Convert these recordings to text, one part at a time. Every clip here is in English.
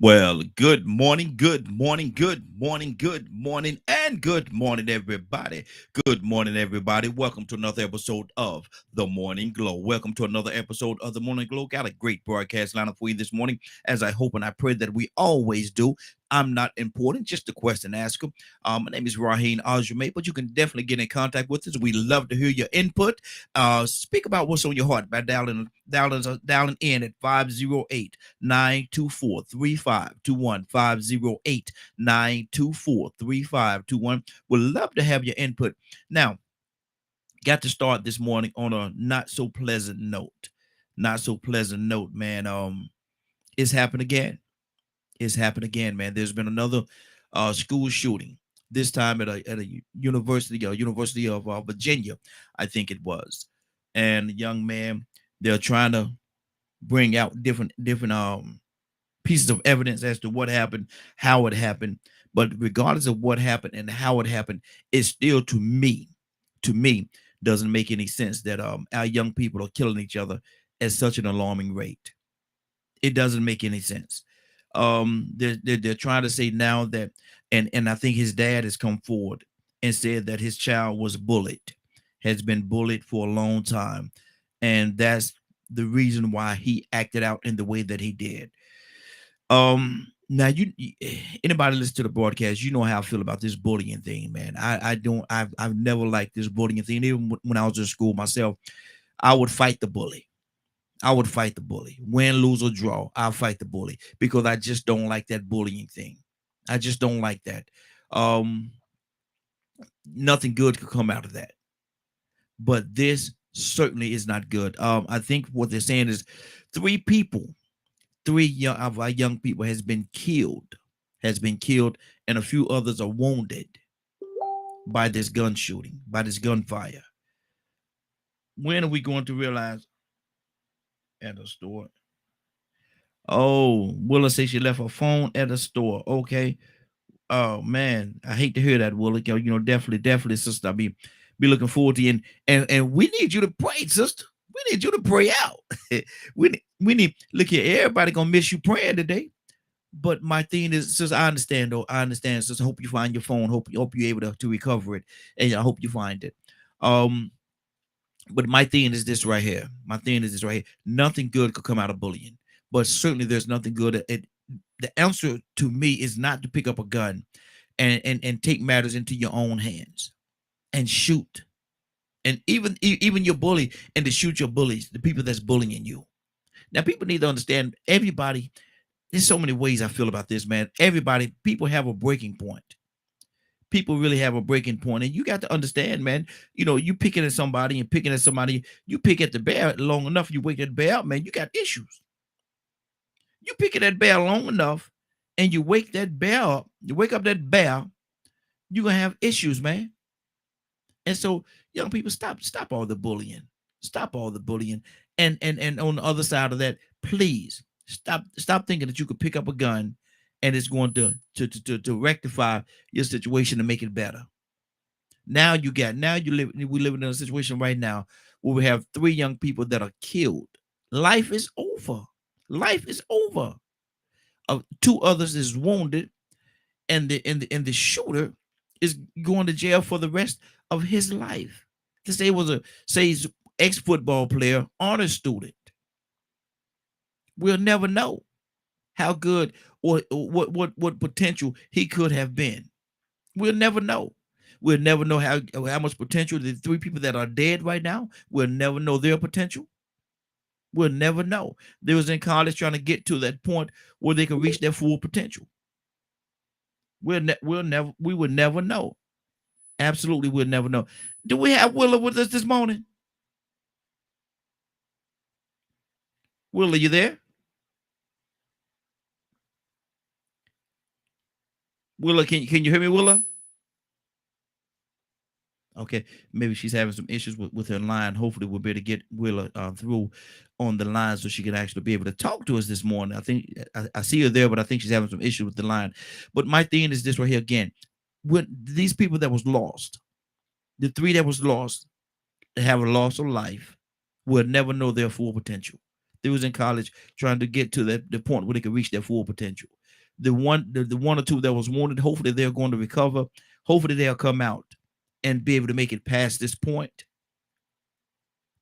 Well, good morning, good morning, good morning, good morning, and good morning, everybody. Good morning, everybody. Welcome to another episode of The Morning Glow. Welcome to another episode of The Morning Glow. Got a great broadcast lineup for you this morning, as I hope and I pray that we always do. I'm not important, just a question asker. My name is Raheem Aljume, but you can definitely get in contact with us. We love to hear your input. Speak about what's on your heart by dialing in at 508 924 3521 508 924 3521. We'd love to have your input. Now, got to start this morning on a not so pleasant note. Not so pleasant note, man. It's happened again. It's happened again, man. There's been another school shooting. This time at a University of Virginia, I think it was. And the young man, they're trying to bring out different pieces of evidence as to what happened, how it happened. But regardless of what happened and how it happened, it's still to me, doesn't make any sense that our young people are killing each other at such an alarming rate. It doesn't make any sense. They're trying to say now that, and I think his dad has come forward and said that his child was bullied, has been bullied for a long time, and that's the reason why he acted out in the way that he did. Now anybody listen to the broadcast, you know how I feel about this bullying thing, man. I don't I've never liked this bullying thing. Even when I was in school myself, I would fight the bully. I would fight the bully. Win, lose, or draw, I'll fight the bully because I just don't like that bullying thing. I just don't like that. Um, Nothing good could come out of that. But this certainly is not good. I think what they're saying is three people, three of our young people has been killed, and a few others are wounded by this gun shooting, by this gunfire. When are we going to realize at a store? Oh, Willa says she left her phone at a store. Okay. Oh man, I hate to hear that, Willa. Definitely, sister. I'll be looking forward to you, and we need you to pray, sister. We need you to pray out. We need look here. Everybody gonna miss you praying today. But my thing is, sister, I understand though. I understand, sister. Hope you find your phone. Hope you're able to recover it, and I hope you find it. Um, but my thing is this right here. My thing is this right here. Nothing good could come out of bullying, but certainly there's nothing good. The answer to me is not to pick up a gun and take matters into your own hands and shoot. And even your bully and to shoot your bullies, the people that's bullying you. Now, people need to understand everybody. There's so many ways I feel about this, man. People have a breaking point. People really have a breaking point, and you got to understand, man. You picking at somebody and picking at somebody. You pick at the bear long enough, you wake that bear up, man. You got issues. You pick at that bear long enough, and you wake that bear up. You wake up that bear, you're gonna have issues, man. And so, young people, stop all the bullying. Stop all the bullying. And on the other side of that, please stop thinking that you could pick up a gun and it's going to rectify your situation and make it better. We living in a situation right now where we have three young people that are killed. Life is over. Life is over. Two others is wounded, and the shooter is going to jail for the rest of his life. To say he's ex-football player, honor student. We'll never know how good or what potential he could have been. We'll never know. We'll never know how much potential the three people that are dead right now. We'll never know their potential. We'll never know. They was in college trying to get to that point where they can reach their full potential. We will never know. Absolutely, we'll never know. Do we have Willa with us this morning? Willa, you there? Willa, can you hear me, Willa? Okay, maybe she's having some issues with her line. Hopefully, we'll be able to get Willa through on the line so she can actually be able to talk to us this morning. I think I see her there, but I think she's having some issues with the line. But my thing is this right here again: when these people that was lost, the three that was lost, have a loss of life, will never know their full potential. They was in college trying to get to the point where they could reach their full potential. The one or two that was wanted, hopefully they're going to recover. Hopefully they'll come out and be able to make it past this point.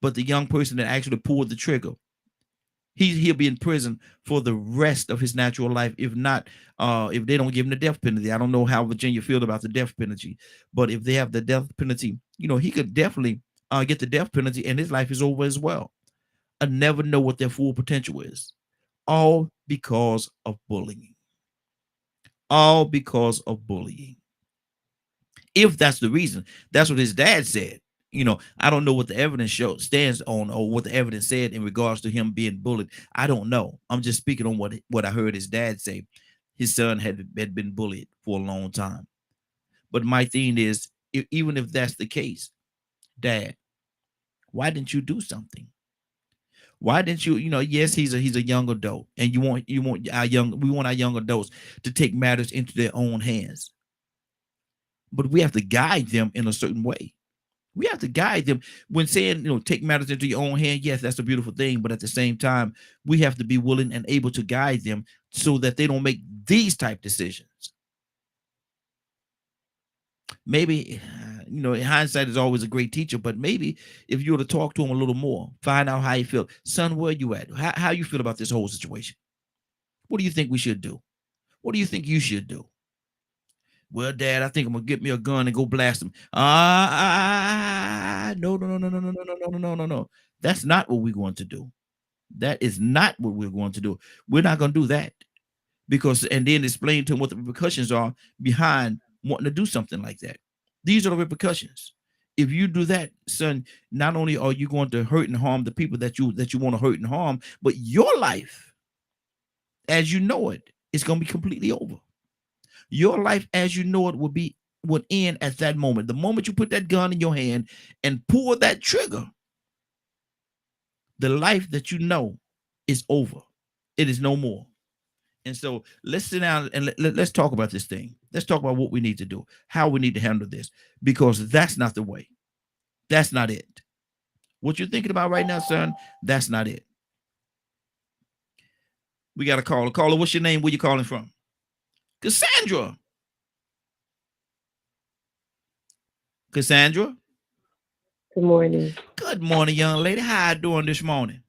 But the young person that actually pulled the trigger, he'll be in prison for the rest of his natural life, if not, if they don't give him the death penalty. I don't know how Virginia feel about the death penalty, but if they have the death penalty, he could definitely get the death penalty, and his life is over as well. I never know what their full potential is, all because of bullying. All because of bullying. If that's the reason, that's what his dad said. I don't know what the evidence stands on, or what the evidence said in regards to him being bullied. I don't know. I'm just speaking on what I heard his dad say. His son had been bullied for a long time. But my thing is, even if that's the case, Dad, why didn't you do something? Why didn't you? Yes, he's a young adult, and we want our young adults to take matters into their own hands. But we have to guide them in a certain way. We have to guide them when saying, take matters into your own hand. Yes, that's a beautiful thing. But at the same time, we have to be willing and able to guide them so that they don't make these type decisions. Maybe, hindsight is always a great teacher, but maybe if you were to talk to him a little more, find out how he feel. Son, where you at? How you feel about this whole situation? What do you think we should do? What do you think you should do? Well, Dad, I think I'm gonna get me a gun and go blast him. No, no, no, no, no, no, no, no, no, no, no, no. That's not what we're going to do. That is not what we're going to do. We're not going to do that, and then explain to him what the repercussions are behind wanting to do something like that. These are the repercussions. If you do that, son, not only are you going to hurt and harm the people that you want to hurt and harm, but your life, as you know it, is going to be completely over. Your life as you know it would end at that moment. The moment you put that gun in your hand and pull that trigger, the life that you know is over. It is no more. And so let's sit down and let's talk about this thing. Let's talk about what we need to do, how we need to handle this, because that's not the way. That's not it. What you're thinking about right now, son, that's not it. We got a caller. Caller, what's your name? Where you calling from? Cassandra. Cassandra. Good morning. Good morning, young lady. How you doing this morning?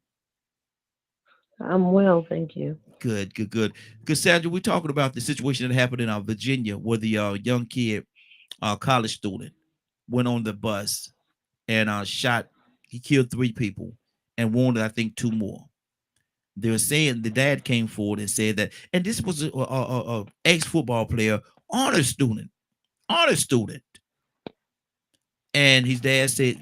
I'm well, thank you. Good, good, good. Cassandra, we're talking about the situation that happened in Virginia, where the young kid, college student, went on the bus and shot. He killed 3 people and wounded, I think, 2 more. They were saying the dad came forward and said that, and this was a ex-football player, honor student, and his dad said,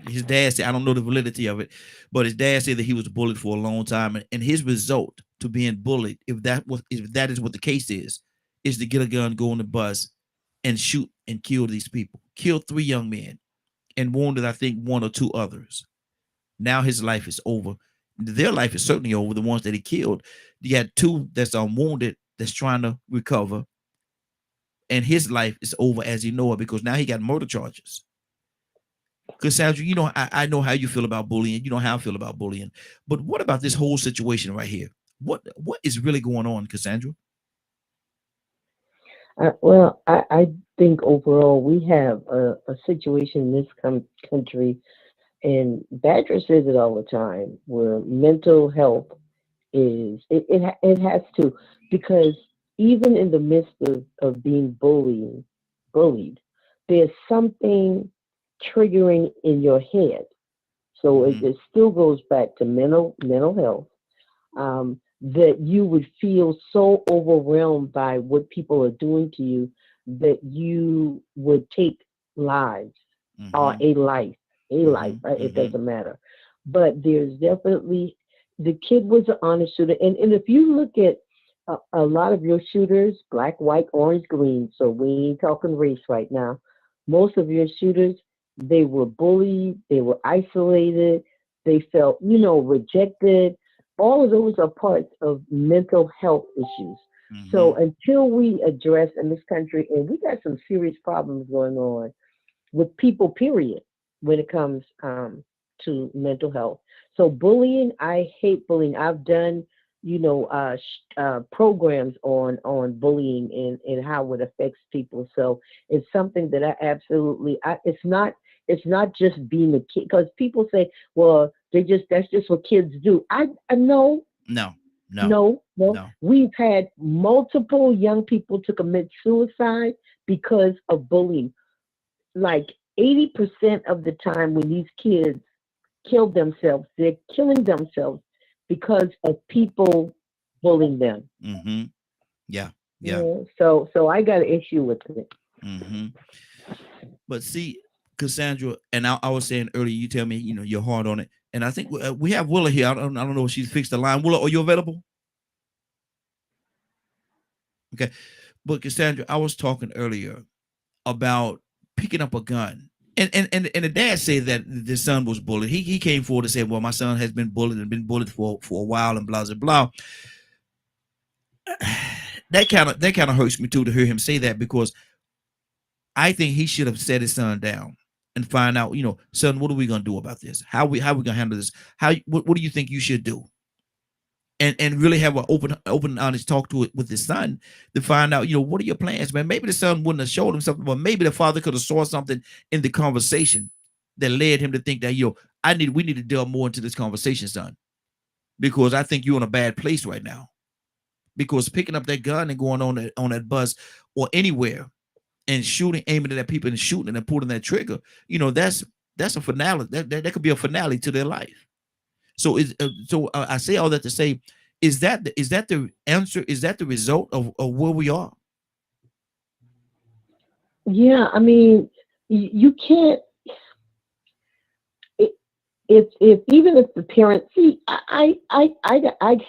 I don't know the validity of it, but his dad said that he was bullied for a long time, and his result to being bullied, if that is what the case is to get a gun, go on the bus, and shoot and kill these people. Kill 3 young men and wounded, I think, 1 or 2 others. Now his life is over. Their life is certainly over. The ones that he killed, you had 2 that's wounded, that's trying to recover, and his life is over as you know it, because now he got murder charges. Cassandra, I know how you feel about bullying. You know how I feel about bullying. But what about this whole situation right here? What is really going on, Cassandra? Well, I think overall we have a situation in this country, and Badger says it all the time, where mental health it has to, because even in the midst of being bullied, there's something triggering in your head. So Hmm. it still goes back to mental health, that you would feel so overwhelmed by what people are doing to you that you would take lives, or Hmm. a life, Hmm. right? It Hmm. doesn't matter. But there's definitely, the kid was an honest shooter. And if you look at a lot of your shooters, black, white, orange, green, so we ain't talking race right now, most of your shooters, they were bullied, they were isolated, they felt, rejected. All of those are parts of mental health issues. So Hmm. until we address in this country, and we got some serious problems going on with people, period, when it comes, to mental health. So bullying, I hate bullying. I've done, programs on bullying and how it affects people. So it's something that I absolutely, it's not just being a kid, because people say, well, that's just what kids do. I know, No, no, no, no. no. We've had multiple young people to commit suicide because of bullying. Like 80% of the time when these kids kill themselves, they're killing themselves because of people bullying them. Mm-hmm. Yeah, yeah. Yeah. So I got an issue with it. Mm-hmm. But see, Cassandra, and I was saying earlier, you tell me, you're hard on it, and I think we have Willa here. I don't know if she's fixed the line. Willa, are you available? Okay, but Cassandra, I was talking earlier about picking up a gun. And the dad said that the son was bullied. He came forward and said, well, my son has been bullied and been bullied for a while and blah blah blah. That kind of hurts me too to hear him say that, because I think he should have set his son down and find out, son, what are we gonna do about this? How we gonna handle this? What do you think you should do? And really have an open honest talk to it with his son to find out, what are your plans, man? Maybe the son wouldn't have showed him something, but maybe the father could have saw something in the conversation that led him to think that, we need to delve more into this conversation, son, because I think you're in a bad place right now. Because picking up that gun and going on that bus or anywhere and shooting, aiming at that people and shooting and pulling that trigger, that's a finale. That could be a finale to their life. So I say all that to say, is that the answer? Is that the result of where we are? Yeah, I mean, you can't. If even if the parents see, I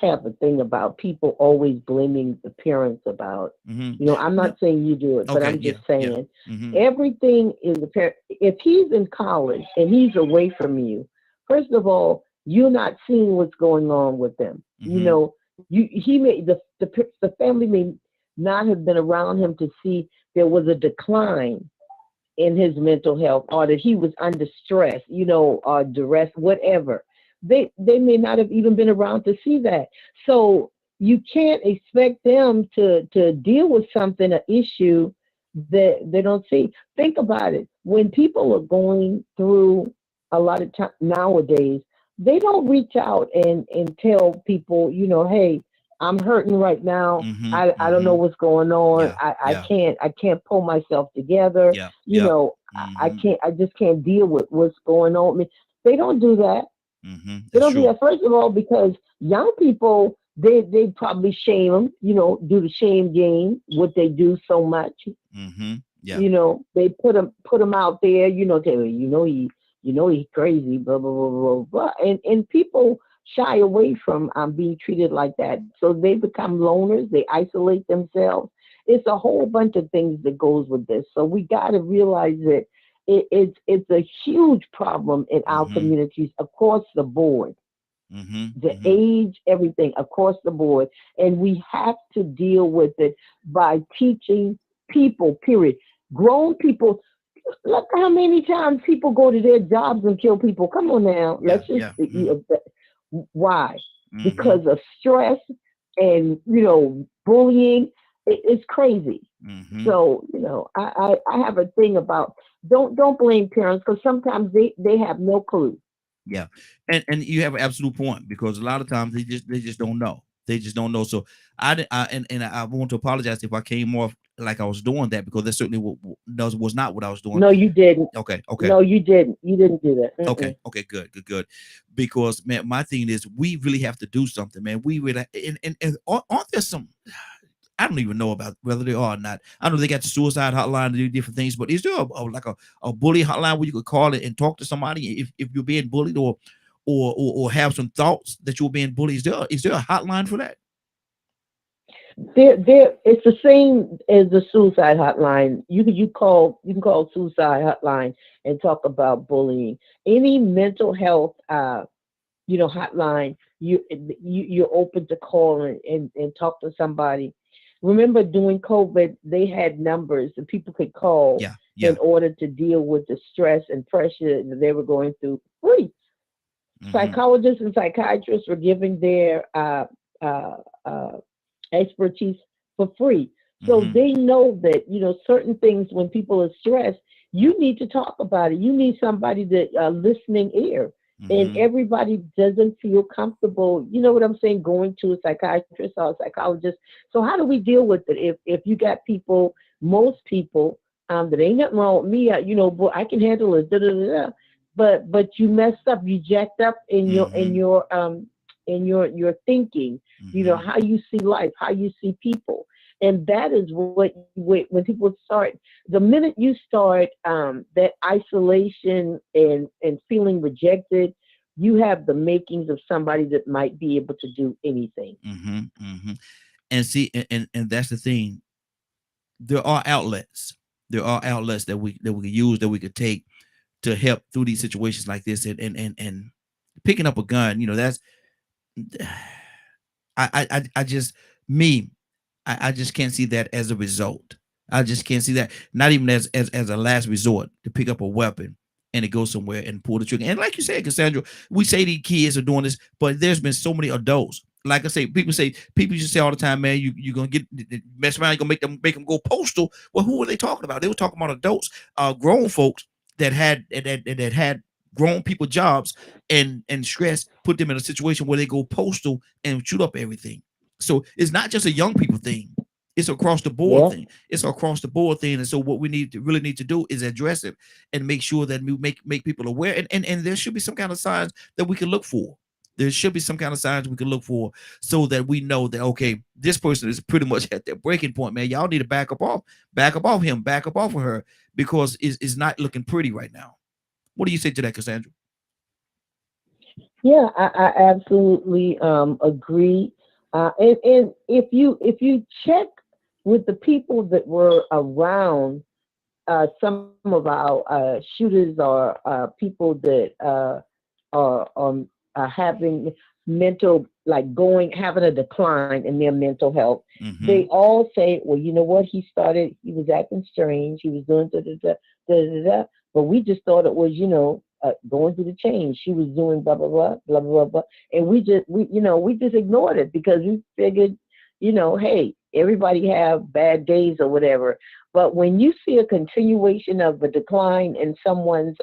have a thing about people always blaming the parents about, Hmm. I'm No. not saying you do it, but Okay. I'm Yeah. just Yeah. saying Hmm. everything is the parent. If he's in college and he's away from you, first of all, you're not seeing what's going on with them. Hmm. He may the family may not have been around him to see there was a decline in his mental health, or that he was under stress, or duress, whatever. They may not have even been around to see that. So you can't expect them to deal with something, an issue that they don't see. Think about it. When people are going through a lot of time nowadays, they don't reach out and tell people, hey, I'm hurting right now. Hmm. I don't know Hmm. what's going on. Yeah. I Yeah. can't pull myself together. Yeah. Yeah. Hmm. I just can't deal with what's going on with me. They don't do that. Hmm. They That's don't do true. that. First of all, because young people, they probably shame them, do the shame game, what they do so much. Hmm. Yeah. They put them out there, tell you, he's crazy, blah blah blah blah blah, and people shy away from being treated like that, so they become loners. They isolate themselves. It's a whole bunch of things that goes with this. So we got to realize that it's a huge problem in our Hmm. communities across the board, Hmm. the Hmm. age, everything across the board. And we have to deal with it by teaching people, period. Grown people, look how many times people go to their jobs and kill people. Come on now. Yeah. Let's just, Yeah. Hmm. why? Hmm. Because of stress and, bullying. It's crazy. Hmm. So, I have a thing about don't blame parents, because sometimes they have no clue. Yeah, and you have an absolute point, because a lot of times they just don't know. They just don't know. So I want to apologize if I came off like I was doing that, because that certainly was not what I was doing. No, you didn't. Okay, okay, No, you didn't. You didn't do that. okay, Mm-mm. okay, good, good, good. Because man, my thing is we really have to do something, man. We really and aren't there some, I don't even know about whether they are or not. I know they got the suicide hotline to do different things, but is there like a bully hotline where you could call it and talk to somebody if you're being bullied, or have some thoughts that you're being bullied? Is there a hotline for that? It's the same as the suicide hotline. You can call suicide hotline and talk about bullying. Any mental health hotline, you're open to call and talk to somebody. Remember during COVID, they had numbers that people could call Yeah, in yeah. order to deal with the stress and pressure that they were going through, free. Mm-hmm. Psychologists and psychiatrists were giving their uh, uh, expertise for free. So Mm-hmm. they know that, certain things when people are stressed, you need to talk about it. You need somebody that listening ear. And Mm-hmm. everybody doesn't feel comfortable, you know what I'm saying, going to a psychiatrist or a psychologist. So how do we deal with it? If you got people, most people, that ain't nothing wrong with me, boy, I can handle it, da, da, da, da. But you messed up, you jacked up in your Mm-hmm. your thinking, Mm-hmm. how you see life, how you see people. And that is what, when people start, the minute you start that isolation and feeling rejected, you have the makings of somebody that might be able to do anything. Mm-hmm. Mm-hmm. And see, and that's the thing. There are outlets. There are outlets that we could use, that we could take to help through these situations like this. And picking up a gun, that's I just me I just can't see that as a result. I just can't see that, not even as a last resort, to pick up a weapon and to go somewhere and pull the trigger. And like you said, Cassandra, we say these kids are doing this, but there's been so many adults. Like I say, people just say all the time, man, you're gonna get mess around, you're gonna make them go postal. Well, who are they talking about? They were talking about adults, grown folks that had grown people jobs, and stress put them in a situation where they go postal and shoot up everything. So it's not just a young people thing. It's across the board Yeah. thing. It's across the board thing. And so what we really need to do is address it and make sure that we make people aware. And there should be some kind of signs that we can look for. There should be some kind of signs we can look for, so that we know that, okay, this person is pretty much at their breaking point, man. Y'all need to back up off him, back up off of her, because it's not looking pretty right now. What do you say to that, Cassandra? Yeah, I absolutely agree. And if you check with the people that were around some of our shooters, or people that are having mental, like going having a decline in their mental health, Mm-hmm. they all say, well, you know what, he was acting strange, he was doing da da da da da da, but we just thought it was, going through the change. She was doing blah blah blah blah blah blah, and we just ignored it because we figured, hey, everybody have bad days or whatever. But when you see a continuation of a decline in someone's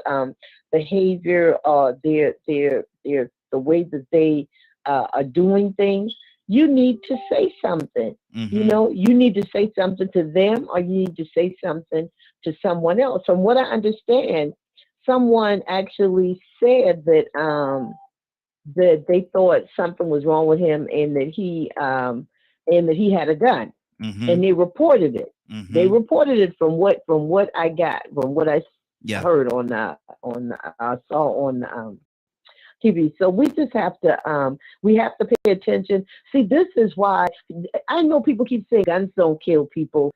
behavior, or their the way that they are doing things, you need to say something. Mm-hmm. You need to say something to them, or you need to say something to someone else. From what I understand, someone actually said that they thought something was wrong with him, and that he had a gun, Mm-hmm. and they reported it. They Mm-hmm. reported it from what I got, from what I Yeah. heard I saw on TV. So we just have to we have to pay attention. See, this is why I know people keep saying guns don't kill people,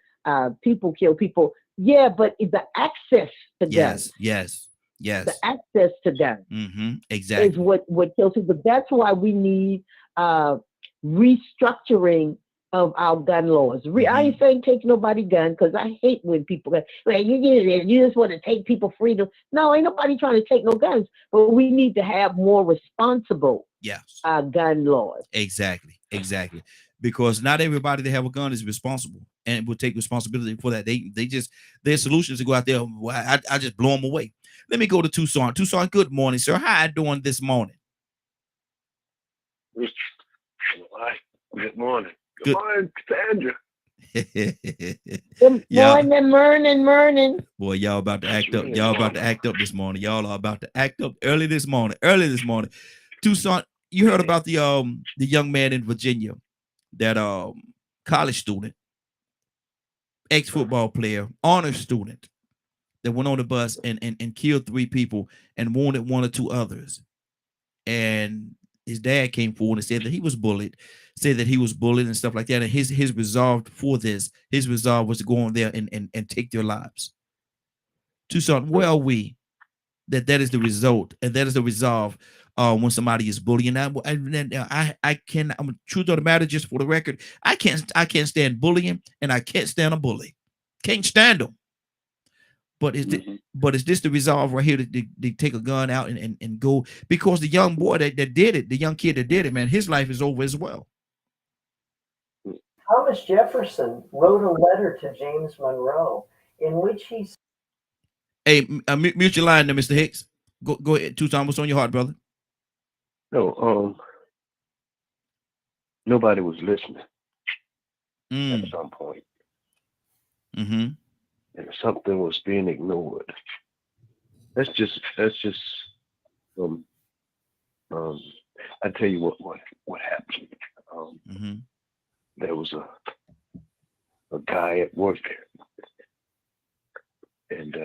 people kill people. Yeah, but the access to guns, Yes. Yes. the Yes. access to guns Mm-hmm. is Exactly. what kills people. That's why we need uh, restructuring of our gun laws. I Mm-hmm. ain't saying take nobody gun, because I hate when people go, well, you just want to take people freedom. No, ain't nobody trying to take no guns, but we need to have more responsible Yes. gun laws. Exactly. Exactly. Because not everybody that have a gun is responsible and will take responsibility for that. They just, their solution is to go out there. Well, I just blow them away. Let me go to Tucson. Tucson, good morning, sir. How you doing this morning? Hi. Good morning. Good Good. morning, Sandra. Good Yeah. morning, morning. Boy, y'all about to It's act up. really Y'all about morning. to act up this morning. Y'all are about to act up early this morning. Early this morning. Tucson, you heard Hey, about the young man in Virginia, that college student, ex-football player, honor student, that went on the bus and killed 3 people and wounded 1 or 2 others. And his dad came forward and said that he was bullied, said that he was bullied and stuff like that. And his resolve for this, his resolve was to go on there and take their lives. Tucson, where are we that is the result, and that is the resolve when somebody is bullying? I can, I'm truth of the matter, just for the record, I can't stand bullying, and I can't stand a bully. Can't stand them. But is Mm-hmm. is this the resolve right here to take a gun out and go? Because the young boy that did it, the young kid that did it, man, his life is over as well. Thomas Jefferson wrote a letter to James Monroe in which he Hey, mute your line there, Mr. Hicks. Go ahead. Tucson, what's on your heart, brother? No, nobody was listening Mm. at some point, Mm-hmm. and something was being ignored. That's just I tell you what happened. Mm-hmm. There was a guy at work, and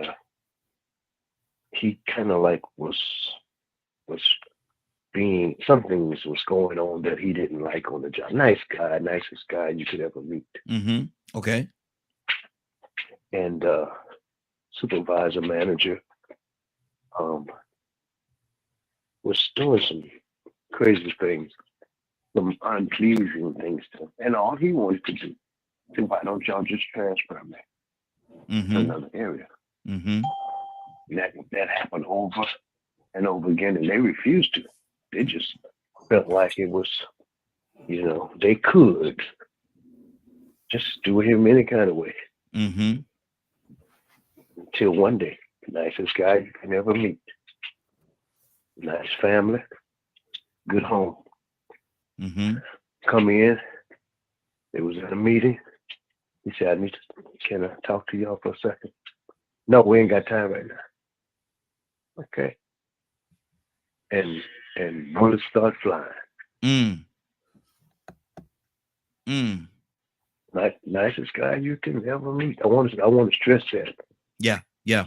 he kind of like was being something was going on that he didn't like on the job. Nice guy, nicest guy you could ever meet. Mm-hmm. Okay. And supervisor manager was doing some crazy things, some unpleasing things to him. And all he wanted to do, said, why don't y'all just transfer me to Mm-hmm. another area? Mm-hmm. That happened over and over again, and they refused to. They just felt like it was, they could just do him any kind of way. Mm-hmm. Until one day, nicest guy you can ever meet. Nice family, good home. Mm-hmm. Come in. It was at a meeting. He said, can I talk to y'all for a second? No, we ain't got time right now. Okay. And bullets start flying. Mm. Mm. Nicest guy you can ever meet. I want to stress that. Yeah. Yeah.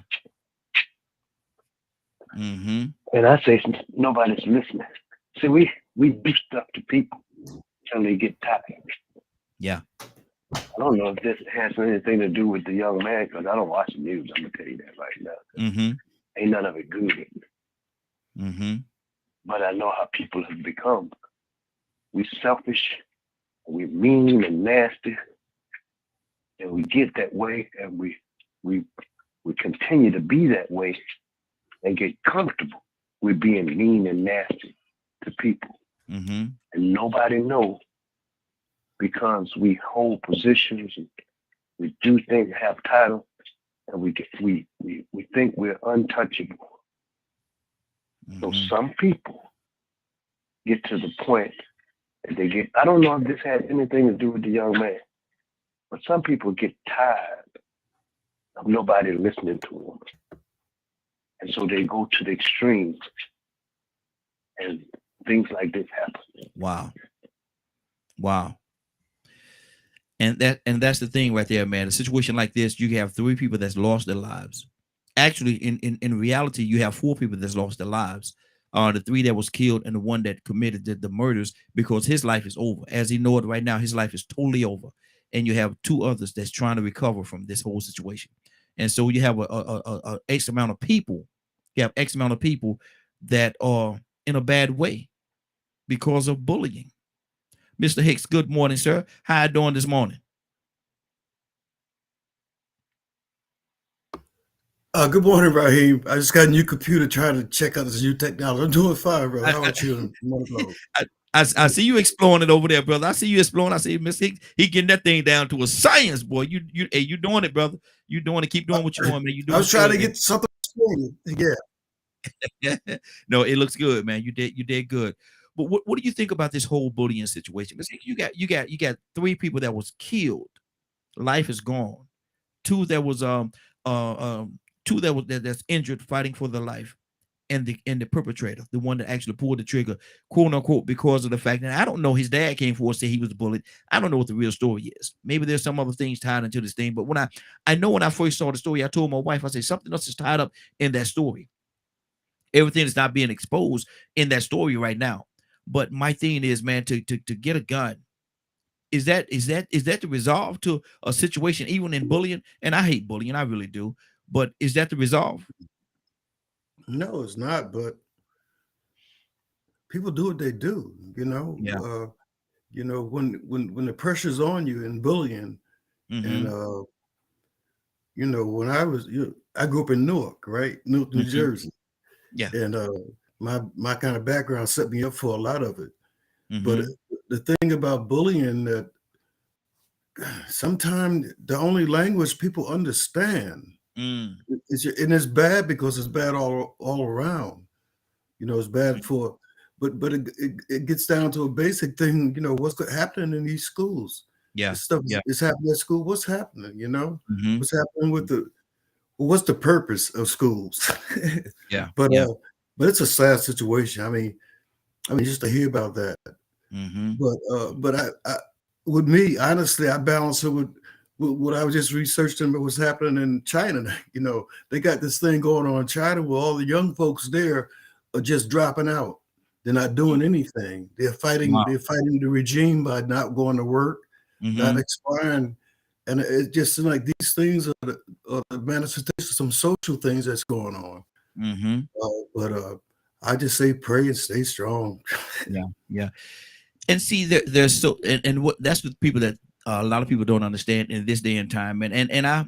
Mm-hmm. And I say nobody's listening. See, we do stuff to people until they get tired. Yeah. I don't know if this has anything to do with the young man, because I don't watch the news. I'm gonna tell you that right now. Mm-hmm. Ain't none of it good. Mm-hmm. But I know how people have become. We selfish, we mean and nasty, and we get that way, and we continue to be that way and get comfortable with being mean and nasty to people. Mm-hmm. And nobody knows, because we hold positions and we do things, have titles, and we think we're untouchable. Mm-hmm. So some people get to the point that they get, I don't know if this has anything to do with the young man, but some people get tired of nobody listening to them. And so they go to the extremes, and things like this happen. Wow. Wow. And that's the thing right there, man. A situation like this, you have 3 people that's lost their lives. Actually, in reality, you have 4 people that's lost their lives. The 3 that was killed and the one that committed the murders, because his life is over. As he know it right now, his life is totally over. And you have 2 others that's trying to recover from this whole situation. And so you have a X amount of people. You have X amount of people that are in a bad way because of bullying. Mr. Hicks, good morning, sir. How you doing this morning? Good morning, Raheem. I just got a new computer trying to check out this new technology. I'm doing fine, bro. How about you? I see you exploring it over there, brother. I see you exploring. I see Mr. Hicks, he getting that thing down to a science, boy. You doing it, brother. You doing it. Keep doing what you're doing, man. You doing I was trying to get something. Yeah. No, it looks good, man. You did good. But what do you think about this whole bullying situation? You got 3 people that was killed. Life is gone. 2 that was 2 that's injured fighting for their life, and the perpetrator, the one that actually pulled the trigger, quote unquote, because of the fact that I don't know, his dad came forward and said he was bullied. I don't know what the real story is. Maybe there's some other things tied into this thing. But when I first saw the story, I told my wife, I said something else is tied up in that story. Everything is not being exposed in that story right now. But my thing is, man, to get a gun, is that the resolve to a situation, even in bullying? And I hate bullying, I really do. But is that the resolve? No, it's not. But people do what they do. Yeah. When the pressure's on you in bullying, Mm-hmm. and when I grew up in Newark, right? Newark, New Mhm. Jersey. Yeah. And my kind of background set me up for a lot of it. But Mhm. the thing about bullying that sometimes the only language people understand Mm. and it's bad because it's bad all around. It's bad Mhm. for, but it gets down to a basic thing. What's happening in these schools? Yeah. This stuff Yeah. is happening at school. What's happening? Mhm. What's happening with what's the purpose of schools? Yeah. but Yeah. uh, but it's a sad situation. I mean, just to hear about that. Mhm. But I with me, honestly, I balance it with what I was just researching about what's happening in China. They got this thing going on in China where all the young folks there are just dropping out. They're not doing anything. They're fighting. Wow. They're fighting the regime by not going to work, not Mhm. expiring, and it just seems like these things are the manifestation of some social things that's going on. Mhm. But I just say pray and stay strong. Yeah. Yeah. And see, there's so and what that's what people that a lot of people don't understand in this day and time, and I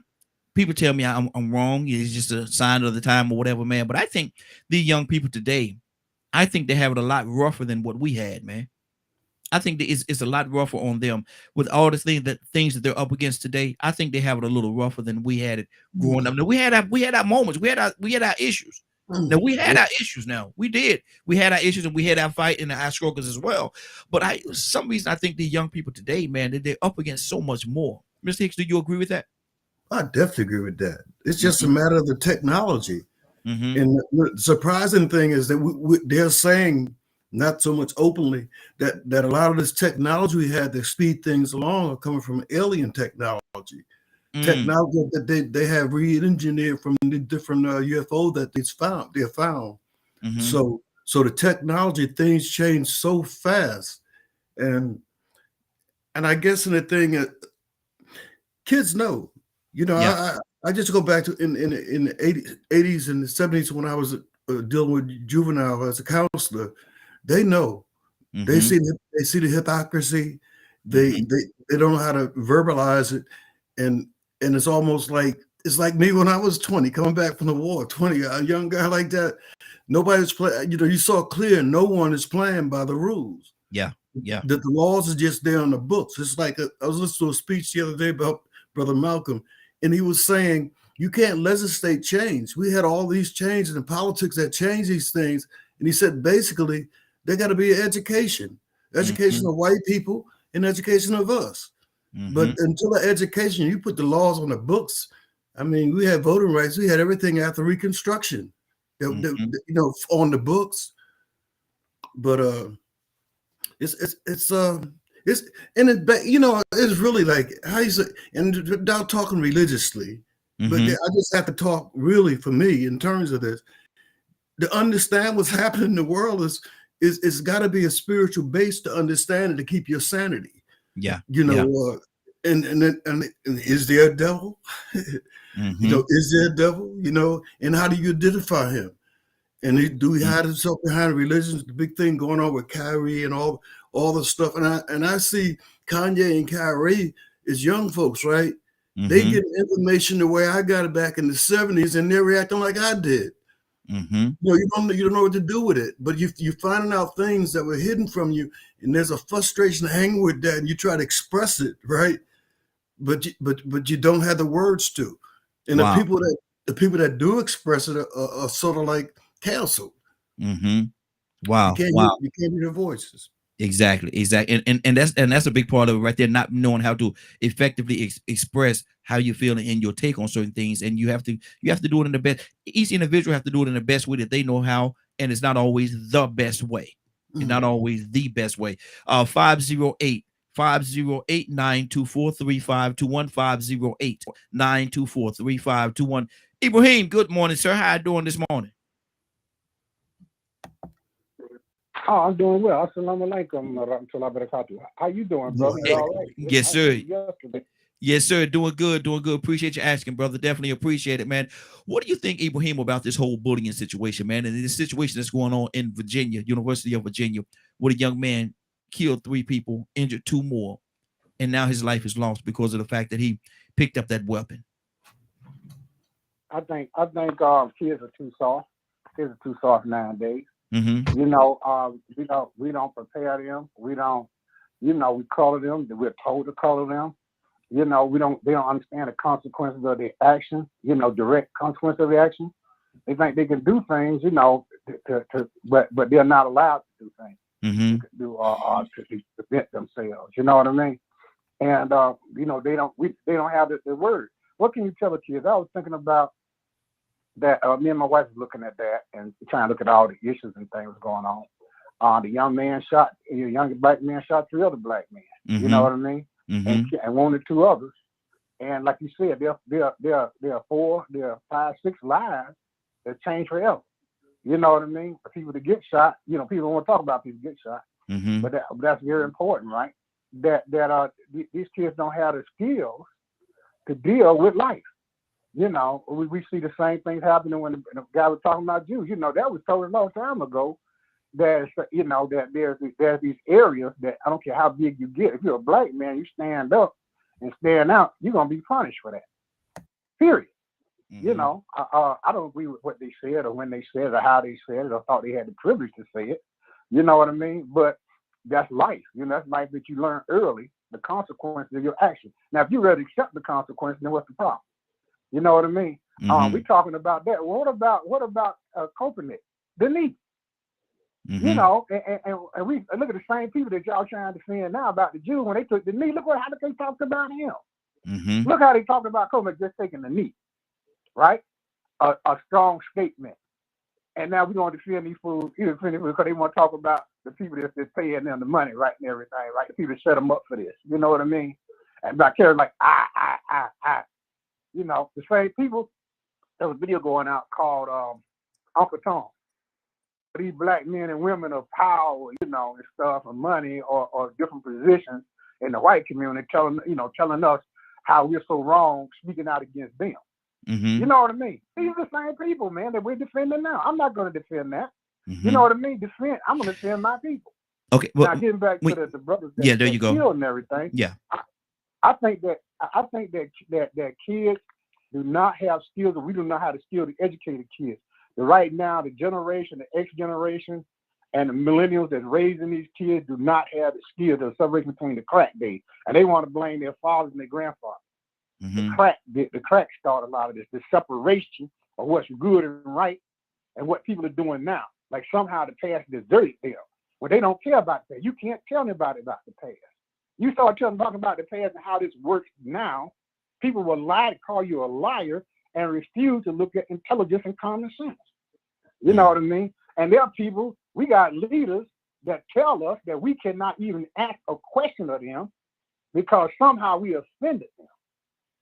people tell me I'm wrong. It's just a sign of the time or whatever, man. But I think the young people today, I think they have it a lot rougher than what we had, man. I think that it's a lot rougher on them with all the things that they're up against today. I think they have it a little rougher than we had it growing up. Now we had our moments, we had our issues. Now we had our issues. Now we did. We had our issues and we had our fight and our struggles as well. But some reason I think the young people today, man, they're up against so much more. Mr. Hicks, do you agree with that? I definitely agree with that. It's just a Mm-hmm. matter of the technology. Mm-hmm. And the surprising thing is that they're saying, not so much openly, that a lot of this technology we had to speed things along are coming from alien technology. Mm, Technology that they have re-engineered from the different UFO that they're found. mm-hmm. So the technology, things change so fast. And I guess in the thing kids know. Yeah. I just go back to in the 80s and the 70s when I was dealing with juvenile as a counselor. They know. They Mm-hmm. see the hypocrisy. They Mm-hmm. they they don't know how to verbalize it, and it's almost like it's like me when I was 20, coming back from the war. 20, a young guy like that. Nobody's playing. You saw clear. No one is playing by the rules. Yeah. Yeah. That the laws are just there on the books. It's like I was listening to a speech the other day about Brother Malcolm, and he was saying you can't legislate change. We had all these changes in politics that change these things, and he said basically there got to be an education Mm-hmm. of white people and education of us. But Mm-hmm. until the education, you put the laws on the books. I mean, we had voting rights. We had everything after Reconstruction, Mm-hmm. on the books. But it's it's it's uh it's and it's really like how you say, and without talking religiously, but Mm-hmm. I just have to talk really for me in terms of this. To understand what's happening in the world is it's got to be a spiritual base to understand it to keep your sanity. Yeah. You Yeah. know, and is there a devil? Mm-hmm. Is there a devil? And how do you identify him? And do he hide himself behind religion? The big thing going on with Kyrie and all the stuff. And I see Kanye and Kyrie as young folks, right? They Mm-hmm. get information the way I got it back in the 70s, and they're reacting like I did. Mm-hmm. You don't know what to do with it, but you're finding out things that were hidden from you, and there's a frustration hanging with that, and you try to express it, right? But you don't have the words to, and Wow. the people that do express it are sort of like canceled. Mm-hmm. Wow. Wow. You can't hear their voices. Exactly. Exactly. And that's a big part of it right there, not knowing how to effectively express how you feel and your take on certain things. And you have to do it in the best. Each individual have to do it in the best way that they know how, and it's not always the best way. It's not always the best way. 508 508 924 3521 508 924 3521. Ibrahim, good morning, sir. How you doing this morning? Oh, I'm doing well. Assalamu alaikum warahmatullahi wabarakatuh. How you doing, brother? You all right? Yes, I sir. see you yesterday. Yes, sir. Doing good. Doing good. Appreciate you asking, brother. Definitely appreciate it, man. What do you think, Ibrahim, about this whole bullying situation, man? And this situation that's going on in Virginia, University of Virginia, where a young man killed 3 people, injured 2 more, and now his life is lost because of the fact that he picked up that weapon. kids are too soft. Kids are too soft nowadays. Mm-hmm. We don't prepare them. We don't, we color them. We're told to color them. They don't understand the consequences of their action. Direct consequences of their action. They think they can do things, but they're not allowed to do things. Mm-hmm. To do to prevent themselves. You know what I mean? And they don't have the word. What can you tell the kids? I was thinking about that. Me and my wife was looking at that and trying to look at all the issues and things going on. The young black man shot 3 other black men. Mm-hmm. You know what I mean? Mm-hmm. And wounded 2 others. And like you said, there are 4, there are 5, 6 lives that change forever. You know what I mean? For people to get shot, people don't want to talk about people get shot, Mm-hmm. but that's very important, right? That these kids don't have the skills to deal with life. We see the same things happening when the guy was talking about Jews. That was told a long time ago. That there's these areas that I don't care how big you get. If you're a black man, you stand up and stand out, you're gonna be punished for that. Period. Mm-hmm. I don't agree with what they said or when they said it or how they said it or thought they had the privilege to say it. You know what I mean? But that's life. That's life that you learn early, the consequences of your action. Now, if you ready to accept the consequences, then what's the problem? You know what I mean? Mm-hmm. We're talking about that. Well, what about Copernic, the knee? Mm-hmm. And we look at the same people that y'all trying to defend now about the Jew when they took the knee. Look how they talked about him. Mm-hmm. Look how they talked about Copernic just taking the knee. Right? A strong statement. And now we're going to defend these fools because they want to talk about the people that's paying them the money, right, and everything, right? The people that set them up for this. You know what I mean? And about Kerry, like, I. The same people, there was a video going out called Uncle Tom. These black men and women of power, and stuff, and money, or different positions in the white community telling us how we're so wrong speaking out against them. Mm-hmm. You know what I mean? These are the same people, man, that we're defending now. I'm not going to defend that. Mm-hmm. You know what I mean? I'm going to defend my people. Okay. Well, now, getting back to the brothers that, there you go. Killed and everything. Yeah. I think that kids do not have skills, and we do not have the skill to educate the kids. Right now, the generation, the X generation, and the millennials that's raising these kids do not have the skill to separate between the crack days, and they want to blame their fathers and their grandfathers. Mm-hmm. The crack started a lot of this, the separation of what's good and right and what people are doing now. Like somehow the past deserted them. Well, they don't care about that. You can't tell anybody about the past. You start talking about the past and how this works now, people will lie, call you a liar, and refuse to look at intelligence and common sense. You know what I mean? And there are people, we got leaders that tell us that we cannot even ask a question of them because somehow we offended them.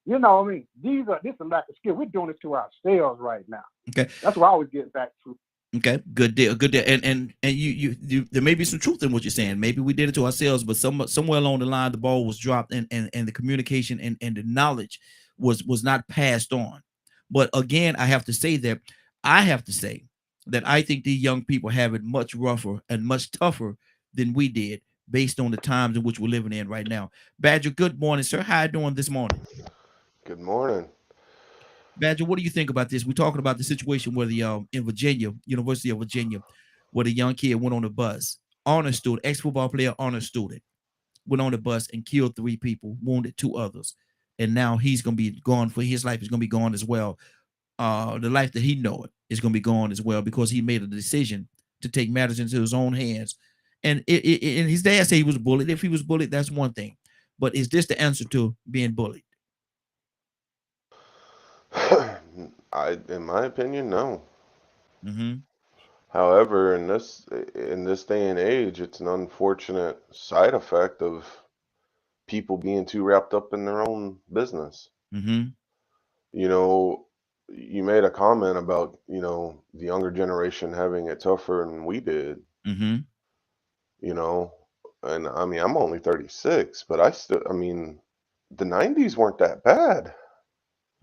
You know what I mean? This is a lack of skill. We're doing this to ourselves right now. Okay. That's what I always get back to. Okay, good deal, good deal. And you there may be some truth in what you're saying. Maybe we did it to ourselves, but somewhere along the line the ball was dropped and the communication and the knowledge was not passed on. But again, I have to say that I think the young people have it much rougher and much tougher than we did based on the times in which we're living in right now. Badger, good morning, sir. How you doing this morning? Good morning. Badger, what do you think about this? We're talking about the situation where in Virginia, University of Virginia, where the young kid went on the bus, honor student, ex-football player, honor student, went on the bus and killed 3 people, wounded 2 others. And now he's going to be gone for his life is going to be gone as well. The life that he know is going to be gone as well because he made a decision to take matters into his own hands. And and his dad said he was bullied. If he was bullied, that's one thing. But is this the answer to being bullied? In my opinion, no. Mm-hmm. However, in this day and age, it's an unfortunate side effect of people being too wrapped up in their own business. Mm-hmm. You made a comment about, the younger generation having it tougher than we did. Mm-hmm. And I mean, I'm only 36, but the 90s weren't that bad.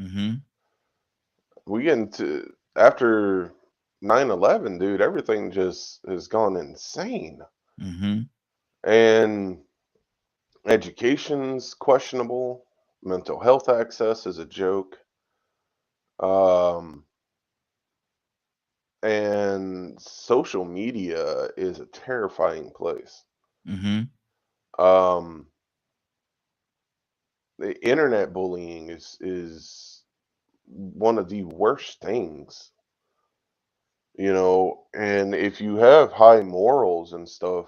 Mm-hmm. We get into after 9/11, dude, everything just has gone insane. Mm-hmm. And education's questionable. Mental health access is a joke. Um, and social media is a terrifying place. Mm-hmm. Um, the internet bullying is one of the worst things, and if you have high morals and stuff,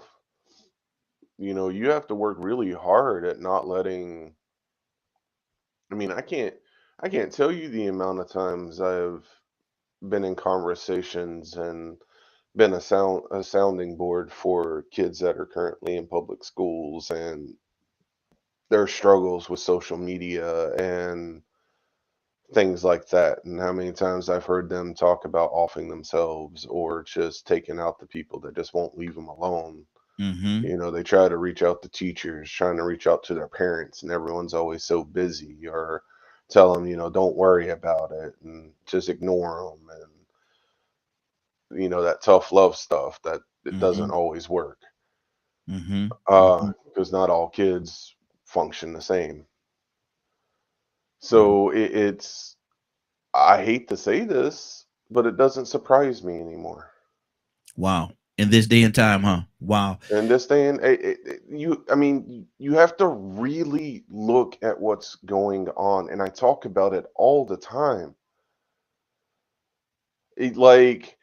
you have to work really hard at not letting. I mean, I can't tell you the amount of times I've been in conversations and been a sounding board for kids that are currently in public schools and their struggles with social media and things like that, and how many times I've heard them talk about offing themselves or just taking out the people that just won't leave them alone. Mm-hmm. They try to reach out to teachers, trying to reach out to their parents, and everyone's always so busy, or tell them, don't worry about it and just ignore them, and that tough love stuff that it Mm-hmm. doesn't always work, Mm-hmm. Mm-hmm. because not all kids function the same. Wow. So it's I hate to say this, but it doesn't surprise me anymore. Wow. In this day and time, huh? Wow. And this thing, I mean, you have to really look at what's going on, and I talk about it all the time. Like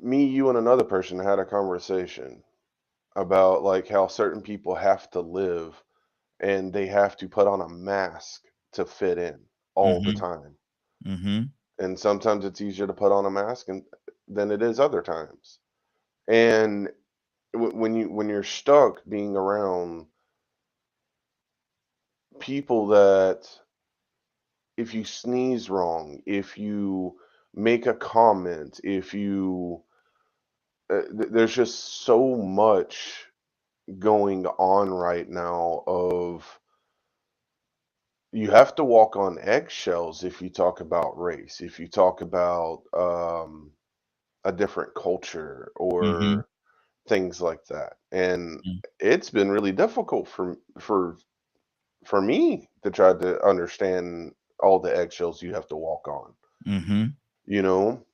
me, you, and another person had a conversation about like how certain people have to live, and they have to put on a mask to fit in all the Mm-hmm. time. Mm-hmm. And sometimes it's easier to put on a mask than it is other times. And when you're stuck being around people that, if you sneeze wrong, if you make a comment, if you there's just so much going on right now of, you have to walk on eggshells if you talk about race, if you talk about a different culture Mm-hmm. or things like that. And it's been really difficult for me to try to understand all the eggshells you have to walk on. Mm-hmm. You know,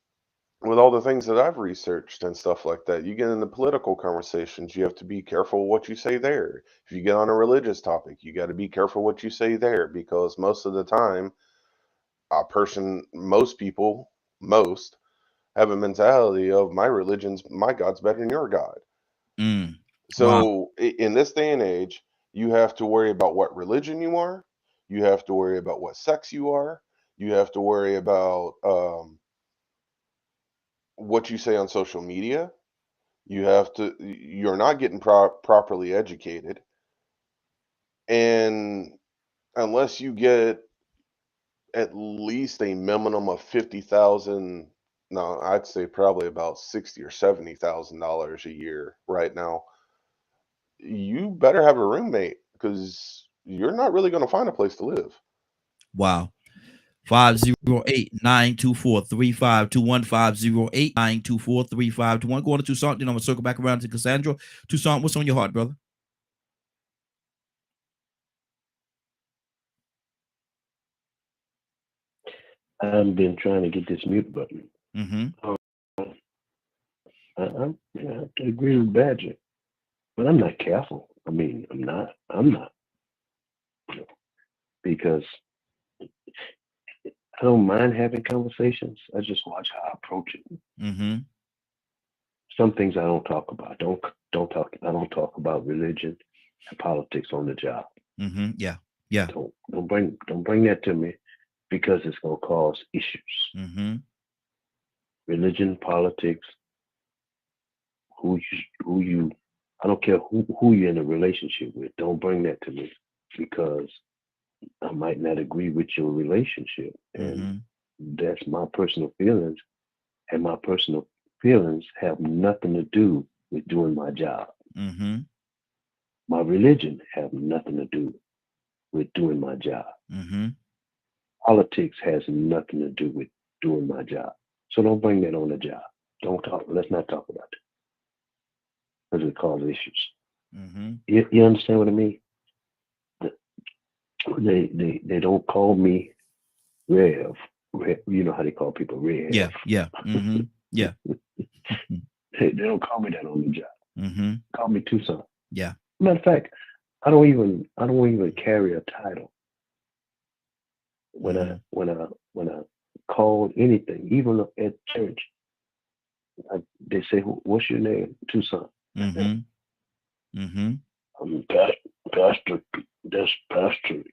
with all the things that I've researched and stuff like that, you get into political conversations, you have to be careful what you say there. If you get on a religious topic, you got to be careful what you say there, because most of the time, most people, most have a mentality of, my God's better than your God. Mm. Wow. So in this day and age, you have to worry about what religion you are. You have to worry about what sex you are. You have to worry about what you say on social media. You're not getting properly educated. And unless you get at least a minimum of 50,000, no, I'd say probably about 60 or $70,000 a year right now, you better have a roommate, because you're not really going to find a place to live. Wow. 508-924-3521. 508-924-3521. Going to Toussaint, then I'm gonna circle back around to Cassandra. Toussaint, what's on your heart, brother? I've been trying to get this mute button. Mm-hmm. I have to agree with Badger, but I'm not careful. I mean, I'm not, because I don't mind having conversations. I just watch how I approach it. Mm-hmm. Some things I don't talk about. I don't talk about religion and politics on the job. Mm-hmm. Yeah. Yeah. Don't bring that to me, because it's gonna cause issues. Mm-hmm. Religion, politics, who you I don't care who you're in a relationship with. Don't bring that to me, because I might not agree with your relationship, and Mm-hmm. that's my personal feelings, and my personal feelings have nothing to do with doing my job. Mm-hmm. My religion have nothing to do with doing my job. Mm-hmm. Politics has nothing to do with doing my job. So don't bring that on the job. Let's not talk about it, because it causes issues. Mm-hmm. You understand what I mean? They don't call me Rev. You know how they call people Rev. Yeah. Yeah. Yeah. They don't call me that on the job. Call me Tucson. Yeah. Matter of fact, I don't even carry a title when I call anything, even at church. They say, "What's your name?" Tucson. I'm Pastor. That's Pastor.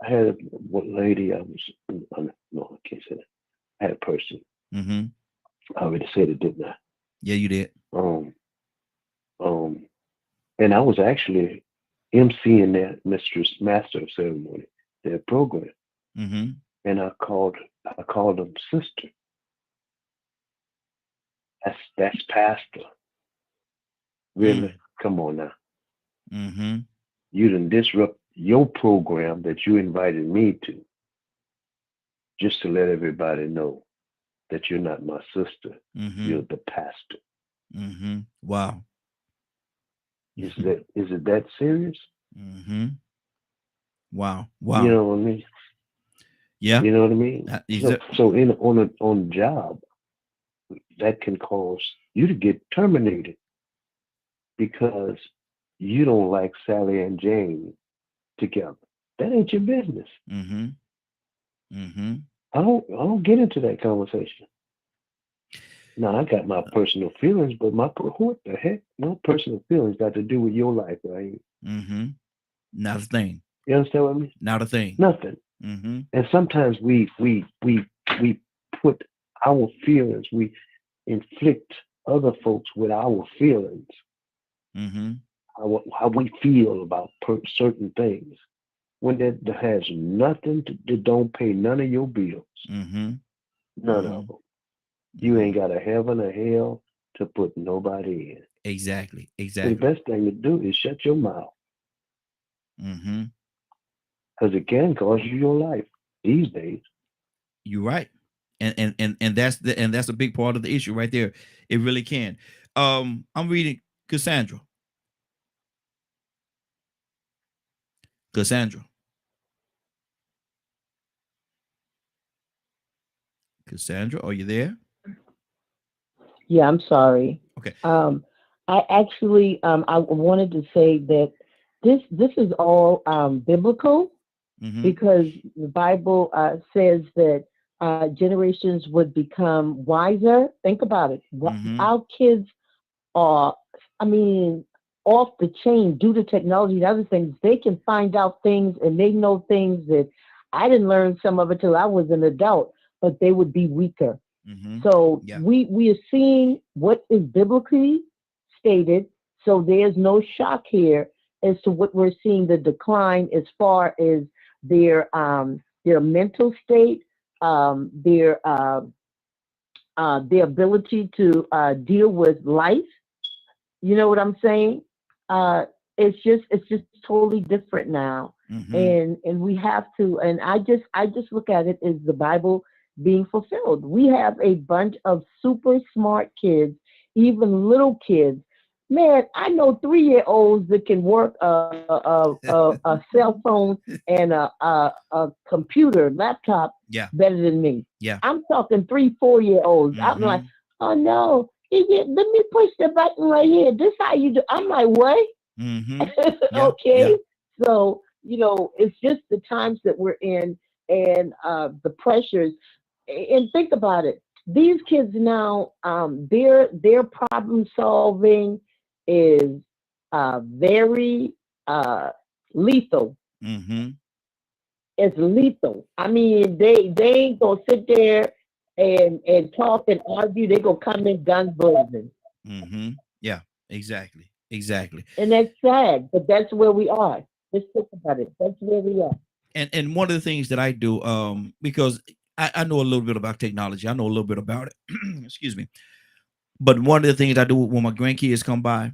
I had one lady. No, I can't say that. I had a person. I already said it, didn't I? Yeah, you did. And I was actually emceeing that master of ceremony, their program, and I called them sister. That's pastor. Really? Come on now. You didn't disrupt your program that you invited me to, just to let everybody know that you're not my sister. You're the pastor. Wow. Is it that serious? Wow. You know what I mean? Yeah. You know what I mean? So on job, that can cause you to get terminated because you don't like Sally and Jane together. That ain't your business. I don't get into that conversation. Now I got my personal feelings, but what the heck? My personal feelings got to do with your life, right? Not a thing. You understand what I mean? Not a thing. Nothing. And sometimes we put our feelings, we inflict other folks with our feelings, how we feel about certain things, when that has nothing to don't pay none of your bills, none of them. You ain't got a heaven or hell to put nobody in. Exactly. So the best thing to do is shut your mouth, because it can cost you your life these days. You're right. And that's a big part of the issue right there. It really can. I'm reading Cassandra. Cassandra, are you there? Yeah, I'm sorry. Okay. I actually I wanted to say that this is all biblical, because the Bible says that generations would become wiser. Think about it. Our kids are, off the chain due to technology and other things. They can find out things, and they know things that I didn't learn some of it till I was an adult, but they would be weaker. So we are seeing what is biblically stated. So there's no shock here as to what we're seeing, the decline as far as their mental state, their ability to deal with life. You know what I'm saying? It's just totally different now, and we have to. And I just look at it as the Bible being fulfilled. We have a bunch of super smart kids, even little kids. Man, I know 3-year-olds that can work a cell phone and a computer, laptop, better than me. Yeah, I'm talking 3-4-year-olds. I'm like, oh no, let me push the button right here. This how you do. I'm like, what? Okay, so it's just the times that we're in, and the pressures. And think about it. These kids now, their problem solving is very lethal. It's lethal. I mean, they ain't gonna sit there and talk and argue. They gonna come in guns blazing. Yeah, exactly. And that's sad, but that's where we are. Just think about it. That's where we are. And one of the things that I do, because I know a little bit about technology. I know a little bit about it. Excuse me. But one of the things I do when my grandkids come by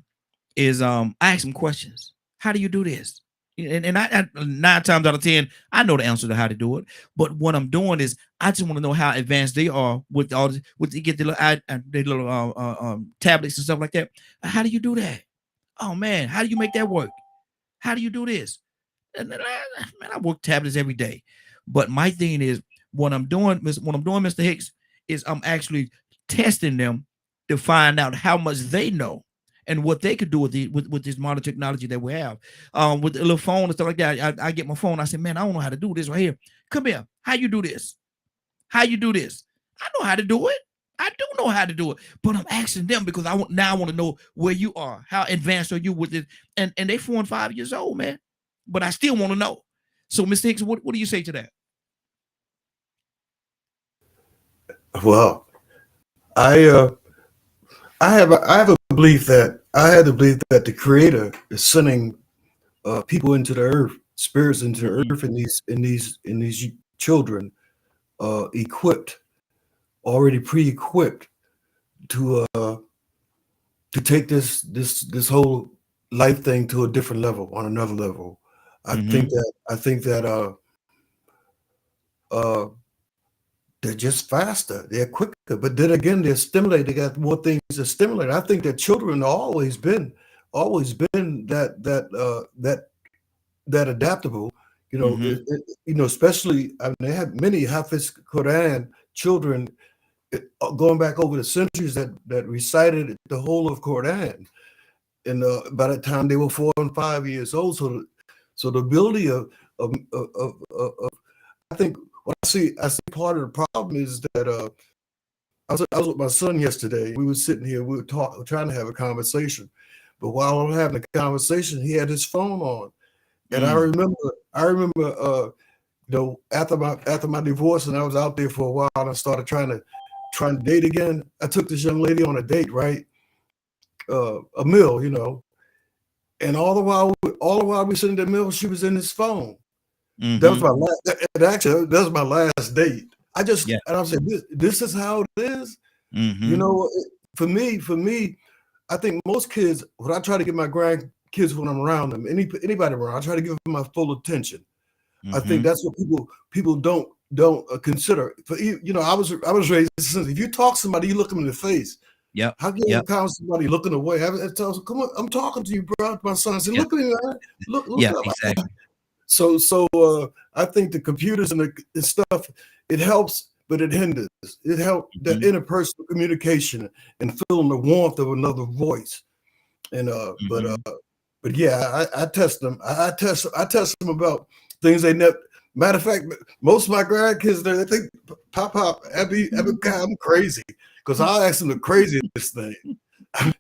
is I ask them questions. How do you do this? And I 9 times out of 10, I know the answer to how to do it. But what I'm doing is I just want to know how advanced they are with all this, with they get the little tablets and stuff like that. How do you do that? Oh man, how do you make that work? How do you do this? And man, I work tablets every day. But my thing is, What I'm doing, Mr. Hicks, is I'm actually testing them to find out how much they know and what they could do with with this modern technology that we have. With the little phone and stuff like that. I get my phone. I say, man, I don't know how to do this right here. Come here. How you do this? How you do this? I know how to do it. I do know how to do it, but I'm asking them because I want to know where you are. How advanced are you with it? And they 4 and 5 years old, man. But I still want to know. So, Mr. Hicks, what do you say to that? Well, I have a belief that the Creator is sending people into the earth, spirits into the earth, in these children, equipped, already pre-equipped to take this whole life thing to a different level, on another level. I think that they're just faster, they're quicker, but then again, they're stimulated. They got more things to stimulate. I think that children have always been that adaptable. Especially, I mean, they have many Hafiz Quran children going back over the centuries that recited the whole of Quran, and by the time they were 4 and 5 years old, so the ability of I think what I see part of the problem is that I was with my son yesterday. We were sitting here, we were trying to have a conversation, but while I'm having a conversation, he had his phone on, and I remember after my divorce, and I was out there for a while, and I started trying to date again. I took this young lady on a date, right? A meal, and all the while we sitting at the meal, she was in his phone. That was my last. That was my last date. And I said, this is how it is. For me, I think most kids. When I try to give my grandkids when I'm around them, anybody around, I try to give them my full attention. I think that's what people don't consider. I was raised since if you talk to somebody, you look them in the face. Yeah. How can you encounter somebody looking away? I tell them, come on, I'm talking to you, bro. My son. I said, look at me, man. Look up. Exactly. So I think the computers and the stuff, it helps, but it hinders. It helps the interpersonal communication and feeling the warmth of another voice. And but yeah, I test them. I test them about things they never. Matter of fact, most of my grandkids, they think, Pop, I'm crazy, because I'll ask them the craziest thing.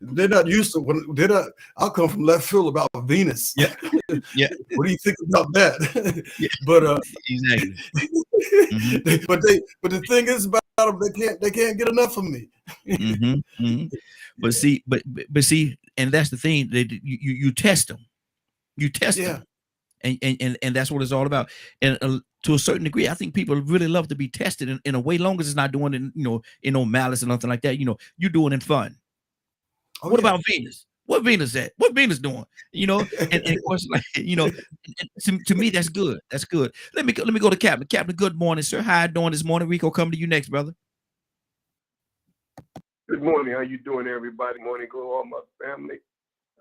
They're not used to I'll come from left field about Venus. Yeah. What do you think about that? But exactly. But the thing is about them, they can't get enough of me. But see, and that's the thing that you test them. You test them. And that's what it's all about. And to a certain degree, I think people really love to be tested in a way, long as it's not doing it, in no malice or nothing like that. You're doing it in fun. What about Venus? What Venus at? What Venus doing? And of course, to me, that's good. That's good. Let me go to Captain. Captain, good morning, sir. How you doing this morning? Rico, come to you next, brother. Good morning. How you doing, everybody? Morning, go all my family.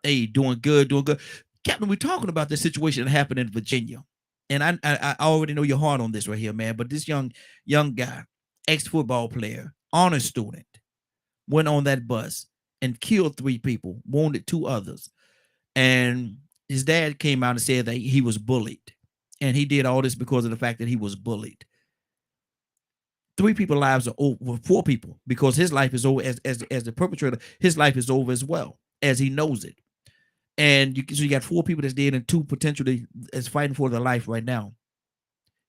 Hey, doing good. Captain, we're talking about the situation that happened in Virginia. And I already know your heart on this right here, man. But this young guy, ex-football player, honor student, went on that bus and killed 3 people, wounded 2 others. And his dad came out and said that he was bullied. And he did all this because of the fact that he was bullied. 3 people's lives are over, 4 people, because his life is over as the perpetrator. His life is over as well, as he knows it. And so you got 4 people that's dead and 2 potentially is fighting for their life right now.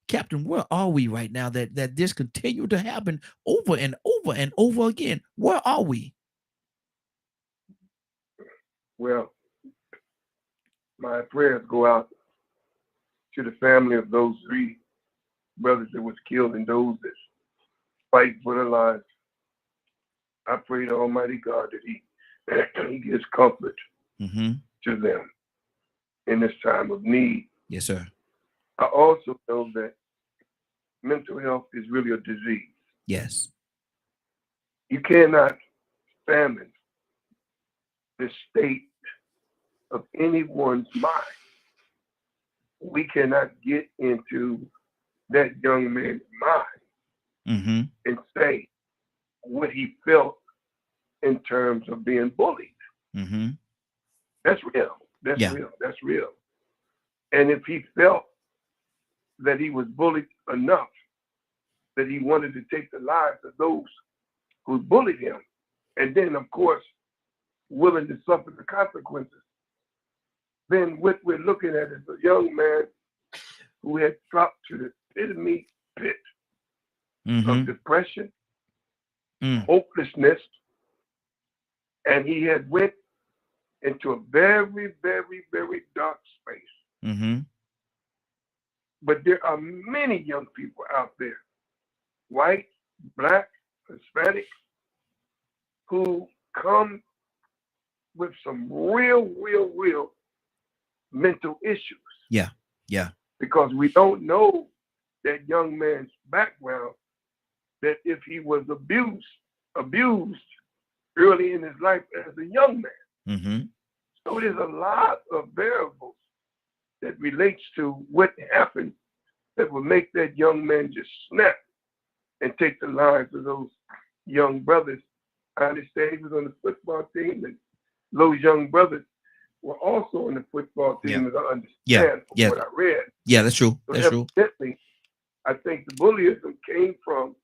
Captain, where are we right now that this continued to happen over and over and over again? Where are we? Well, my prayers go out to the family of those 3 brothers that was killed and those that fight for their lives. I pray to Almighty God that He gives comfort to them in this time of need. Yes, sir. I also know that mental health is really a disease. Yes. You cannot famine the state of anyone's mind. We cannot get into that young man's mind Mm-hmm. and say what he felt in terms of being bullied. Mm-hmm. That's real. That's Yeah. real. That's real. And if he felt that he was bullied enough that he wanted to take the lives of those who bullied him, and then, of course, willing to suffer the consequences, then what we're looking at is a young man who had dropped to the epitome pit Mm-hmm. of depression, Mm. hopelessness, and he had went into a very, very, very dark space. Mm-hmm. But there are many young people out there, white, black, Hispanic, who come with some real mental issues. Yeah. Yeah. Because we don't know that young man's background, that if he was abused early in his life as a young man. Mm-hmm. So there's a lot of variables that relates to what happened that will make that young man just snap and take the lives of those young brothers. I understand he was on the football team, and those young brothers were also on the football team, as I understand from what I read. Yeah, that's true. So That's true. evidently, I think the bullyism came from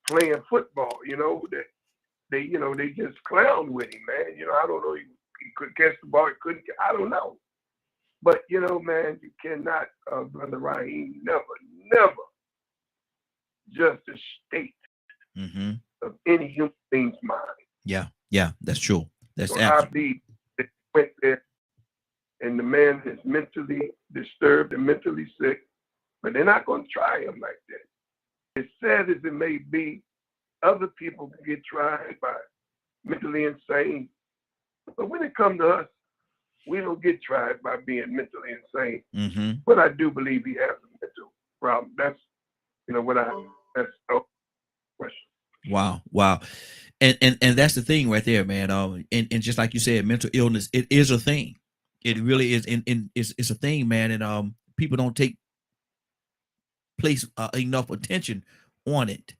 playing football, that they just clowned with him, man. I don't know, he could catch the ball, he couldn't, I don't know. But, man, you cannot, Brother Raheem, never judge the state Mm-hmm. of any human being's mind. Yeah. Yeah, that's true. That's So I absolutely. believe that he went there and the man is mentally disturbed and mentally sick, but they're not going to try him like that. As sad as it may be, other people can get tried by mentally insane. But when it comes to us, we don't get tried by being mentally insane. Mm-hmm. But I do believe he has a mental problem. That's, that's a question. Wow. And that's the thing right there, man. And just like you said, mental illness, it is a thing. It really is. It's a thing, man. And people don't place enough attention on it,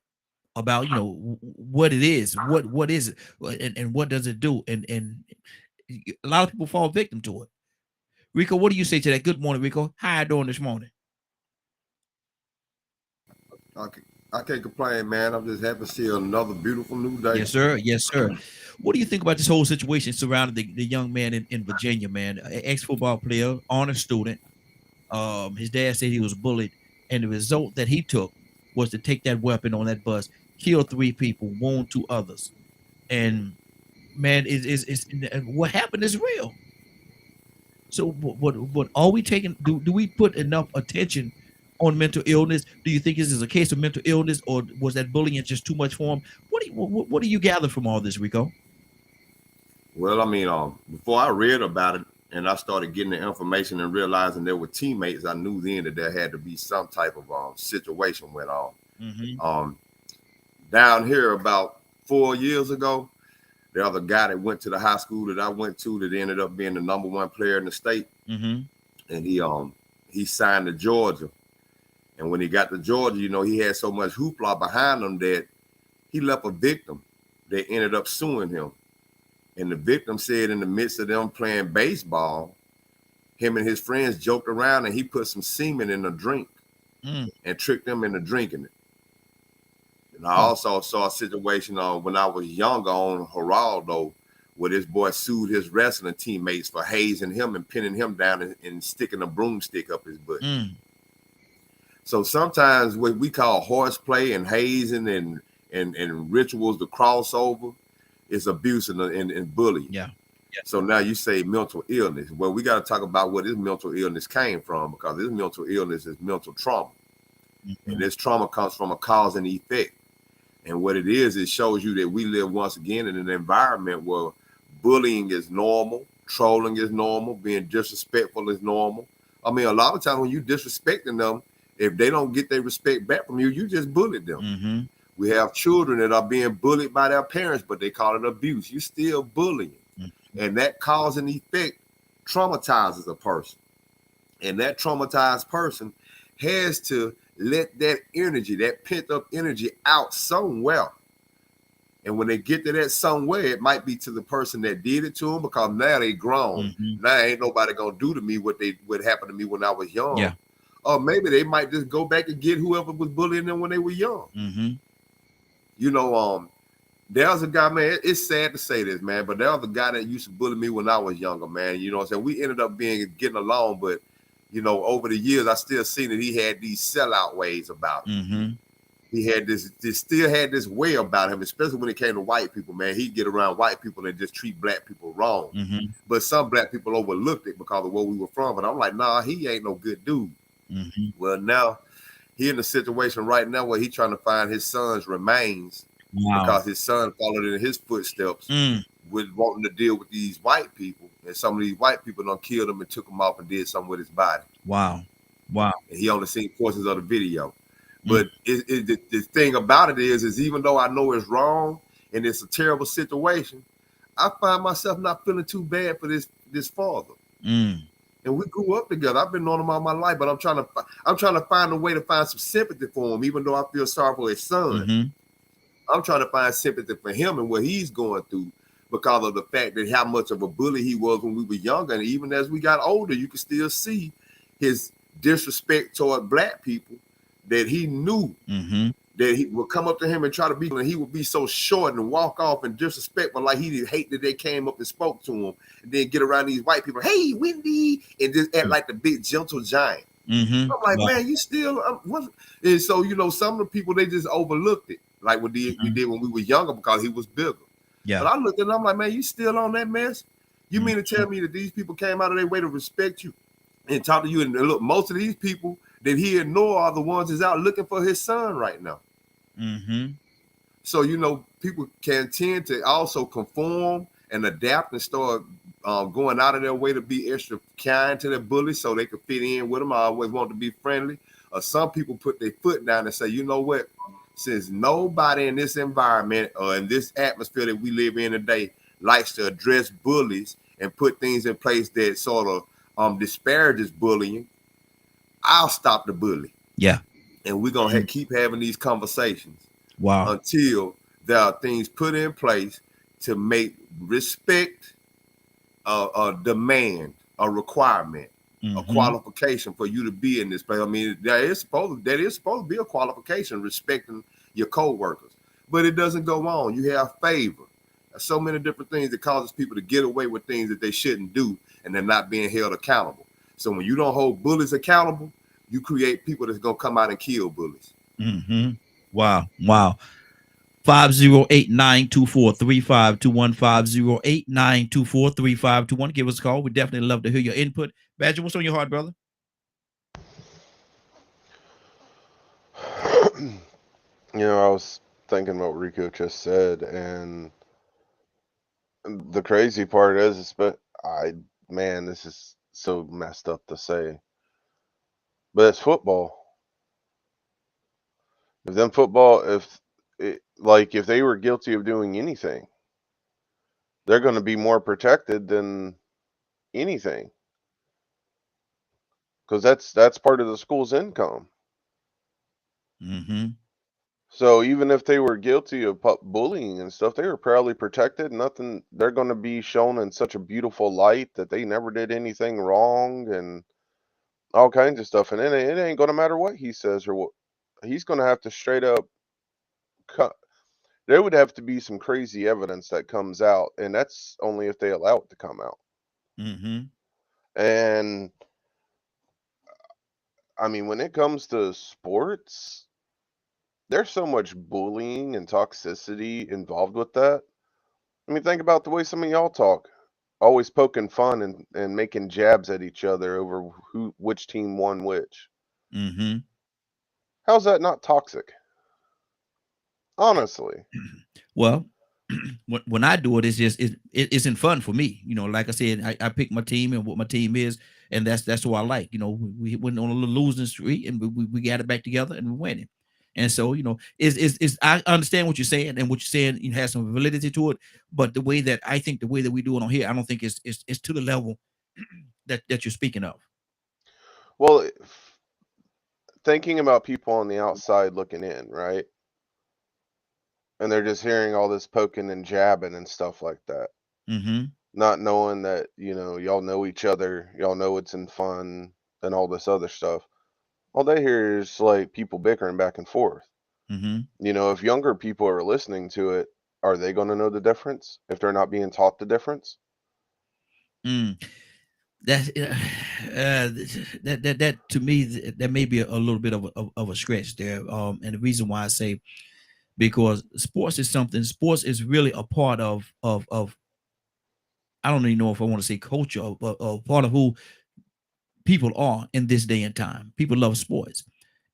about what it is, what is it, and what does it do, and a lot of people fall victim to it. Rico, what do you say to that? Good morning, Rico. How you doing this morning? I can't complain, man. I'm just happy to see another beautiful new day. Yes, sir. Yes, sir. What do you think about this whole situation surrounding the young man in Virginia, man? Ex-football player, honor student. His dad said he was bullied, and the result that he took was to take that weapon on that bus, kill 3 people, wound 2 others. And man, is what happened is real. So what are we taking? Do we put enough attention on mental illness? Do you think this is a case of mental illness, or was that bullying just too much for him? What do you gather from all this, Rico? Well, I mean, before I read about it and I started getting the information and realizing there were teammates, I knew then that there had to be some type of situation went on. Mm-hmm. Down here about 4 years ago, the other guy that went to the high school that I went to that ended up being the #1 player in the state, Mm-hmm. and he signed to Georgia. And when he got to Georgia, he had so much hoopla behind him that he left a victim that ended up suing him. And the victim said in the midst of them playing baseball, him and his friends joked around and he put some semen in a drink and tricked them into drinking it. And I also saw a situation when I was younger on Geraldo, where this boy sued his wrestling teammates for hazing him and pinning him down and sticking a broomstick up his butt. So sometimes what we call horseplay and hazing and rituals to cross over is abuse and bullying. Yeah. So now you say mental illness. Well, we got to talk about where this mental illness came from, because this mental illness is mental trauma. And this trauma comes from a cause and effect. And what it is, it shows you that we live once again in an environment where bullying is normal, trolling is normal, being disrespectful is normal. I mean, a lot of times when you disrespecting them, if they don't get their respect back from you, you just bullied them. Mm-hmm. We have children that are being bullied by their parents, but they call it abuse. You still bullying. And that cause and effect traumatizes a person. And that traumatized person has to let that energy, that pent up energy out somewhere. And when they get to that somewhere, it might be to the person that did it to them, because now they grown. Now ain't nobody gonna do to me what happened to me when I was young. Yeah. Or maybe they might just go back and get whoever was bullying them when they were young. You know, there's a guy, man, it's sad to say this, man, but there was a guy that used to bully me when I was younger, man. You know what I'm saying? We ended up getting along, but, you know, over the years, I still seen that he had these sellout ways about him. He had still had this way about him, especially when it came to white people, man. He'd get around white people and just treat black people wrong. But some black people overlooked it because of where we were from. But I'm like, nah, he ain't no good dude. Well, now he in a situation right now where he trying to find his son's remains because his son followed in his footsteps with wanting to deal with these white people. And some of these white people done killed him and took him off and did something with his body. Wow. And he only seen portions of the video. But the thing about it is even though I know it's wrong and it's a terrible situation, I find myself not feeling too bad for this father. And we grew up together. I've been knowing him all my life, but I'm trying to find a way to find some sympathy for him, even though I feel sorry for his son. I'm trying to find sympathy for him and what he's going through because of the fact that how much of a bully he was when we were younger. And even as we got older, you can still see his disrespect toward black people, that he knew that he would come up to him and try to be, and he would be so short and walk off and disrespectful, like he didn't hate that they came up and spoke to him, and then get around these white people, hey, Wendy, and just act like the big gentle giant. I'm like, man, you still what? And so, you know, some of the people, they just overlooked it, like we did when we were younger, because he was bigger. But I looked at him, I'm like, man, you still on that mess? You mean to tell me that these people came out of their way to respect you and talk to you? And look, most of these people that he ignore are the ones that's out looking for his son right now. So, you know, people can tend to also conform and adapt and start going out of their way to be extra kind to their bullies so they can fit in with them. I always want to be friendly. Some people put their foot down and say, you know what, since nobody in this environment or in this atmosphere that we live in today likes to address bullies and put things in place that sort of disparages bullying, I'll stop the bully. And we're going to keep having these conversations until there are things put in place to make respect a demand, a requirement, a qualification for you to be in this place. I mean, that is supposed to be a qualification, respecting your co-workers. But it doesn't go on. You have favor. There's so many different things that causes people to get away with things that they shouldn't do, and they're not being held accountable. So when you don't hold bullies accountable, you create people that's going to come out and kill bullies. Wow. 508-924-3521, 508-924-3521. Give us a call. We definitely love to hear your input. Badger, what's on your heart, brother? You know, I was thinking about what Rico just said, and the crazy part is, man, this is so messed up to say, but it's football. If they were guilty of doing anything, they're going to be more protected than anything, because that's part of the school's income. So even if they were guilty of bullying and stuff, they were probably protected. They're going to be shown in such a beautiful light that they never did anything wrong and all kinds of stuff. And it ain't going to matter what he says or what he's going to have to straight up cut. There would have to be some crazy evidence that comes out, and that's only if they allow it to come out. And I mean, when it comes to sports, there's so much bullying and toxicity involved with that. I mean, think about the way some of y'all talk, always poking fun and making jabs at each other over which team won which. How's that not toxic? Honestly. Well, when I do it, it's just it isn't fun for me. You know, like I said, I pick my team and what my team is, and that's what I like. You know, we went on a little losing streak, and we got it back together, and we winning. And so, you know, I understand what you're saying, and what you're saying, it has some validity to it. But the way that we do it on here, I don't think it's to the level that you're speaking of. Well, thinking about people on the outside looking in, right? And they're just hearing all this poking and jabbing and stuff like that, Mm-hmm. not knowing that, you know, y'all know each other, y'all know it's in fun and all this other stuff. All they hear is like people bickering back and forth. Mm-hmm. You know, if younger people are listening to it, are they going to know the difference if they're not being taught the difference? Mm. That's that to me, that may be a little bit of a stretch there. And the reason why I say, because sports is really a part of I don't even know if I want to say culture, but a part of who people are in this day and time. People love sports,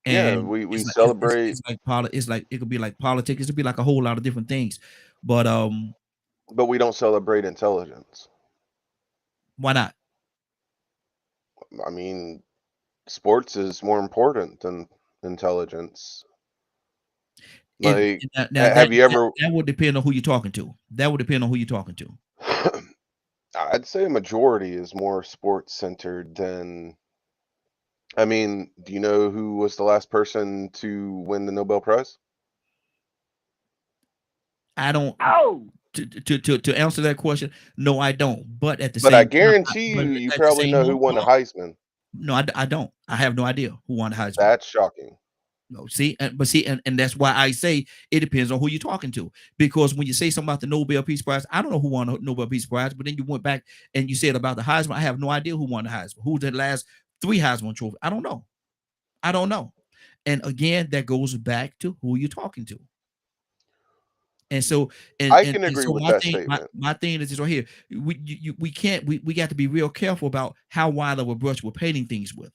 Yeah, and we it's celebrate, like it's like it could be like politics. It could be like a whole lot of different things. But but we don't celebrate intelligence. why not? I mean, sports is more important than intelligence. And Like, now have you ever? that would depend on who you're talking to. That would depend on who you're talking to. I'd say a majority is more sports centered than. I mean, do you know who was the last person to win the Nobel Prize? I don't. Oh, To answer that question, no, I don't. But at the But I same time, guarantee but you at the probably same know who won the Heisman. no, I don't. I have no idea who won the Heisman. That's shocking. No, see, and that's why I say it depends on who you're talking to. Because when you say something about the Nobel Peace Prize, I don't know who won the Nobel Peace Prize, but then you went back and you said about the Heisman. I have no idea who won the Heisman. Who's the last 3 Heisman trophies? I don't know. I don't know. And again, that goes back to who you're talking to. And so, I can and agree so with my that thing, statement. my thing is this right here. We can't we got to be real careful about how wide of a brush we're painting things with,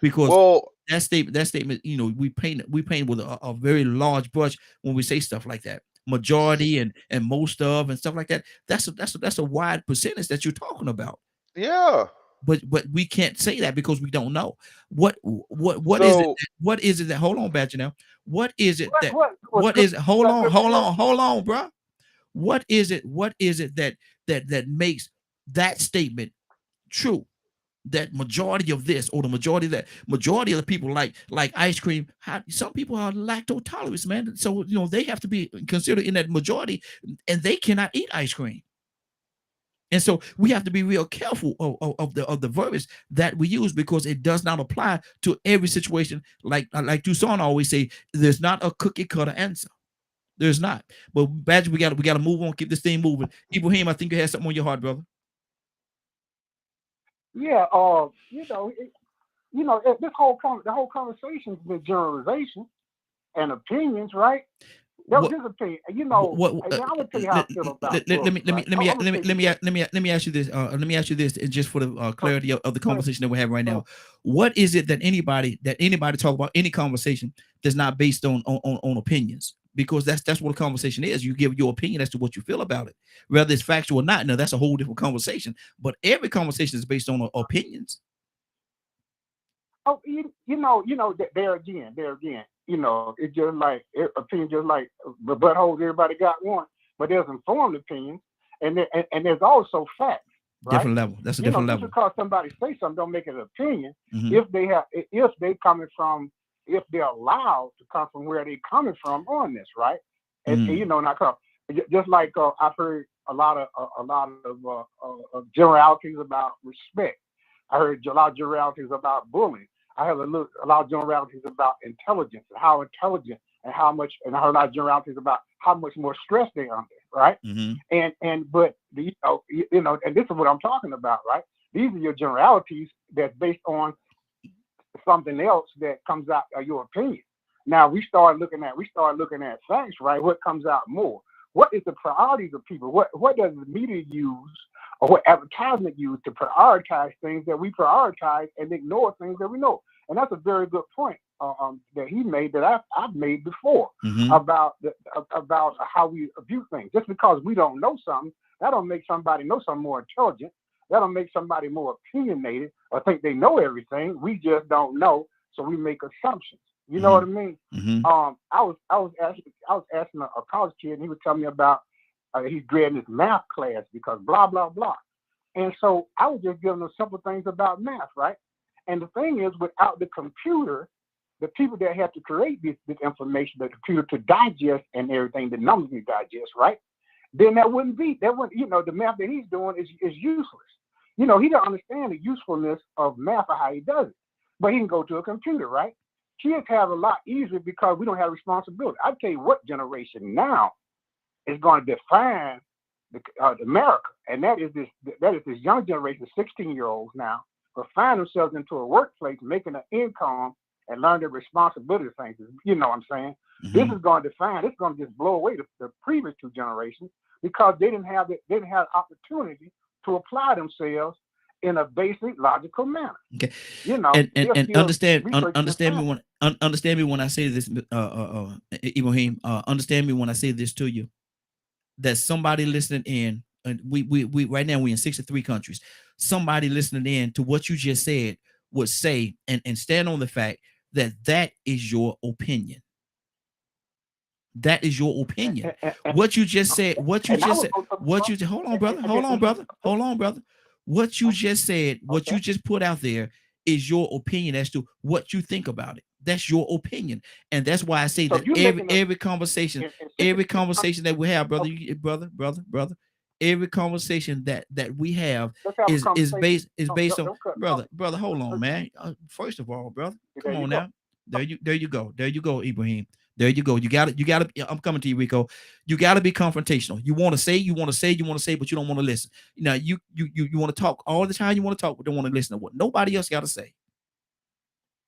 because Well, that statement, you know, we paint with a very large brush when we say stuff like that. Majority and most of and stuff like that. That's a wide percentage that you're talking about. yeah. But we can't say that because we don't know what So what is it that hold on, Badger now. What is it that what is hold on, scripture hold on, bro. What is it that makes that statement true? That majority of this or the majority of that majority of the people like ice cream. Some people are lactose tolerant, man. So you know they have to be considered in that majority, and they cannot eat ice cream. And so we have to be real careful of the verbiage that we use, because it does not apply to every situation. Like Toussaint always say, there's not a cookie cutter answer. There's not. But Badger, we got to move on, keep this thing moving. Ibrahim, I think you had something on your heart, brother. Yeah, this whole the whole conversation is the generalization and opinions, right? That was What his opinion. You know, what I'm gonna tell you how I feel about let me ask you this. Let me ask you this, and just for the clarity of the conversation that we're having right now. What is it that anybody talk about any conversation that's not based on opinions? Because that's what a conversation is. You give your opinion as to what you feel about it, whether it's factual or not. Now that's a whole different conversation. But every conversation is based on opinions. Oh, there again, it's just like opinion, just like the buttholes. Everybody got one, but there's informed opinions, and there's also facts. Right? Different level. That's a different level. Just because somebody say something, don't make it an opinion. Mm-hmm. If they're allowed to come from where they're coming from on this, right? And not come. Just like I've heard a lot of generalities about respect. I heard a lot of generalities about bullying. I have a lot of generalities about intelligence and how intelligent and how much, and I heard a lot of generalities about how much more stress they're under, right? Mm-hmm. But and this is what I'm talking about, right? These are your generalities that's based on something else that comes out of your opinion. Now we start looking at facts, right? What comes out more? What is the priorities of people? What does the media use or what advertisement use to prioritize things that we prioritize and ignore things that we know? And that's a very good point that he made that I've made before about how we view things. Just because we don't know something, that don't make somebody know something more intelligent. That don't make somebody more opinionated or think they know everything. We just don't know, so we make assumptions. You know what I mean? Mm-hmm. I was asking a college kid, and he was telling me about he's grading his math class because blah blah blah, and so I was just giving him simple things about math, right? And the thing is, without the computer, the people that have to create this information, the computer to digest and everything, the numbers we digest, right? Then that wouldn't, the math that he's doing is useless. He don't understand the usefulness of math or how he does it. But he can go to a computer, right? Kids have a lot easier because we don't have responsibility. I tell you what generation now is going to define America, and that is this young generation, 16-year-olds now, will find themselves into a workplace, making an income and learn the responsibility of things. You know what I'm saying? Mhm. This is going to define. It's going to just blow away the previous two generations because they didn't have opportunity to apply themselves in a basic logical manner. Okay. And understand me when I say this, Ibrahim. Understand me when I say this to you. That somebody listening in, and we right now we're in 63 countries. Somebody listening in to what you just said would say and stand on the fact that is your opinion. That is your opinion. What you just said, hold on, brother. What you just said, what you just put out there is your opinion as to what you think about it. That's your opinion. And that's why I say that every conversation that we have, brother, every conversation that we have is based on brother. Hold on, man. First of all, brother, come on now. There you go, Ibrahim. There you go. You got to. I'm coming to you, Rico. You got to be confrontational. You want to say, but you don't want to listen. You want to talk all the time. You want to talk, but don't want to listen to what nobody else got to say.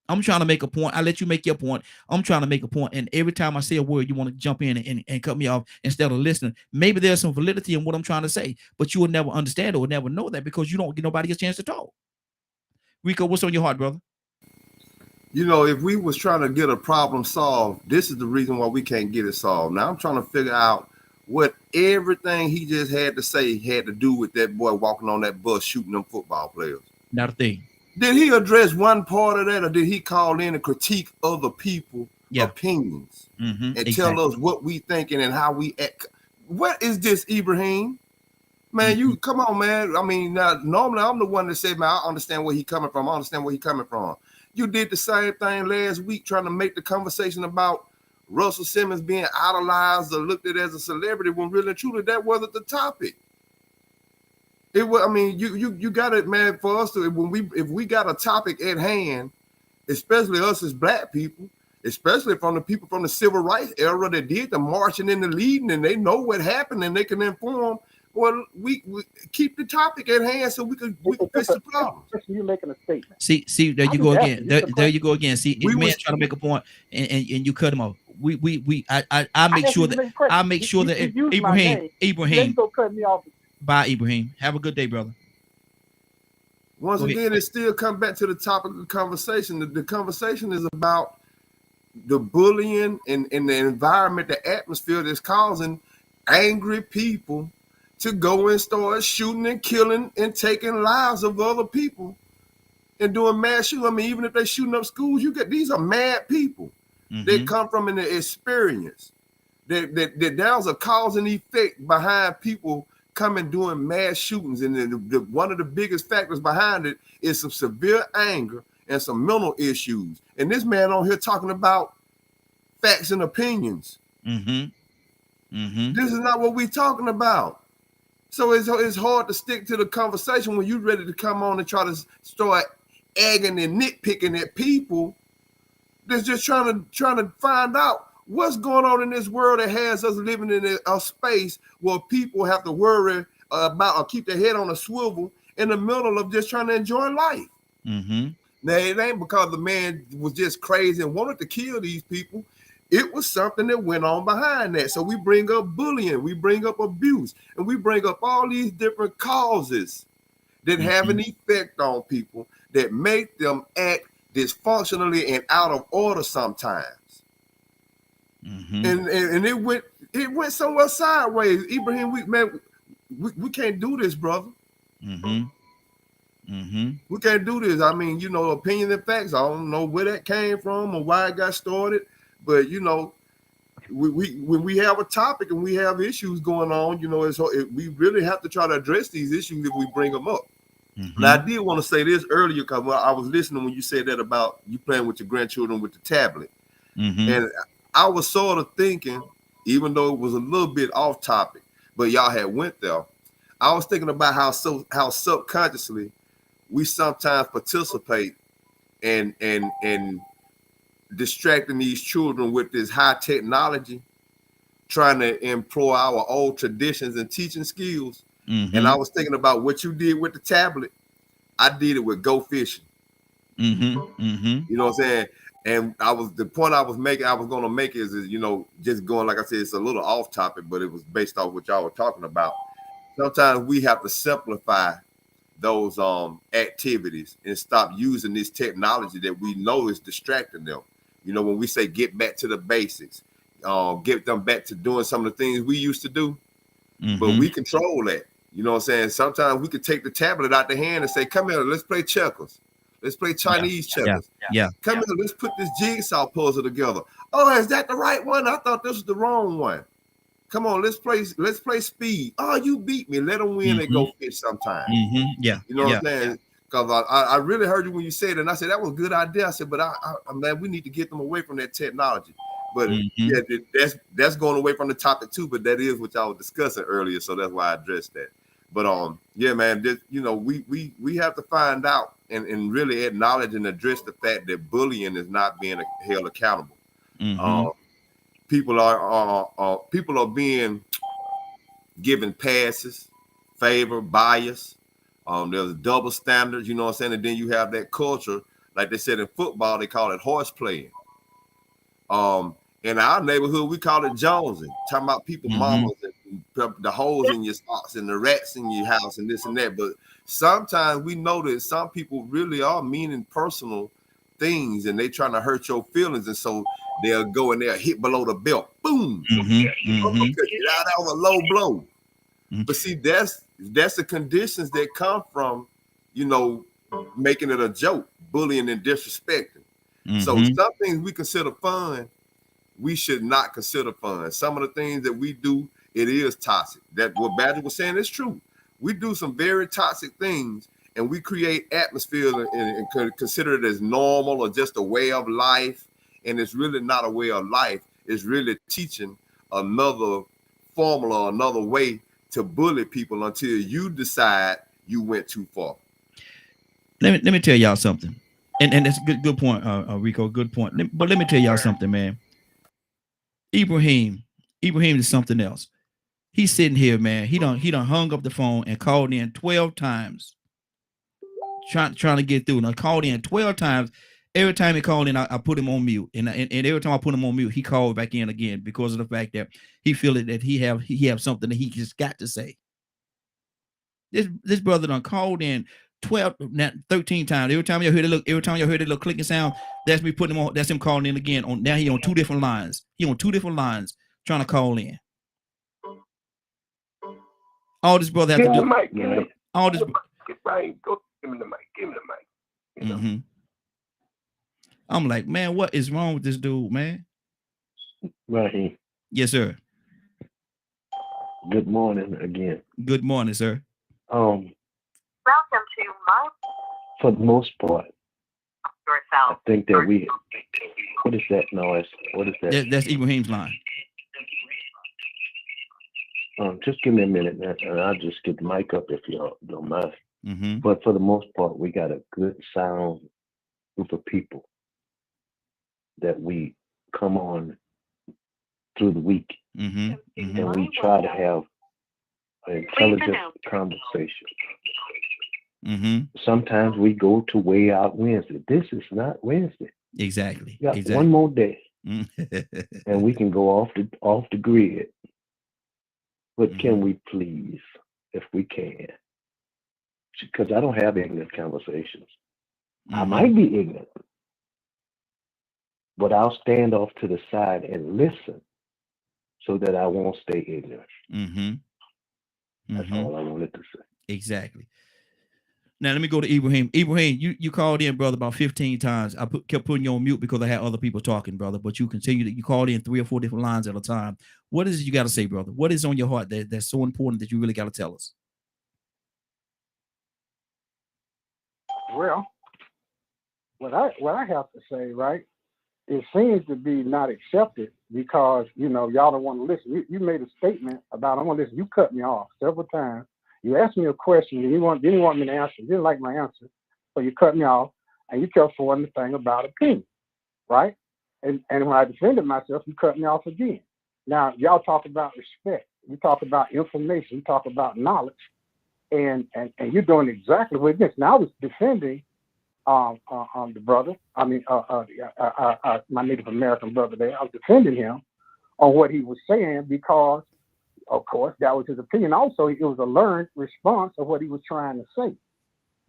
I'm trying to make a point. I let you make your point. I'm trying to make a point, and every time I say a word, you want to jump in and cut me off instead of listening. Maybe there's some validity in what I'm trying to say, but you will never understand or never know that because you don't give nobody a chance to talk. Rico, what's on your heart, brother? If we was trying to get a problem solved, this is the reason why we can't get it solved. Now I'm trying to figure out what everything he just had to say had to do with that boy walking on that bus shooting them football players. Not a thing. Did he address one part of that, or did he call in and critique other people's opinions and tell us what we thinking and how we act? What is this, Ibrahim? Man, you come on, man. I mean, now normally I'm the one that said, man, I understand where he coming from. You did the same thing last week, trying to make the conversation about Russell Simmons being idolized or looked at as a celebrity when really and truly that wasn't the topic. It was. I mean, you got it, man. For us to if we got a topic at hand, especially us as black people, especially from the people from the civil rights era that did the marching and the leading, and they know what happened and they can inform. Well, we keep the topic at hand so we can fix the problem. You're making a statement. See, there you go again. There you go again. See, the man's trying to make a point, and you cut him off. I make sure that Ibrahim. Bye, Ibrahim. Have a good day, brother. Once again, it still comes back to the topic of the conversation. The conversation is about the bullying and the environment, the atmosphere that's causing angry people to go and start shooting and killing and taking lives of other people and doing mass shooting. I mean, even if they're shooting up schools, these are mad people. They come from an experience. There's a cause and effect behind people coming doing mass shootings, and one of the biggest factors behind it is some severe anger and some mental issues. And this man on here talking about facts and opinions. This is not what we're talking about. So it's hard to stick to the conversation when you're ready to come on and try to start egging and nitpicking at people that's just trying to find out what's going on in this world that has us living in a space where people have to worry about or keep their head on a swivel in the middle of just trying to enjoy life. Now, it ain't because the man was just crazy and wanted to kill these people. It was something that went on behind that. So we bring up bullying, we bring up abuse, and we bring up all these different causes that have an effect on people that make them act dysfunctionally and out of order sometimes. And it went somewhere sideways. Ibrahim, we can't do this, brother. We can't do this. I mean, opinion and facts. I don't know where that came from or why it got started. But when we have a topic and we have issues going on, we really have to try to address these issues if we bring them up. Now, I did want to say this earlier because I was listening when you said that about you playing with your grandchildren with the tablet. And I was sort of thinking, even though it was a little bit off topic, but y'all had went there. I was thinking about how subconsciously we sometimes participate in distracting these children with this high technology, trying to employ our old traditions and teaching skills. And I was thinking about what you did with the tablet. I did it with go fishing. You know what I'm saying? And the point I was going to make is, you know, just going, like I said, it's a little off topic, but it was based off what y'all were talking about. Sometimes we have to simplify those activities and stop using this technology that we know is distracting them. You know, when we say get back to the basics, get them back to doing some of the things we used to do, but we control that. You know what I'm saying? Sometimes we could take the tablet out the hand and say, come here, let's play checkers. Let's play Chinese checkers. Come here, let's put this jigsaw puzzle together. Oh, is that the right one? I thought this was the wrong one. Come on, let's play speed. Oh, you beat me. Let them win and go fish sometime. You know what I'm saying? Because I really heard you when you said it, and I said that was a good idea. I said, but I'm glad we need to get them away from that technology. But yeah, that's going away from the topic too. But that is what y'all were discussing earlier, so that's why I addressed that. But yeah, man, you know, we have to find out and really acknowledge and address the fact that bullying is not being held accountable. People are being given passes, favor, bias. There's double standards, you know what I'm saying? And then you have that culture, like they said in football, they call it horse playing. In our neighborhood, we call it jonesing, talking about people, mamas, and the holes in your socks and the rats in your house and this and that. But sometimes we know that some people really are meaning personal things and they trying to hurt your feelings. And so they'll go in there, hit below the belt, boom. That was a low blow. But see, that's the conditions that come from, you know, making it a joke, bullying and disrespecting. So some things we consider fun, we should not consider fun. Some of the things that we do, it is toxic. That what Badger was saying is true. We do some very toxic things and we create atmosphere and consider it as normal or just a way of life. And it's really not a way of life. It's really teaching another formula, another way to bully people until you decide you went too far. Let me tell y'all something. And that's a good point, Rico, good point. But let me tell y'all something, man. Ibrahim is something else. He's sitting here, man. He done hung up the phone and called in 12 times. Trying to get through. And I called in 12 times. Every time he called in, I put him on mute. And every time I put him on mute, he called back in again because of the fact that he feel that he have something that he just got to say. This brother done called in 13 times. Every time y'all heard the little clicking sound, that's me putting him on. That's him calling in again. Now he on two different lines. He on two different lines trying to call in. All this brother have to do. All this. Right, go give me the mic. Give me the mic. You know? I'm like, man, what is wrong with this dude, man? Right. Yes, sir. Good morning again. Good morning, sir. Welcome to my. For the most part, I think that we. What is that noise? What is that? That's Ibrahim's line. Just give me a minute, man, and I'll just get the mic up if you don't mind. But for the most part, we got a good sound group of people that we come on through the week, and we try to have an intelligent conversation. Sometimes we go to way out Wednesday. This is not Wednesday. Exactly. We got one more day, and we can go off the grid. But can we please, if we can, because I don't have ignorant conversations. I might be ignorant, but I'll stand off to the side and listen so that I won't stay ignorant. That's all I wanted to say. Exactly. Now let me go to Ibrahim. Ibrahim, you called in, brother, about 15 times. I kept putting you on mute because I had other people talking, brother. But you called in 3 or 4 different lines at a time. What is it you got to say, brother? What is on your heart that's so important that you really got to tell us? Well, what I have to say, right? It seems to be not accepted because, you know, y'all don't want to listen. You made a statement about, I want to listen. You cut me off several times. You asked me a question and you didn't want me to answer. You didn't like my answer. So you cut me off and you kept forwarding the thing about opinion, right? And when I defended myself, you cut me off again. Now, y'all talk about respect. You talk about information. You talk about knowledge. And you're doing exactly what it is. Now, I was defending the brother, my Native American brother there. I was defending him on what he was saying because, of course, that was his opinion. Also, it was a learned response of what he was trying to say.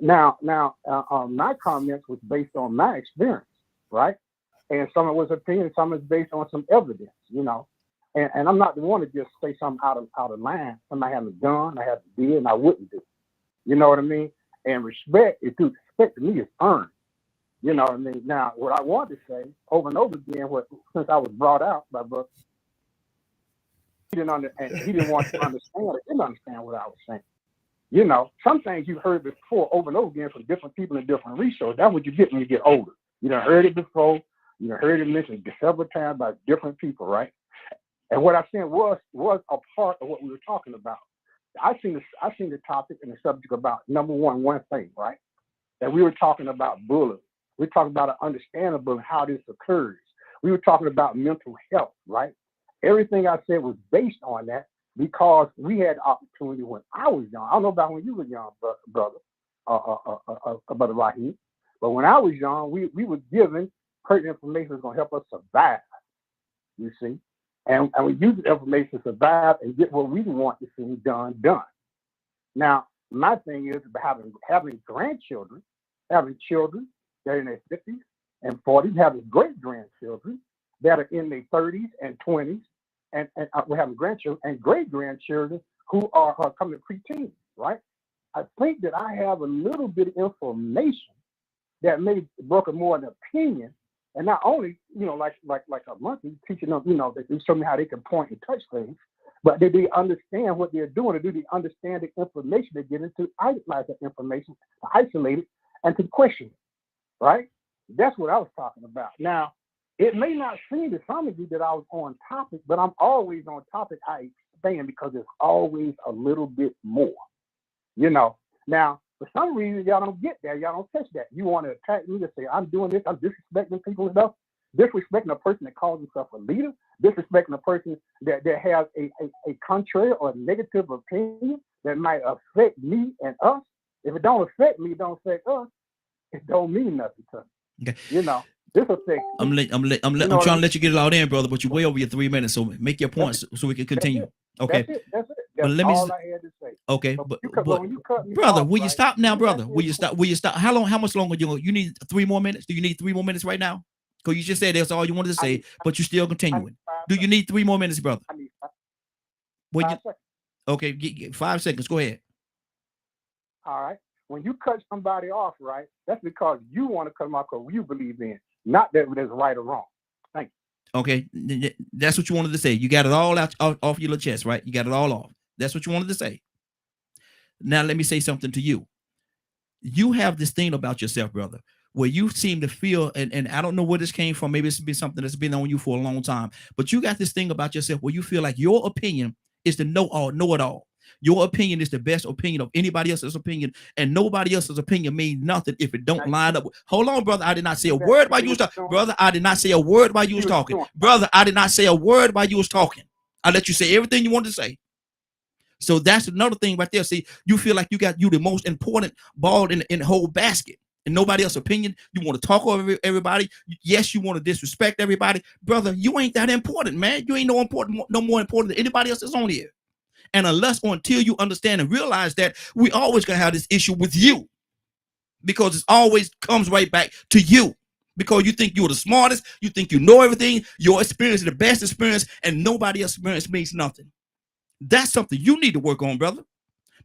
Now, my comments was based on my experience, right? And some of it was opinion, some is based on some evidence, you know. And I'm not the one to just say something out of line. Something I haven't done, I haven't did, and I wouldn't do. You know what I mean? And respect to me is earned. You know what I mean? Now, what I want to say over and over again, since I was brought out by brother, he didn't want to understand it. He didn't understand what I was saying. You know, some things you've heard before over and over again from different people and different resources. That's what you get when you get older. You done heard it before. You done heard it mentioned several times by different people, right? And what I said was a part of what we were talking about. I seen the topic and the subject about number one thing, right? That we were talking about bullying. We were talking about understandable how this occurs. We were talking about mental health, right? Everything I said was based on that because we had opportunity when I was young. I don't know about when you were young, brother, Brother Raheem, but when I was young, we were given pertinent information that's going to help us survive, you see? And we use the information to survive and get what we want to see done. Now, my thing is having grandchildren, having children that are in their 50s and 40s, having great-grandchildren that are in their 30s and 20s, and we're having grandchildren and great-grandchildren who are coming to preteen, right? I think that I have a little bit of information that may broker more an opinion. And not only, you know, like a monkey teaching them, you know, they show me how they can point and touch things, but they understand what they're doing. They understand the information they're getting to isolate that information, to isolate it, and to question it, right? That's what I was talking about. Now, it may not seem to some of you that I was on topic, but I'm always on topic. I expand because there's always a little bit more, you know. Now, for some reason, y'all don't get that. Y'all don't touch that. You want to attack me to say, I'm doing this. I'm disrespecting people and stuff. Disrespecting a person that calls himself a leader. Disrespecting a person that has a contrary or negative opinion that might affect me and us. If it don't affect me, it don't affect us, it don't mean nothing to me. Okay. You know, this affects I'm trying to let you get it all in, brother, but you're way over your 3 minutes. So make your points so we can continue. Okay. That's it. That's all I had to say. Okay, but when you cut me brother, off, will you stop now, brother? Will you stop? How much longer you need 3 more minutes? Do you need 3 more minutes right now? Because you just said that's all you wanted to say, but you're still continuing. Do you need 3 more minutes, brother? I need 5 seconds. Okay, get 5 seconds. Go ahead. All right. When you cut somebody off, right, that's because you want to cut them off because you believe in, not that it's right or wrong. Thank you. Okay, that's what you wanted to say. You got it all out off your little chest, right? You got it all off. That's what you wanted to say. Now, let me say something to you. You have this thing about yourself, brother, where you seem to feel, and I don't know where this came from. Maybe it's been something that's been on you for a long time, but you got this thing about yourself where you feel like your opinion is the know it all. Your opinion is the best opinion of anybody else's opinion, and nobody else's opinion means nothing if it don't line up. Hold on, brother. I did not say a word while you was talking. Brother, I did not say a word while you was talking. Brother, I did not say a word while you was talking. I let you say everything you wanted to say. So that's another thing right there. See, you feel like you the most important ball in the whole basket, and nobody else's opinion. You want to talk over everybody. Yes, you want to disrespect everybody, brother. You ain't that important, man. You ain't no more important than anybody else that's on here. And until you understand and realize that, we always gonna have this issue with you, because it always comes right back to you. Because you think you're the smartest, you think you know everything. Your experience is the best experience, and nobody else's experience means nothing. That's something you need to work on, brother.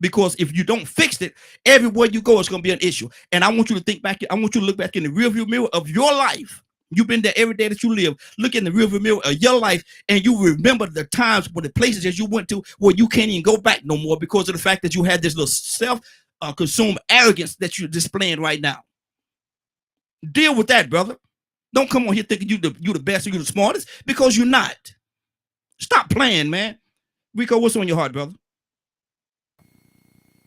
Because if you don't fix it, everywhere you go, it's going to be an issue. And I want you to think back. I want you to look back in the rearview mirror of your life. You've been there every day that you live. Look in the rearview mirror of your life, and you remember the times where the places that you went to where you can't even go back no more because of the fact that you had this little self-consumed arrogance that you're displaying right now. Deal with that, brother. Don't come on here thinking you the best or you the smartest, because you're not. Stop playing, man. Rico, what's on your heart, brother?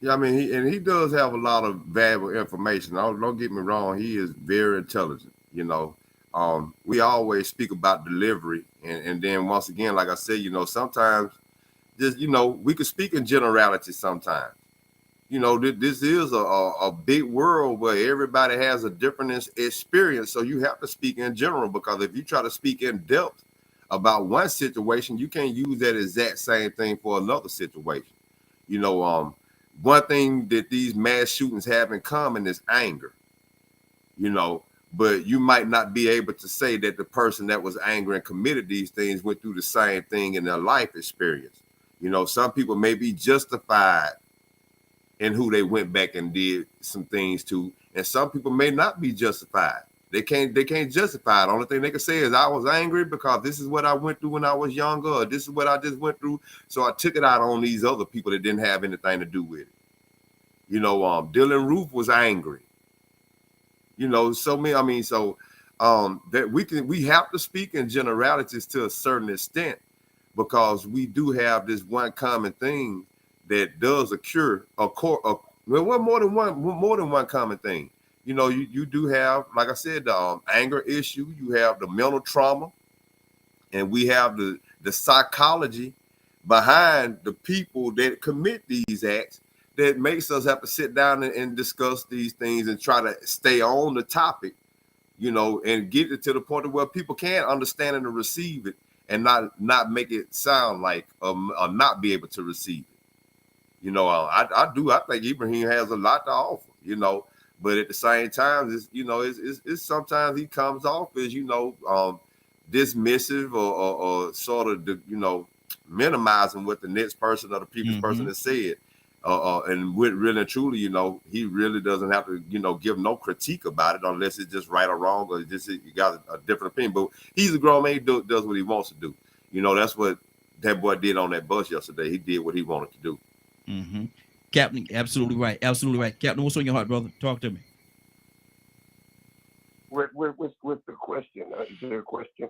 Yeah, I mean, he does have a lot of valuable information. Don't get me wrong. He is very intelligent. You know, we always speak about delivery, and then once again, like I said, you know, sometimes just, you know, we could speak in generality sometimes. You know, this is a big world where everybody has a different experience. So you have to speak in general, because if you try to speak in depth about one situation, you can't use that exact same thing for another situation. You know, one thing that these mass shootings have in common is anger, you know, but you might not be able to say that the person that was angry and committed these things went through the same thing in their life experience. You know, some people may be justified in who they went back and did some things to, and some people may not be justified. They can't justify it. The only thing they can say is, I was angry because this is what I went through when I was younger, or this is what I just went through, so I took it out on these other people that didn't have anything to do with it. You know, Dylan Roof was angry. You know, that we have to speak in generalities to a certain extent, because we do have this one common thing that does occur. Well, more than one common thing. You know, you do have, like I said, the anger issue. You have the mental trauma, and we have the psychology behind the people that commit these acts, that makes us have to sit down and discuss these things and try to stay on the topic, you know, and get it to the point of where people can understand and receive it, and not make it sound like not be able to receive it. You know, I think Ibrahim has a lot to offer, you know, but at the same time, it's sometimes he comes off as, you know, dismissive or sort of, you know, minimizing what the next person or the previous person has said. And really and truly, you know, he really doesn't have to, you know, give no critique about it, unless it's just right or wrong, or just you got a different opinion. But he's a grown man, he does what he wants to do. You know, that's what that boy did on that bus yesterday. He did what he wanted to do. Captain, absolutely right. Absolutely right. Captain, what's on your heart, brother? Talk to me. What's the question? Is there a question?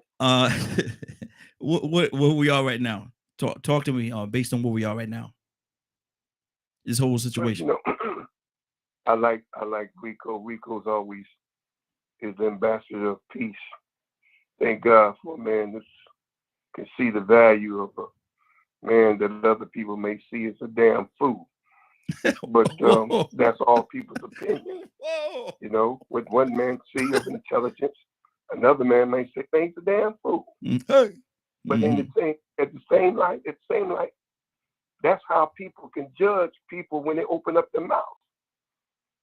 Where we are right now? Talk to me based on where we are right now. This whole situation. Well, you know, I like Rico. Rico's always is the ambassador of peace. Thank God for a man that can see the value of a man that other people may see as a damn fool. But that's all people's opinion. You know, what one man sees of intelligence, another man may say he's a damn fool. But in at the same light, that's how people can judge people when they open up their mouth.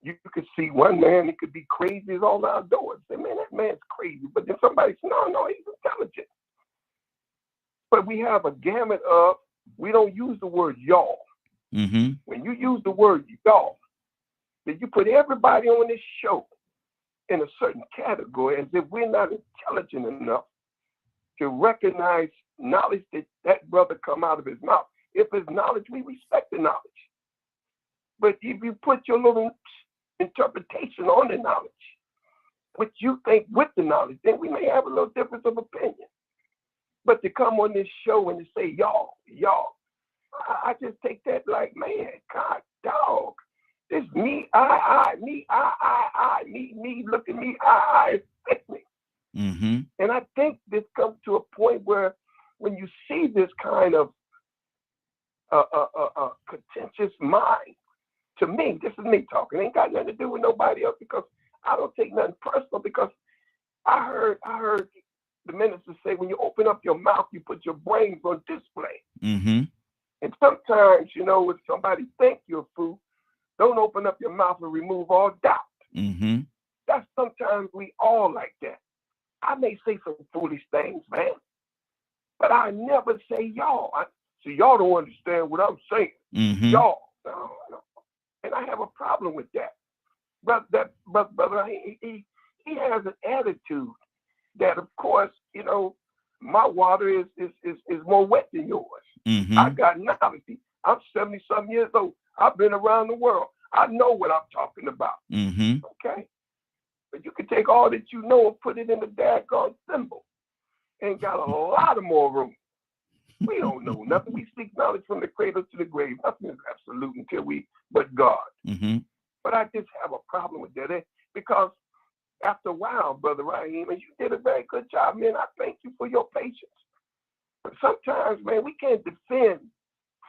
You could see one man, he could be crazy as all outdoors. Say, man, that man's crazy. But then somebody says, no, he's intelligent. But we have a gamut of, we don't use the word y'all. When you use the word y'all, then you put everybody on this show in a certain category, as if we're not intelligent enough to recognize knowledge that brother come out of his mouth. If it's knowledge, we respect the knowledge. But if you put your little interpretation on the knowledge, what you think with the knowledge, then we may have a little difference of opinion. But to come on this show and to say y'all, I just take that like, man, God, dog. This me, me, look at me, affect me. And I think this comes to a point where when you see this kind of contentious mind, to me, this is me talking, ain't got nothing to do with nobody else, because I don't take nothing personal, because I heard the minister say, when you open up your mouth, you put your brains on display. And sometimes, you know, if somebody think you're a fool, don't open up your mouth and remove all doubt. That's sometimes we all like that. I may say some foolish things, man, but I never say y'all. So y'all don't understand what I'm saying. Y'all. No. And I have a problem with that. But brother, he has an attitude that, of course, you know, my water is more wet than yours. I got knowledge. I'm 70-something years old. I've been around the world. I know what I'm talking about. Okay? But you can take all that you know and put it in the daggone symbol. Ain't got a lot of more room. We don't know nothing. We seek knowledge from the cradle to the grave. Nothing is absolute until but God. Mm-hmm. But I just have a problem with that because after a while, Brother Raheem, and you did a very good job, man. I thank you for your patience. But sometimes, man, we can't defend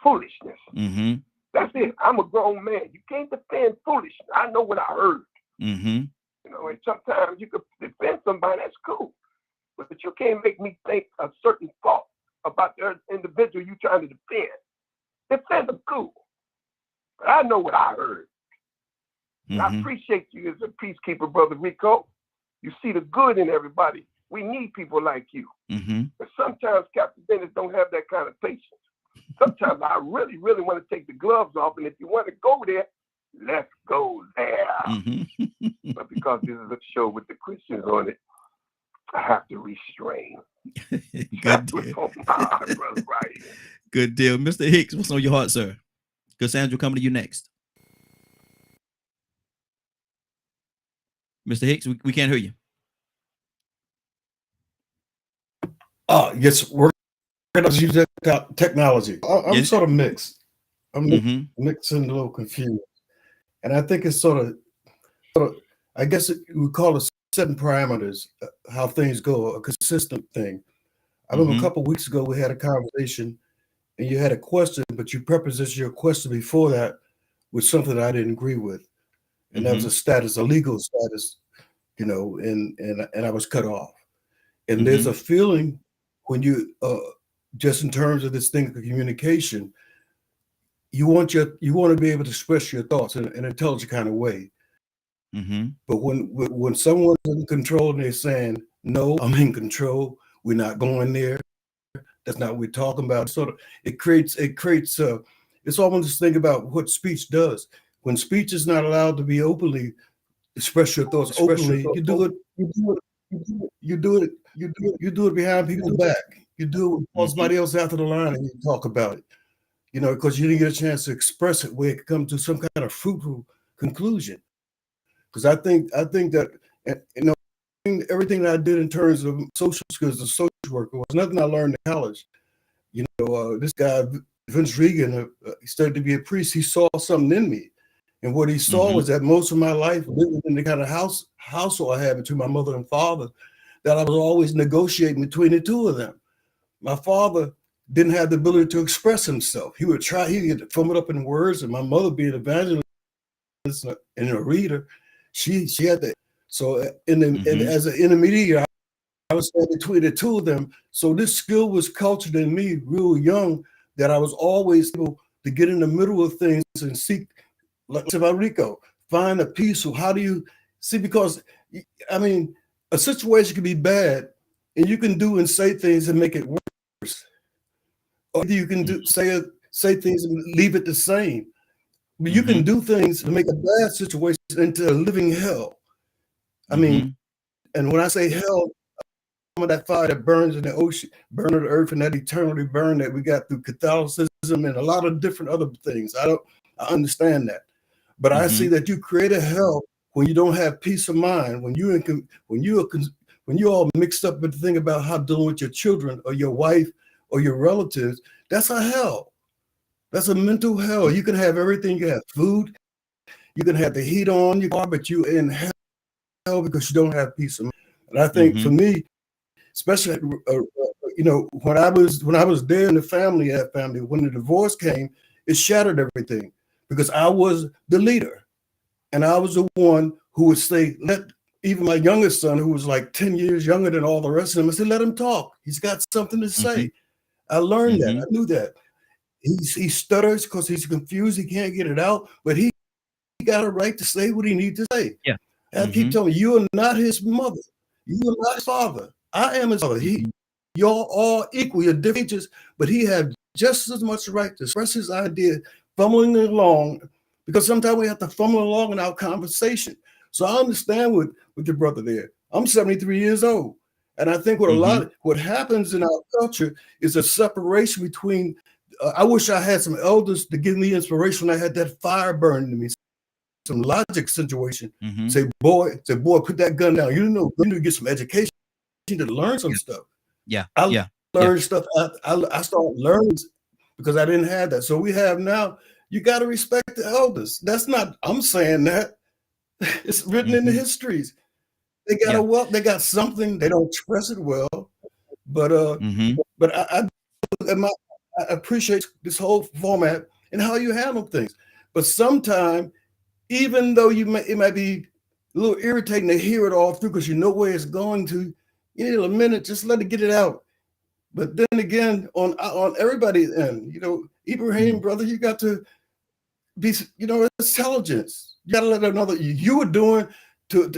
foolishness. Mm-hmm. That's it. I'm a grown man. You can't defend foolishness. I know what I heard. Mm-hmm. You know, and sometimes you can defend somebody, that's cool. But you can't make me think a certain thought about the individual you trying to defend. Defend them, cool. But I know what I heard. Mm-hmm. I appreciate you as a peacekeeper, Brother Rico. You see the good in everybody. We need people like you. Mm-hmm. But sometimes Captain Dennis don't have that kind of patience. Sometimes I really, really want to take the gloves off, and if you want to go there, let's go there. Mm-hmm. But because this is a show with the Christians on it, I have to restrain. Good deal. Brother, right. Good deal. Mr. Hicks, what's on your heart, sir? Cassandra, coming to you next. Mr. Hicks, we can't hear you. Yes, we're going to use that technology. I'm Yes. sort of mixed. I'm Mm-hmm. mixed and a little confused. And I think it's sort of I guess we call it setting parameters, how things go, a consistent thing. I remember Mhm. a couple of weeks ago, we had a conversation and you had a question, but you prepositioned your question before that with something I didn't agree with. And that was a legal status, you know, and I was cut off. And there's a feeling when you, just in terms of this thing of communication, you want to be able to express your thoughts in an intelligent kind of way. Mm-hmm. But when someone's in control and they're saying, no, I'm in control, we're not going there, that's not what we're talking about. Sort of, it creates it's almost this thing about what speech does. When speech is not allowed to be openly, express your thoughts openly, you do it behind people's back. You do it with somebody else after the line and you talk about it. You know, because you didn't get a chance to express it where it could come to some kind of fruitful conclusion. Because I think that, you know, everything that I did in terms of social skills as a social worker was nothing I learned in college. You know, this guy, Vince Regan, he studied to be a priest. He saw something in me. And what he saw was that most of my life, living in the kind of household I had between my mother and father, that I was always negotiating between the two of them. My father didn't have the ability to express himself. He would get fumbled up in words, and my mother being an evangelist and a reader, she had that. So as an intermediary, I was standing between the two of them. So this skill was cultured in me real young, that I was always able to get in the middle of things and seek, like Rico, find a peace. So how do you see? Because I mean, a situation can be bad, and you can do and say things and make it worse, or you can say things and leave it the same. But you can do things to make a bad situation into a living hell. I mean, and when I say hell, some of that fire that burns in the ocean, burn of the earth, and that eternity burn that we got through Catholicism and a lot of different other things. I understand that. But I see that you create a hell when you don't have peace of mind, when you're all mixed up with the thing about how dealing with your children or your wife or your relatives. That's a hell. That's a mental hell. You can have everything. You can have food. You can have the heat on, but you're in hell because you don't have peace of mind. And I think for me, especially, you know, when I was there in the family, when the divorce came, it shattered everything because I was the leader. And I was the one who would say, let even my youngest son, who was like 10 years younger than all the rest of them, I said, let him talk. He's got something to say. I learned that. I knew that. He stutters because he's confused. He can't get it out, but he got a right to say what he needs to say. Yeah. And I keep telling you, you are not his mother. You are not his father. I am his father. You're all equal. You're different ages, but he had just as much right to express his idea, fumbling along, because sometimes we have to fumble along in our conversation. So I understand with your brother there. I'm 73 years old. And I think what happens in our culture is a separation between, I wish I had some elders to give me inspiration when I had that fire burning in me. some logic situation. Mhm. Say, boy, put that gun down. You need to get some education to learn some stuff. Yeah. I Yeah. learned stuff. I started learning because I didn't have that. So we have now. You got to respect the elders. That's not. I'm saying that. It's written in the Mhm. histories. They got Yeah. a wealth. They got something. They don't express it well, but Mhm. I appreciate this whole format and how you handle things. But sometimes, even though it might be a little irritating to hear it all through because you know where it's going to, you need a minute, just let it get it out. But then again, on everybody's end, Ibrahim, brother, you got to be, intelligence. You got to let them know that you were doing to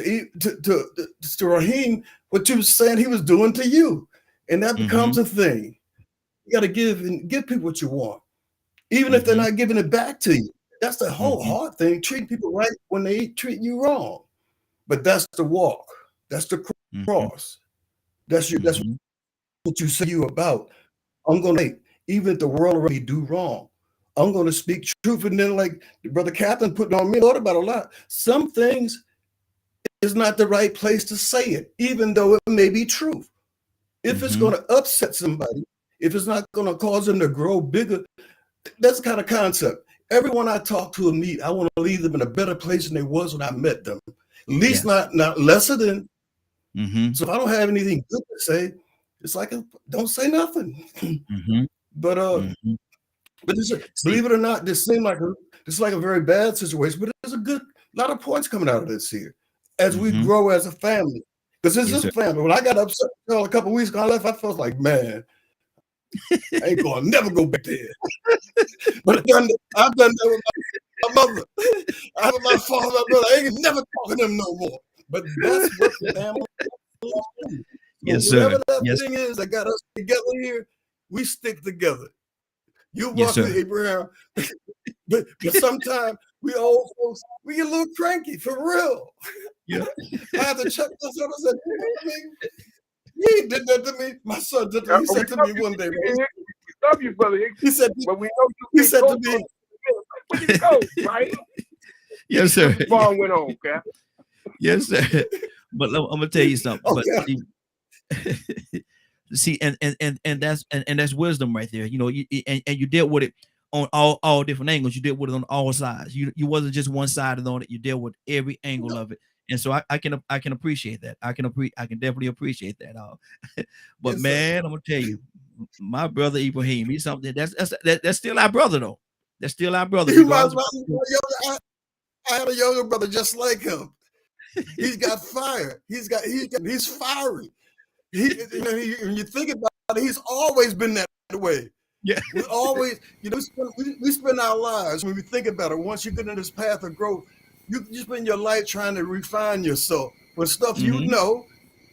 Raheem what you were saying he was doing to you, and that becomes a thing. You got to give people what you want, even if they're not giving it back to you. That's the whole hard thing. Treat people right when they treat you wrong. But that's the walk. That's the cross. That's what you say you about. I'm gonna, even if the world already do wrong, I'm gonna speak truth. And then, like the brother Captain put on me, thought about a lot. Some things is not the right place to say it, even though it may be truth. If it's gonna upset somebody, if it's not gonna cause them to grow bigger, that's the kind of concept. Everyone I talk to and meet, I want to leave them in a better place than they was when I met them. At least not lesser than. So if I don't have anything good to say, it's like don't say nothing. But believe it or not, this seemed like a very bad situation, but there's a lot of points coming out of this here as we grow as a family. Because this is a family. When I got upset a couple of weeks ago, I left. I felt like, man, I ain't gonna never go back there. But I've done that with my mother. I have my father, my brother. I ain't never talking to them no more. But that's what the family is. Yes, sir. Whatever that thing is that got us together here, we stick together. You walk with Abraham, but sometimes we old folks, we get a little cranky for real. Yeah. I had to check myself and said, he did that to me. My son did that. He said to me one day, we love you, brother. He said, but we know you he said to me, where you go, right? Yes, sir. The ball went on, Cap. Yes, sir. But I'm gonna tell you something. Okay. But see, and that's wisdom right there. You know, and you dealt with it on all different angles. You dealt with it on all sides. You wasn't just one sided on it. You dealt with every angle of it. And so I can appreciate that. I can definitely appreciate that. But Yes, man, I'm gonna tell you, my brother Ibrahim, he's something that's still our brother though. That's still our brother. I had a younger brother just like him. He's got fire. He's fiery. When you think about it, he's always been that way. Yeah. We always, we spend our lives when we think about it. Once you get in this path of growth, you spend your life trying to refine yourself with stuff you know.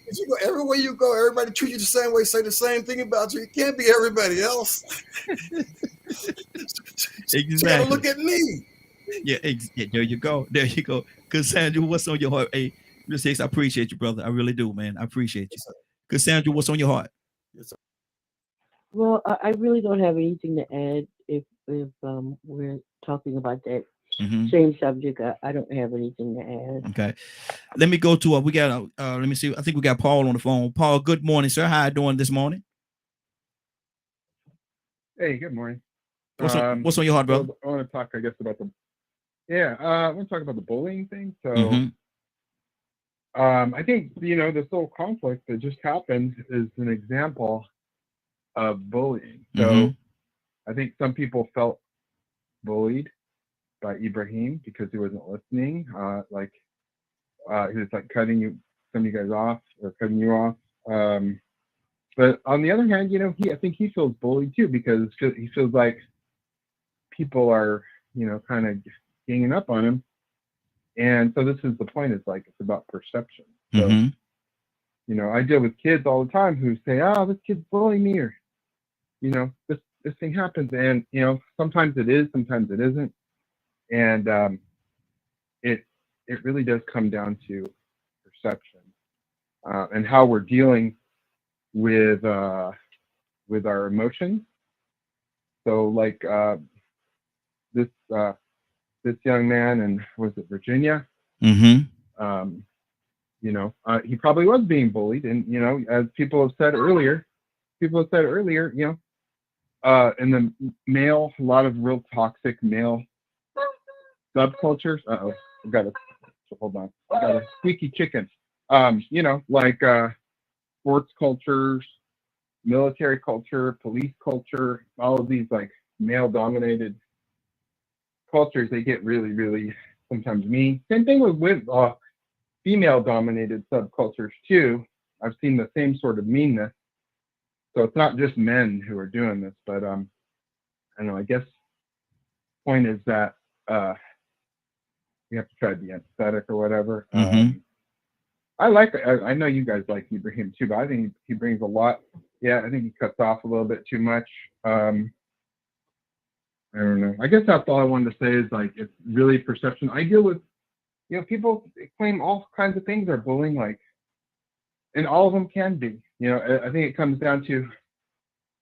If you go everywhere you go, everybody treat you the same way, say the same thing about you. You can't be everybody else. Exactly. You gotta look at me. Yeah, there you go. There you go. Cassandra, what's on your heart? Hey, Mr. Hicks, I appreciate you, brother. I really do, man. I appreciate you. Cassandra, what's on your heart? Well, I really don't have anything to add if we're talking about that same subject. I don't have anything to add. Okay. Let me go to we got let me see. I think we got Paul on the phone. Paul, good morning, sir. How you doing this morning? Hey, good morning. What's on your heart, brother? I want to talk, I guess, about I want to talk about the bullying thing. So I think, this whole conflict that just happened is an example of bullying. So I think some people felt bullied by Ibrahim because he wasn't listening. He was like cutting some of you guys off or cutting you off. But on the other hand, I think he feels bullied too because he feels like people are, kind of ganging up on him. And so this is the point. It's about perception. So, I deal with kids all the time who say, "Oh, this kid's bullying me," or, this thing happens. And, sometimes it is, sometimes it isn't. And it really does come down to perception and how we're dealing with our emotions. So this this young man in, was it Virginia? Mm-hmm. You know, he probably was being bullied, and you know, as people have said earlier, you know, in the male, a lot of real toxic male subcultures. Uh-oh, hold on, I got a squeaky chicken. You know, like sports cultures, military culture, police culture, all of these like male-dominated cultures, they get really, really sometimes mean. Same thing with female-dominated subcultures too. I've seen the same sort of meanness. So it's not just men who are doing this, but I don't know. I guess point is that we have to try to be empathetic or whatever. Mm-hmm. I know you guys like Ibrahim too, but I think he brings a lot. Yeah, I think he cuts off a little bit too much. I don't know. I guess that's all I wanted to say is like it's really perception. I deal with, you know, people claim all kinds of things are bullying, like, and all of them can be. You know, I think it comes down to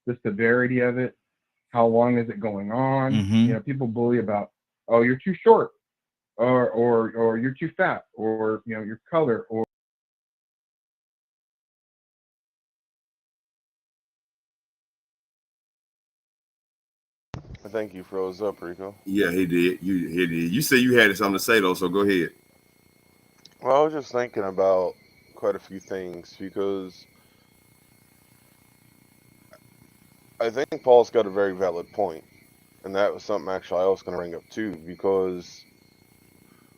the severity of it. How long is it going on? Mm-hmm. You know, people bully about, oh, you're too short, or you're too fat, or you know, your color, or I think you froze up, Rico. Yeah, he did. He did. You said you had something to say though, so go ahead. Well, I was just thinking about quite a few things because I think Paul's got a very valid point, and that was something actually I was going to bring up too, because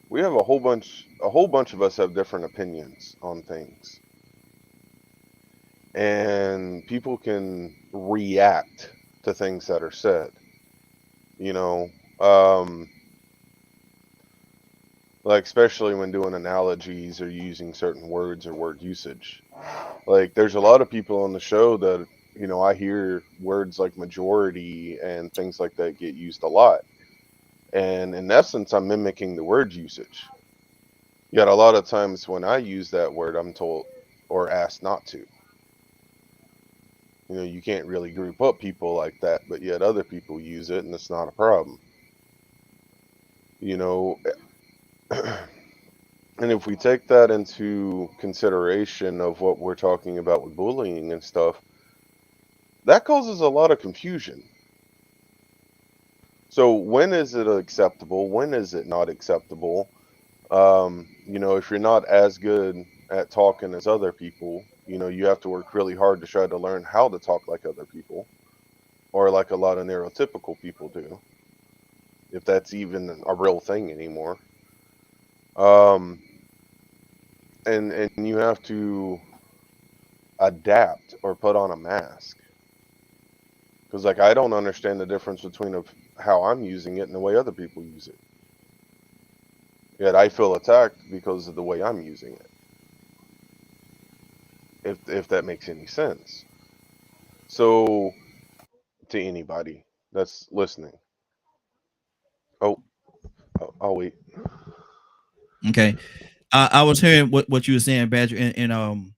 we have a whole bunch of us have different opinions on things, and people can react to things that are said. You know, like especially when doing analogies or using certain words or word usage. Like there's a lot of people on the show that, you know, I hear words like majority and things like that get used a lot. And in essence, I'm mimicking the word usage. Yet a lot of times when I use that word, I'm told or asked not to. You know, you can't really group up people like that, but yet other people use it and it's not a problem. You know, and if we take that into consideration of what we're talking about with bullying and stuff, that causes a lot of confusion. So when is it acceptable? When is it not acceptable? You know, if you're not as good at talking as other people, you know, you have to work really hard to try to learn how to talk like other people, or like a lot of neurotypical people do, if that's even a real thing anymore. And you have to adapt or put on a mask, because like I don't understand the difference between of how I'm using it and the way other people use it. Yet I feel attacked because of the way I'm using it. If that makes any sense. So to anybody that's listening. I'll wait. Okay. I was hearing what you were saying, Badger, and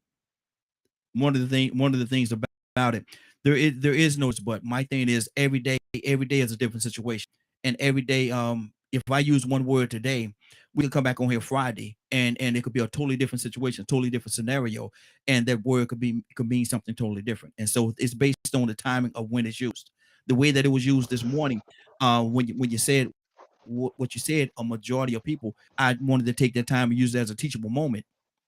one of the things about it, there is no but. My thing is every day is a different situation, and every day, if I use one word today, we can come back on here Friday, and it could be a totally different situation, totally different scenario, and that word could mean something totally different. And so it's based on the timing of when it's used. The way that it was used this morning, when you said what you said, a majority of people, I wanted to take that time and use it as a teachable moment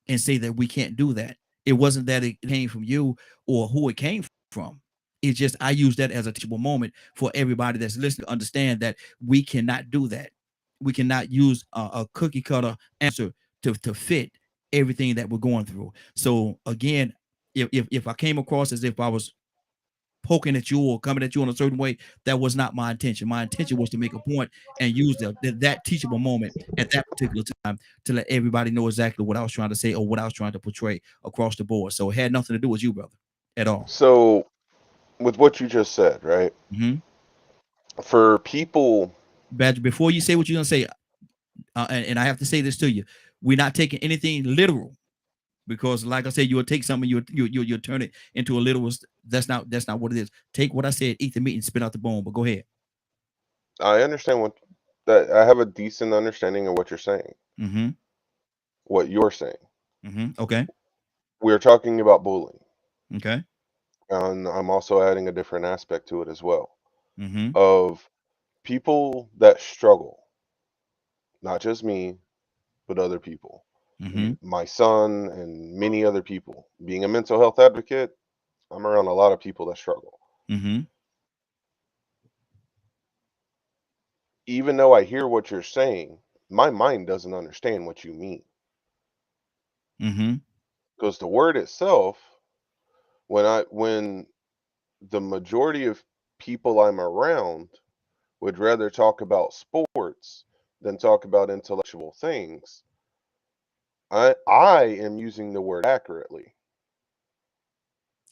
and say that we can't do that. It wasn't that it came from you or who it came from. It's just I use that as a teachable moment for everybody that's listening to understand that we cannot do that. We cannot use a cookie cutter answer to fit everything that we're going through. So again, if I came across as if I was poking at you or coming at you in a certain way, that was not my intention. My intention was to make a point and use that teachable moment at that particular time to let everybody know exactly what I was trying to say or what I was trying to portray across the board. So it had nothing to do with you, brother, at all. So with what you just said, right? Mm-hmm. For people, Badger, before you say what you're gonna say, and I have to say this to you, we're not taking anything literal. Because, like I said, you'll take something, you'll turn it into a literal. That's not what it is. Take what I said, eat the meat, and spit out the bone. But go ahead. I understand what that I have a decent understanding of what you're saying. Mm-hmm. What you're saying. Mm-hmm. Okay. We're talking about bullying, Okay. and I'm also adding a different aspect to it as well Mm-hmm. of people that struggle, not just me, but other people. Mm-hmm. My son and many other people. Being a mental health advocate, I'm around a lot of people that struggle. Mm-hmm. Even though I hear what you're saying, my mind doesn't understand what you mean. Mm-hmm. Because the word itself, when the majority of people I'm around would rather talk about sports than talk about intellectual things, I am using the word accurately.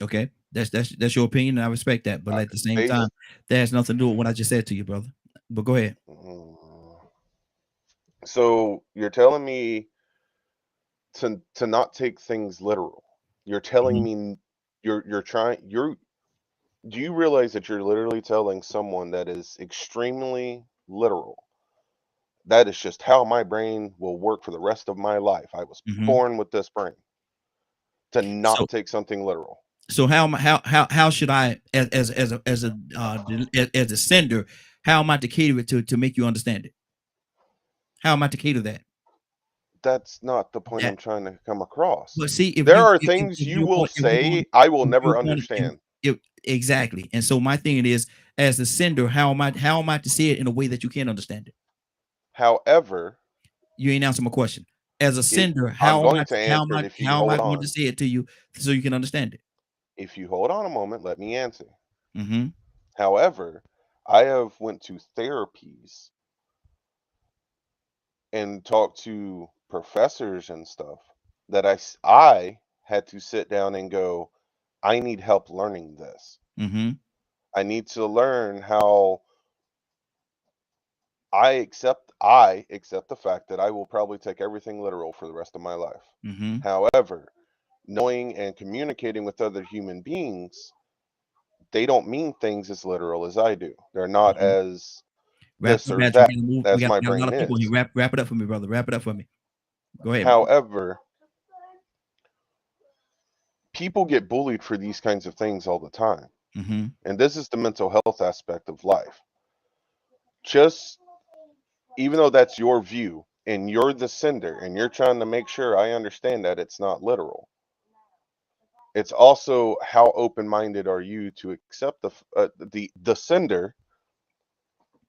Okay. That's your opinion, and I respect that. But at the same time, Based, that has nothing to do with what I just said to you, brother. But go ahead. so you're telling me to not take things literal. You're telling me you're trying do you realize that you're literally telling someone that is extremely literal? That is just how my brain will work for the rest of my life. I was Mm-hmm. born with this brain to So not take something literal. so how should I as a sender, how am I to cater it to make you understand it? How am I to cater that? That's not the point I'm That trying to come across. but see There are things if you you're will going if you're going say I will if never you're going understand. if exactly. And so my thing is, as a sender, how am I to say it in a way that you can understand it? However, You ain't answering my question. As a sender, I'm going to answer it if you how am I hold going to on. say it to you so you can understand it? If you hold on a moment, let me answer. Mm-hmm. However, I have went to therapies and talked to professors and stuff that I had to sit down and go, I need help learning this. Mm-hmm. I need to learn how I accept the fact that I will probably take everything literal for the rest of my life. Mm-hmm. However, knowing and communicating with other human beings, they don't mean things as literal as I do. They're not Mm-hmm. as Wrap this up, or Patrick. that We gotta move. as my We got a lot brain of people here. is. Wrap it up for me, brother. Wrap it up for me. Go ahead. However, people get bullied for these kinds of things all the time. Mm-hmm. And this is the mental health aspect of life. Just even though that's your view and you're the sender and you're trying to make sure I understand that it's not literal, it's also how open-minded are you to accept the sender,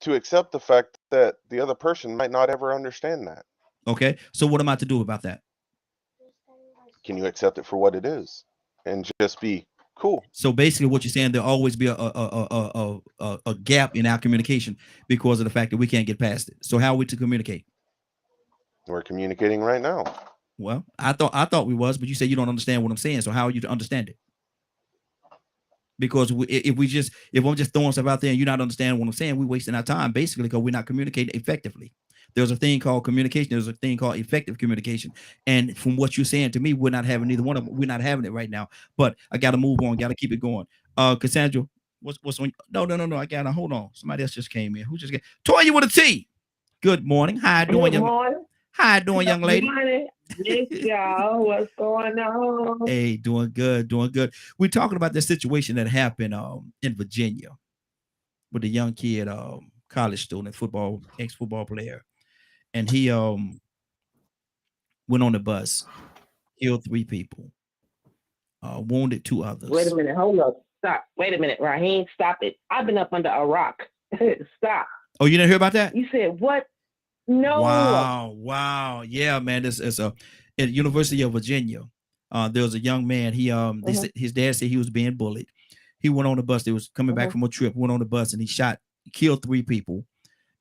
to accept the fact that the other person might not ever understand that. Okay. So what am I to do about that? Can you accept it for what it is and just be cool? So basically, what you're saying, there'll always be a gap in our communication because of the fact that we can't get past it. So how are we to communicate? We're communicating right now. Well, I thought we was, but you say you don't understand what I'm saying. So how are you to understand it? Because if I'm just throwing stuff out there and you're not understanding what I'm saying, we're wasting our time basically because we're not communicating effectively. There's a thing called communication. There's a thing called effective communication. And from what you're saying to me, we're not having either one of them. We're not having it right now. But I got to move on. Got to keep it going. Cassandra, what's on? No. I got to hold on. Somebody else just came in. Who just came? Toya with a T. Good morning. How you doing, Good morning. How you doing, young lady? Good morning. Yes, y'all. What's going on? Hey, doing good, doing good. We're talking about the situation that happened in Virginia with a young kid, college student, ex-football player, and he went on the bus, killed 3 people, wounded 2 others. Wait a minute. Hold up. Stop. Wait a minute, Raheem. Stop it. I've been up under a rock. Stop. Oh, you didn't hear about that? You said what? No. Wow. Yeah, man. This is at the University of Virginia. There was a young man. He his dad said he was being bullied. He went on the bus. They was coming back from a trip. Went on the bus and he killed 3 people,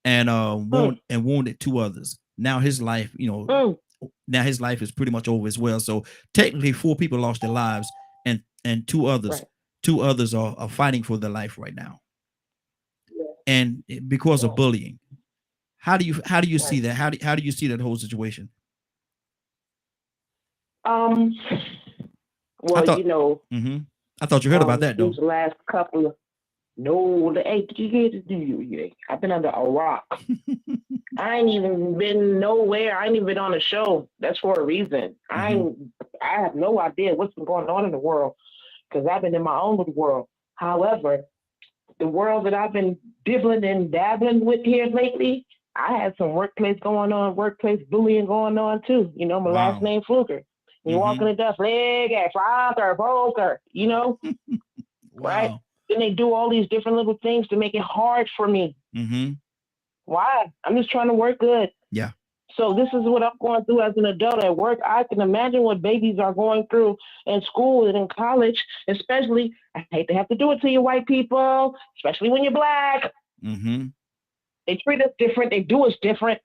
and wounded 2 others. Now his life, now his life is pretty much over as well. So technically, 4 people lost their lives, and 2 others, Right. 2 others are fighting for their life right now, and because of bullying. How do you see that? How do you see that whole situation? Well, I thought you heard about that though. These last couple of No, hey, did you get it? I've been under a rock. I ain't even been nowhere. I ain't even been on a show. That's for a reason. I have no idea what's been going on in the world because I've been in my own little world. However, the world that I've been dibbling and dabbling with here lately, I had some workplace bullying going on too. You know, my last name Fluker. You walk in the dust, leg ass, father, poker, you know? Right? Then they do all these different little things to make it hard for me. Why? I'm just trying to work good. Yeah. So this is what I'm going through as an adult at work. I can imagine what babies are going through in school and in college, especially. I hate to have to do it to you, white people, especially when you're black. They treat us different. They do us different.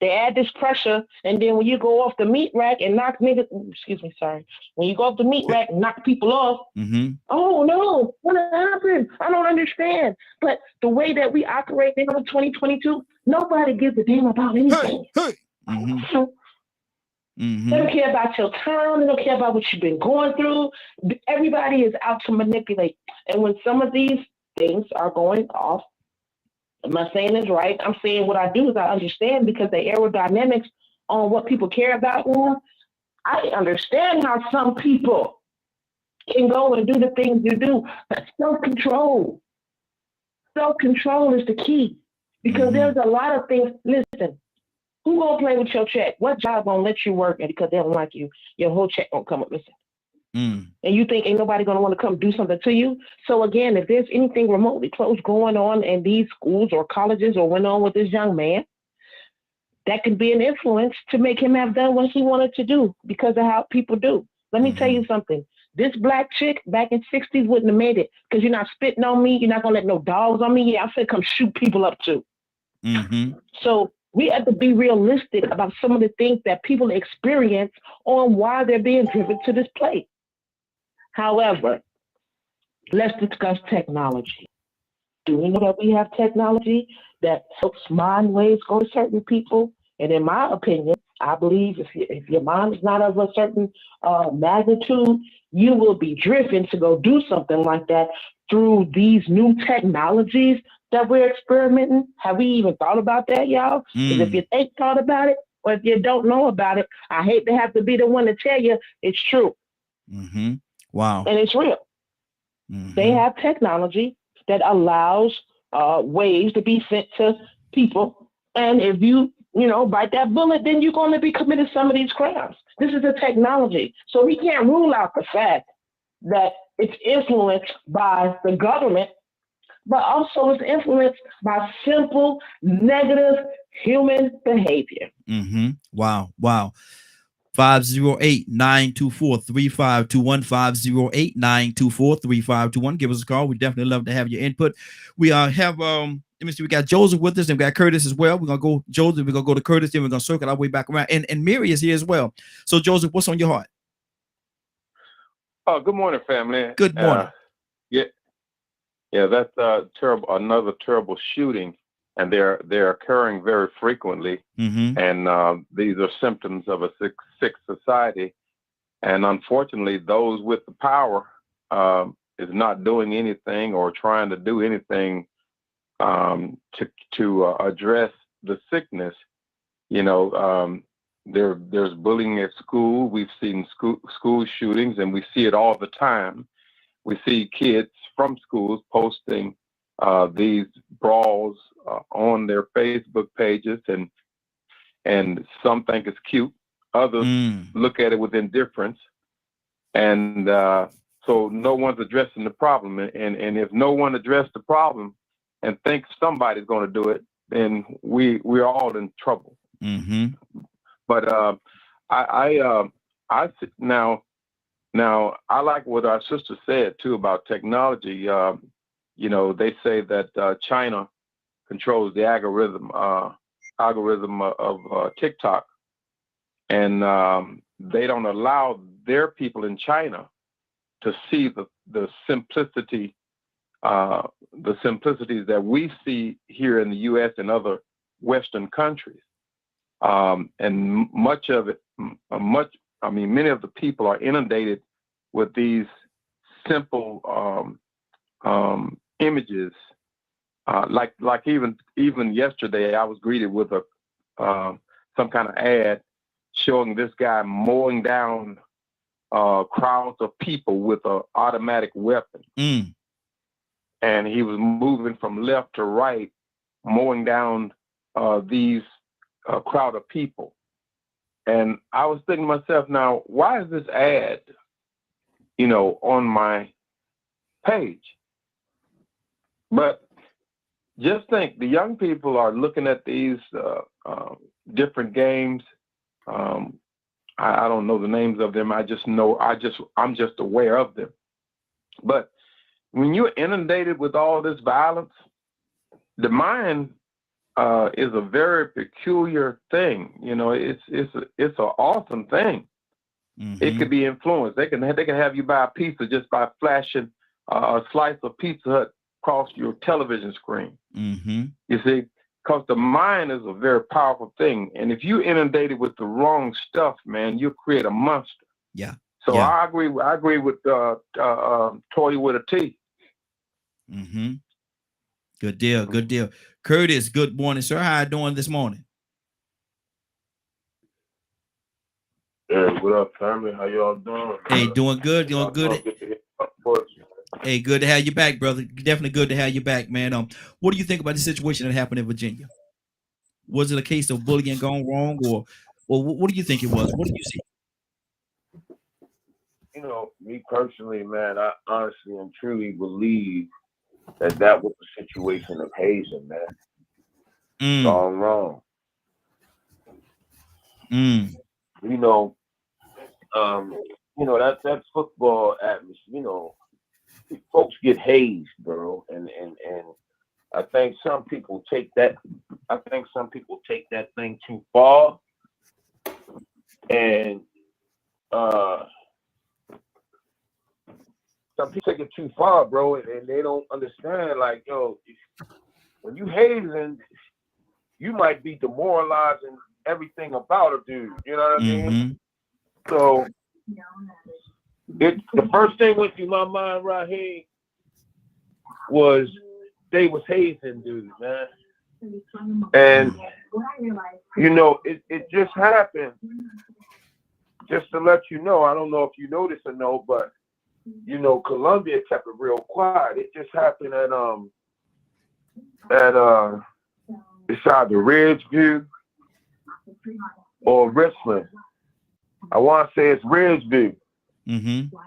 They add this pressure, and then when you go off the meat rack and knock niggas, when you go off the meat rack and knock people off, oh no, what happened? I don't understand. But the way that we operate in 2022, nobody gives a damn about anything. They don't care about your time. They don't care about what you've been going through. Everybody is out to manipulate. And when some of these things are going off, am I saying this right? I'm saying what I do is I understand because the aerodynamics on what people care about now, I understand how some people can go and do the things you do, but self-control. Self-control is the key because there's a lot of things. Listen, who gonna play with your check? What job gonna let you work and because they don't like you, your whole check won't come up missing? And you think ain't nobody gonna want to come do something to you? So again, if there's anything remotely close going on in these schools or colleges or went on with this young man, that could be an influence to make him have done what he wanted to do because of how people do. Let me tell you something. This black chick back in 60s wouldn't have made it because you're not spitting on me. You're not gonna let no dogs on me. Yeah, I'm finna come shoot people up too. So we have to be realistic about some of the things that people experience on why they're being driven to this place. However, let's discuss technology. Do we know that we have technology that helps mind waves go to certain people? And in my opinion, I believe if your mind is not of a certain magnitude, you will be driven to go do something like that through these new technologies that we're experimenting. Have we even thought about that, y'all? Because if you ain't thought about it, or if you don't know about it, I hate to have to be the one to tell you it's true. Wow. And it's real. They have technology that allows waves to be sent to people. And if you bite that bullet, then you're going to be committing some of these crimes. This is a technology. So we can't rule out the fact that it's influenced by the government, but also it's influenced by simple negative human behavior. Wow. 508-924-3521, 508-924-3521. Give us a call. We definitely love to have your input. We have let me see, we got Joseph with us and we got Curtis as well. We're gonna go Joseph, we're gonna go to Curtis, then we're gonna circle our way back around. And Mary is here as well. So Joseph, what's on your heart? Oh, good morning, family. Good morning. That's terrible. Another terrible shooting, and they're occurring very frequently. And these are symptoms of a sick society. And unfortunately, those with the power is not doing anything or trying to do anything to address the sickness. There's bullying at school. We've seen school shootings, and we see it all the time. We see kids from schools posting these brawls on their Facebook pages, and some think it's cute. Others look at it with indifference, and so no one's addressing the problem. And if no one addressed the problem and thinks somebody's going to do it, then we're all in trouble. But now I like what our sister said too about technology. They say that China controls the algorithm of TikTok, and they don't allow their people in China to see the simplicity, the simplicities that we see here in the U.S. and other Western countries. And many of the people are inundated with these simple images. Like even yesterday, I was greeted with a some kind of ad showing this guy mowing down crowds of people with an automatic weapon. And he was moving from left to right, mowing down these crowd of people. And I was thinking to myself, now, why is this ad, on my page? But just think, the young people are looking at these different games. I don't know the names of them. I'm just aware of them. But when you're inundated with all this violence, the mind is a very peculiar thing. It's an awesome thing. It could be influenced. They can have you buy a pizza just by flashing a slice of Pizza Hut across your television screen. You see, because the mind is a very powerful thing, and if you inundated with the wrong stuff, man, you create a monster. Yeah. So yeah. I agree with Toya with a T. Good deal. Good deal. Curtis, good morning, sir. How you doing this morning? Hey, what up, family? How y'all doing? Hey, doing good. Doing good. Hey, good to have you back, brother. Definitely good to have you back, man. What do you think about the situation that happened in Virginia? Was it a case of bullying gone wrong, or what do you think it was? What did you see? Me personally, man, I honestly and truly believe that was the situation of hazing, man. Gone wrong. That football atmosphere, folks get hazed, bro, and I think some people take that thing too far, and some people take it too far, bro, and they don't understand, like, when you hazing, you might be demoralizing everything about a dude, you know what I mean? So the first thing went through my mind right here was they was hazing dudes, man. And it just happened. Just to let you know, I don't know if you know this or no, but Columbia kept it real quiet. It just happened at beside the Ridgeview or Richmond. I want to say it's Ridgeview,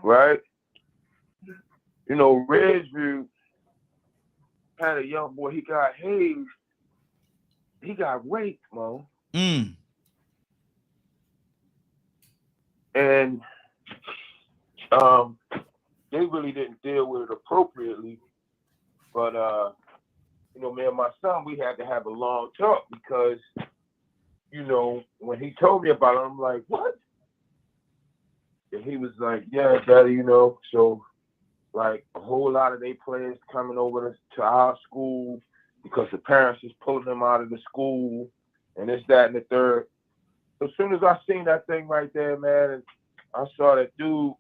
right? Ridgeview had a young boy. He got hazed. He got raped, Mo. And they really didn't deal with it appropriately. But me and my son, we had to have a long talk because, when he told me about it, I'm like, what? And he was like, yeah, Daddy, so like a whole lot of their players coming over to our school because the parents is pulling them out of the school and this, that, and the third. So as soon as I seen that thing right there, man, and I saw that dude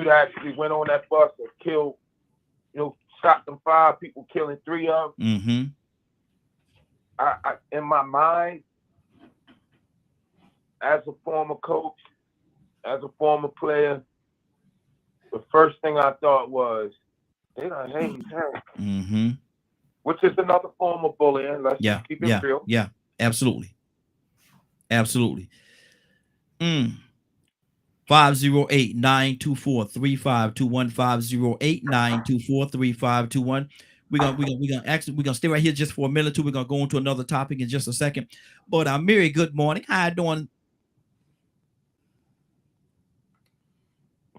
actually went on that bus and killed, shot them 5 people, killing 3 of them. I in my mind, as a former coach, as a former player, the first thing I thought was, they done hazed him. Which is another form of bullying. Let's just keep it real. Yeah, absolutely. Absolutely. 508-924-3521. 508-924-3521. We're gonna stay right here just for a minute or two. We're gonna go into another topic in just a second. But Mary, good morning. How you doing?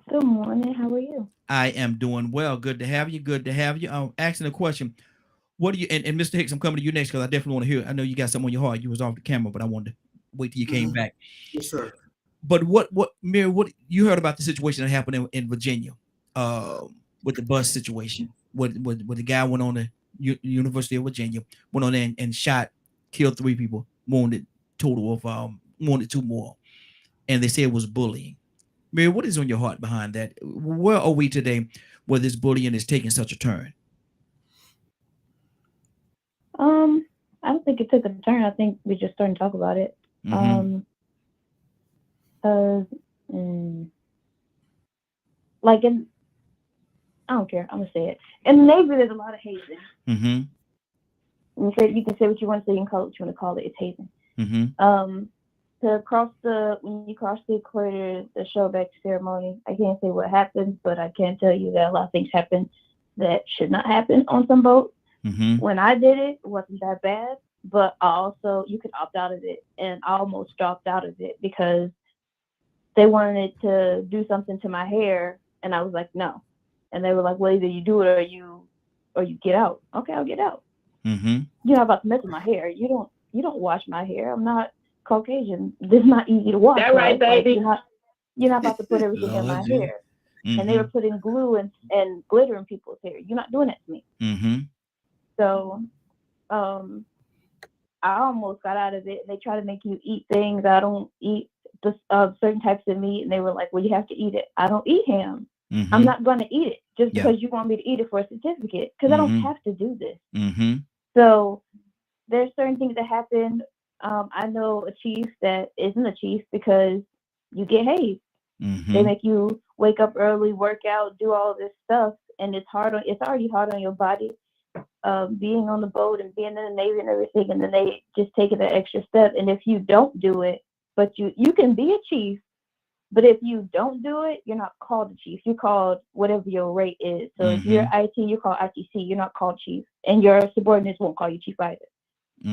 Good morning. How are you? I am doing well. Good to have you. Good to have you. I'm asking a question. What do you and Mr. Hicks, I'm coming to you next because I definitely want to hear. I know you got something on your heart. You was off the camera, but I wanted to wait till you came back. Yes, sir. But Mary, what you heard about the situation that happened in Virginia, with the bus situation, where the guy went on the University of Virginia, went on there and shot, killed 3 people, wounded total of wounded 2 more, and they say it was bullying. Mary, what is on your heart behind that? Where are we today where this bullying is taking such a turn? I don't think it took a turn. I think we just started to talk about it. Like in, I don't care. I'm gonna say it. In the Navy, there's a lot of hazing. You can say what you want to say. You can call it what you want to call it. It's hazing. To cross when you cross the equator, the showback ceremony, I can't say what happened, but I can tell you that a lot of things happen that should not happen on some boats. When I did it, it wasn't that bad, but you could opt out of it, and I almost dropped out of it because they wanted to do something to my hair, and I was like, no. And they were like, well, either you do it or you get out. Okay, I'll get out. You're not about to mess with my hair. You don't wash my hair. I'm not Caucasian. This is not easy to wash. That right, baby. Like, you're not about to put everything in my hair. And they were putting glue and glitter in people's hair. You're not doing that to me. So I almost got out of it. They try to make you eat things. I don't eat certain types of meat, and they were like, well, you have to eat it. I don't eat ham. I'm not going to eat it just because you want me to eat it for a certificate, because I don't have to do this. So there's certain things that happen. I know a chief that isn't a chief because you get hazed. They make you wake up early, work out, do all this stuff, and it's already hard on your body. Being on the boat and being in the Navy and everything, and then they just take it an extra step. And if you don't do it, but you can be a chief, but if you don't do it, you're not called a chief. You're called whatever your rate is. So if you're IT, you're called ITC. You're not called chief, and your subordinates won't call you chief either.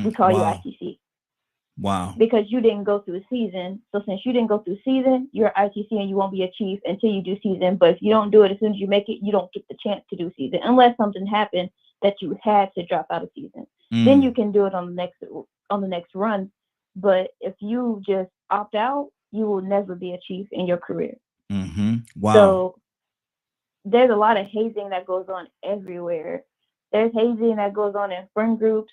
We call you ITC. Wow. Because you didn't go through a season. So since you didn't go through season, you're ITC and you won't be a chief until you do season. But if you don't do it as soon as you make it, you don't get the chance to do season unless something happened that you had to drop out of season. Then you can do it on the next run. But if you just opt out, you will never be a chief in your career. Wow. So there's a lot of hazing that goes on everywhere. There's hazing that goes on in friend groups.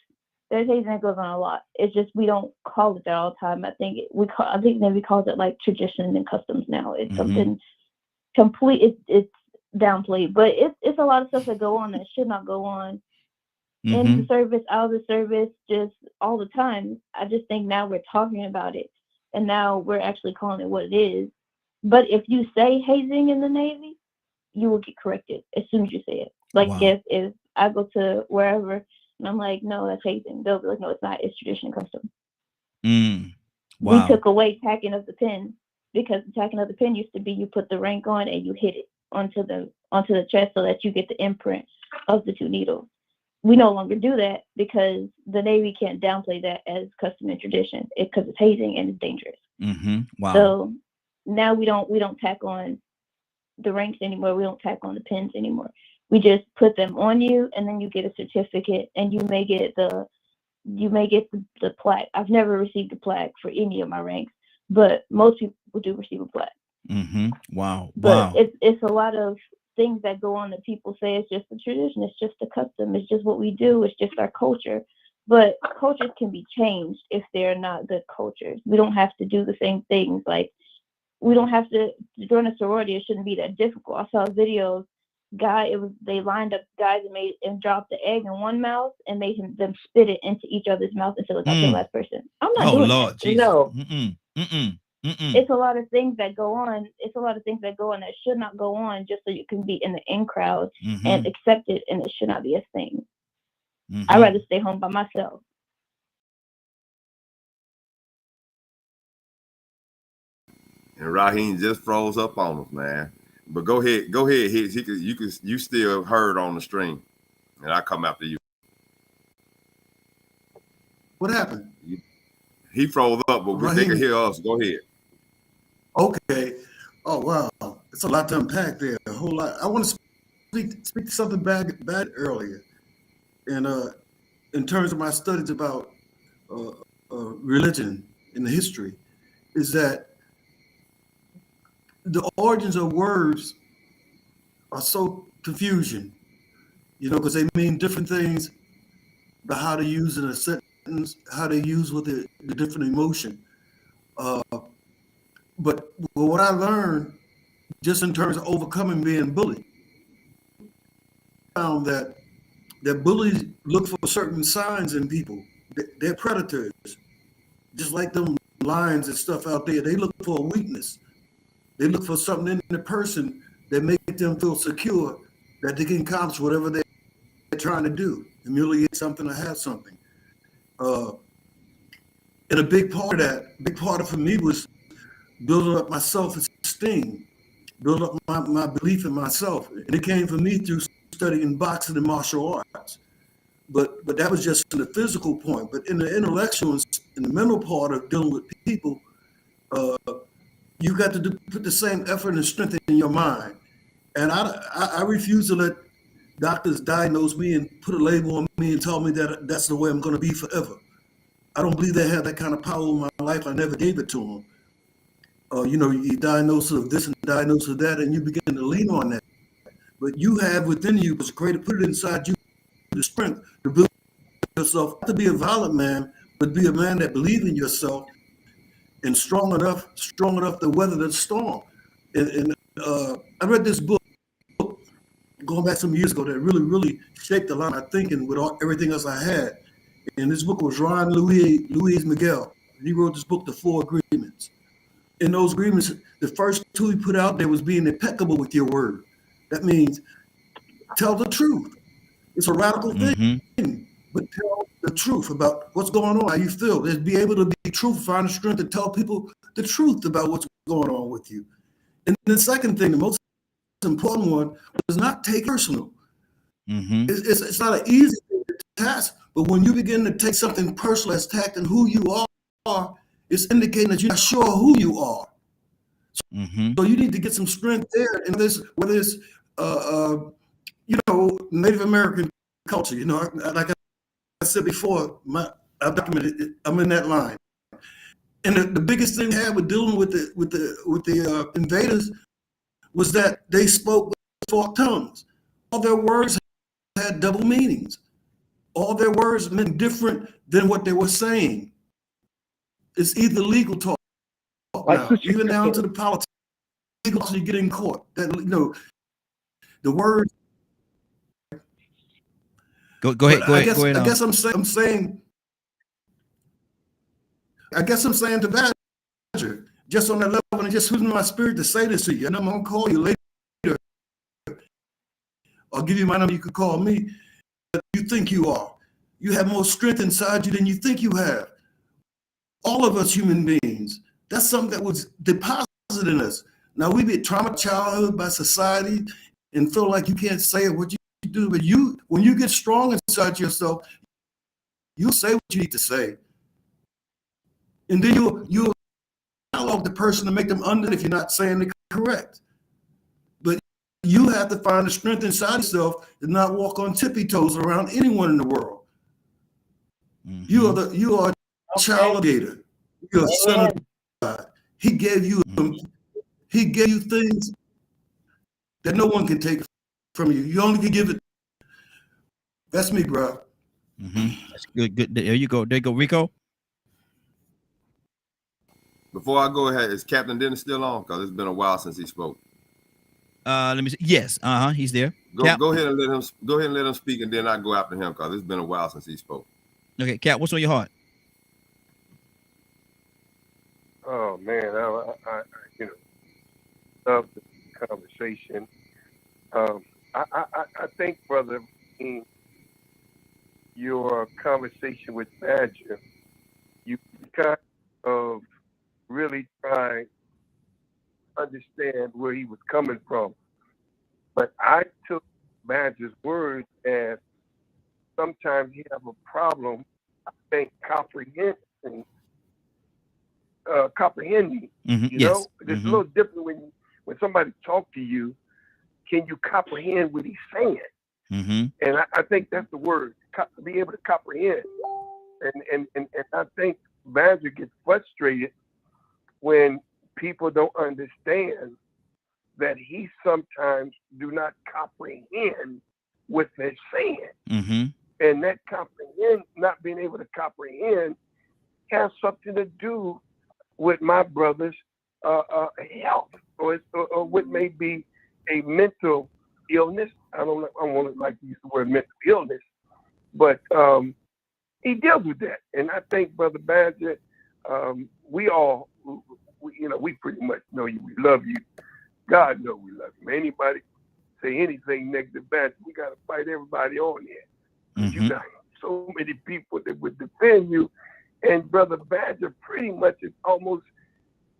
There's hazing that goes on a lot. It's just we don't call it that all the time. I think Navy calls it like tradition and customs now. It's something complete. It's downplayed, but it's a lot of stuff that go on that should not go on in the service, out of the service, just all the time. I just think now we're talking about it, and now we're actually calling it what it is. But if you say hazing in the Navy, you will get corrected as soon as you say it. Like if I go to wherever and I'm like, no, that's hazing, they'll be like, no, it's not. It's tradition and custom. Wow. We took away tacking of the pin because the tacking of the pin used to be you put the rank on and you hit it onto the chest so that you get the imprint of the two needles. We no longer do that because the Navy can't downplay that as custom and tradition because it's hazing and it's dangerous. Wow. So now we don't tack on the ranks anymore. We don't tack on the pins anymore. We just put them on you, and then you get a certificate, and you may get the plaque. I've never received a plaque for any of my ranks, but most people do receive a plaque. Wow. But it's a lot of things that go on that people say it's just a tradition, it's just a custom, it's just what we do, it's just our culture. But cultures can be changed if they're not good cultures. We don't have to do the same things. Like we don't have to join a sorority. It shouldn't be that difficult. I saw videos. They lined up guys and dropped the egg in one mouth and made them spit it into each other's mouth until it got the last person. I'm not doing Lord, that. Jesus. No. It's a lot of things that go on. It's a lot of things that go on that should not go on just so you can be in the in crowd and accepted, and it should not be a thing. I'd rather stay home by myself. And Raheem just froze up on us, man. But go ahead, Hicks. You still heard on the stream, and I come after you. What happened? He froze up, but they can hear us. Go ahead. Okay. Oh wow, it's a lot to unpack there. A whole lot. I want to speak to something back earlier, and in terms of my studies about religion and the history, is that the origins of words are so confusion, because they mean different things, but how to use in a sentence, how to use with the different emotion. But what I learned, just in terms of overcoming being bullied, found that bullies look for certain signs in people they're predators. Just like them lions and stuff out there, they look for a weakness. They look for something in the person that make them feel secure, that they can accomplish whatever they're trying to do, humiliate something or have something. And a big part of for me was building up my self-esteem, building up my belief in myself. And it came for me through studying boxing and martial arts. But that was just in the physical point. But in the intellectual and in the mental part of dealing with people, you got to put the same effort and strength in your mind. And I refuse to let doctors diagnose me and put a label on me and tell me that that's the way I'm going to be forever. I don't believe they have that kind of power in my life. I never gave it to them. You diagnose of this and diagnose of that, and you begin to lean on that. But you have within you, it's great to put it inside you, the strength to build yourself, not to be a violent man, but be a man that believes in yourself and strong enough to weather the storm. And I read this book going back some years ago that really, really shaped a lot of my thinking with everything else I had. And this book was Ron Luis Miguel. He wrote this book, The Four Agreements. In those agreements, the first two he put out there was being impeccable with your word. That means tell the truth. It's a radical thing, but tell the truth about what's going on, how you feel. Just be able to be truthful, find the strength to tell people the truth about what's going on with you. And the second thing, the most important one, was not take personal. It's not an easy task, but when you begin to take something personal as attacking who you are, it's indicating that you're not sure who you are. So you need to get some strength there. And whether it's Native American culture, like I said before, I documented it, I'm in that line. And the biggest thing I had with dealing with the invaders was that they spoke with forked tongues. All their words had double meanings. All their words meant different than what they were saying. It's either legal talk now, even down to the politics. Legal talk, you get in court. That the words. Go ahead. Go ahead. I guess I'm saying to Badger, just on that level, and it just who's in my spirit to say this to you. And I'm gonna call you later. I'll give you my number. You could call me. You think you are. You have more strength inside you than you think you have. All of us human beings. That's something that was deposited in us. Now we get traumatized childhood by society and feel like you can't say what you do. But when you get strong inside yourself, you'll say what you need to say. And then you'll dialogue the person to make them understand if you're not saying it correct. But you have to find the strength inside yourself to not walk on tippy toes around anyone in the world. You are a child of Gator. You're a son of God. He gave you things that no one can take from you. You only can give it. That's me, bro. That's good. There you go. There you go, Rico. Before I go ahead, is Captain Dennis still on? Because it's been a while since he spoke. Let me see. Yes, he's there. Go ahead and let him speak, and then I go after him because it's been a while since he spoke. Okay, Cap, what's on your heart? Oh man, I love the conversation. I think, brother, in your conversation with Badger, you kind of really try to understand where he was coming from. But I took Badger's words as sometimes you have a problem, I think, comprehending. You know, it's a little different when somebody talks to you. Can you comprehend what he's saying? And I think that's the word, be able to comprehend. And I think Badger gets frustrated when people don't understand that he sometimes do not comprehend what they're saying. And that not being able to comprehend has something to do with my brother's health or what may be a mental illness. I don't want to like to use the word mental illness, but he deals with that. And I think, Brother Badger, we all, we pretty much know you. We love you. God knows we love you. Anybody say anything negative, Badger, we got to fight everybody on here. Mm-hmm. You got so many people that would defend you. And Brother Badger pretty much is almost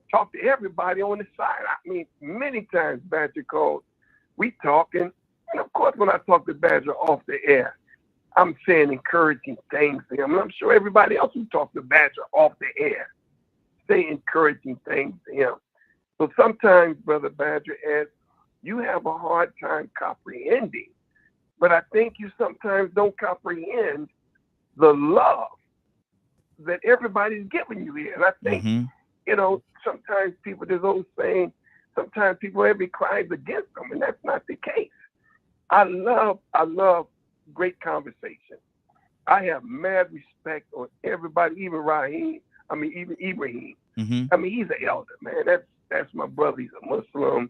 talk to everybody on the side. I mean, many times Badger called, we talking. And of course, when I talk to Badger off the air, I'm saying encouraging things to him. And I'm sure everybody else who talks to Badger off the air say encouraging things to him. So sometimes, Brother Badger, as you have a hard time comprehending, but I think you sometimes don't comprehend the love that everybody's giving you here. And I think, sometimes people, there's old saying, sometimes people every cries against them, and that's not the case. I love great conversation. I have mad respect on everybody, even Raheem. I mean, even Ibrahim. Mm-hmm. I mean, he's an elder, man. That's my brother. He's a Muslim.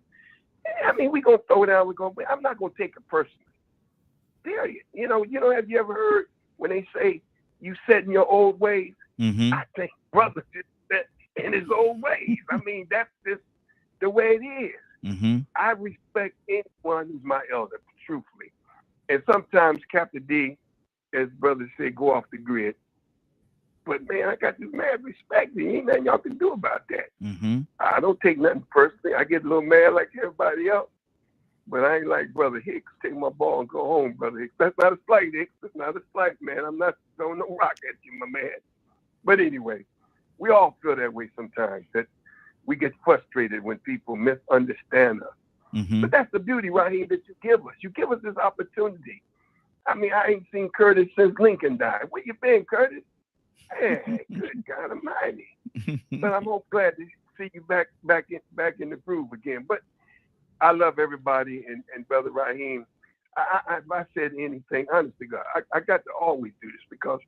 I mean, we're gonna throw down. I'm not gonna take it personally. Period. Have you ever heard when they say you set in your old ways? Mm-hmm. I think brother just set in his old ways. I mean, that's just the way it is. Mm-hmm. I respect anyone who's my elder, truthfully. And sometimes Captain D, as brothers say, go off the grid. But man, I got this mad respect. There ain't nothing y'all can do about that. Mm-hmm. I don't take nothing personally. I get a little mad like everybody else. But I ain't like Brother Hicks. Take my ball and go home, Brother Hicks. That's not a slight, Hicks. That's not a slight, man. I'm not throwing no rock at you, my man. But anyway, we all feel that way sometimes, that we get frustrated when people misunderstand us. Mm-hmm. But that's the beauty, Raheem, that you give us. You give us this opportunity. I mean, I ain't seen Curtis since Lincoln died. Where you been, Curtis? Hey, good God Almighty! But I'm all glad to see you back in the groove again. But I love everybody, and Brother Raheem, if I said anything, honest to God, I got to always do this because,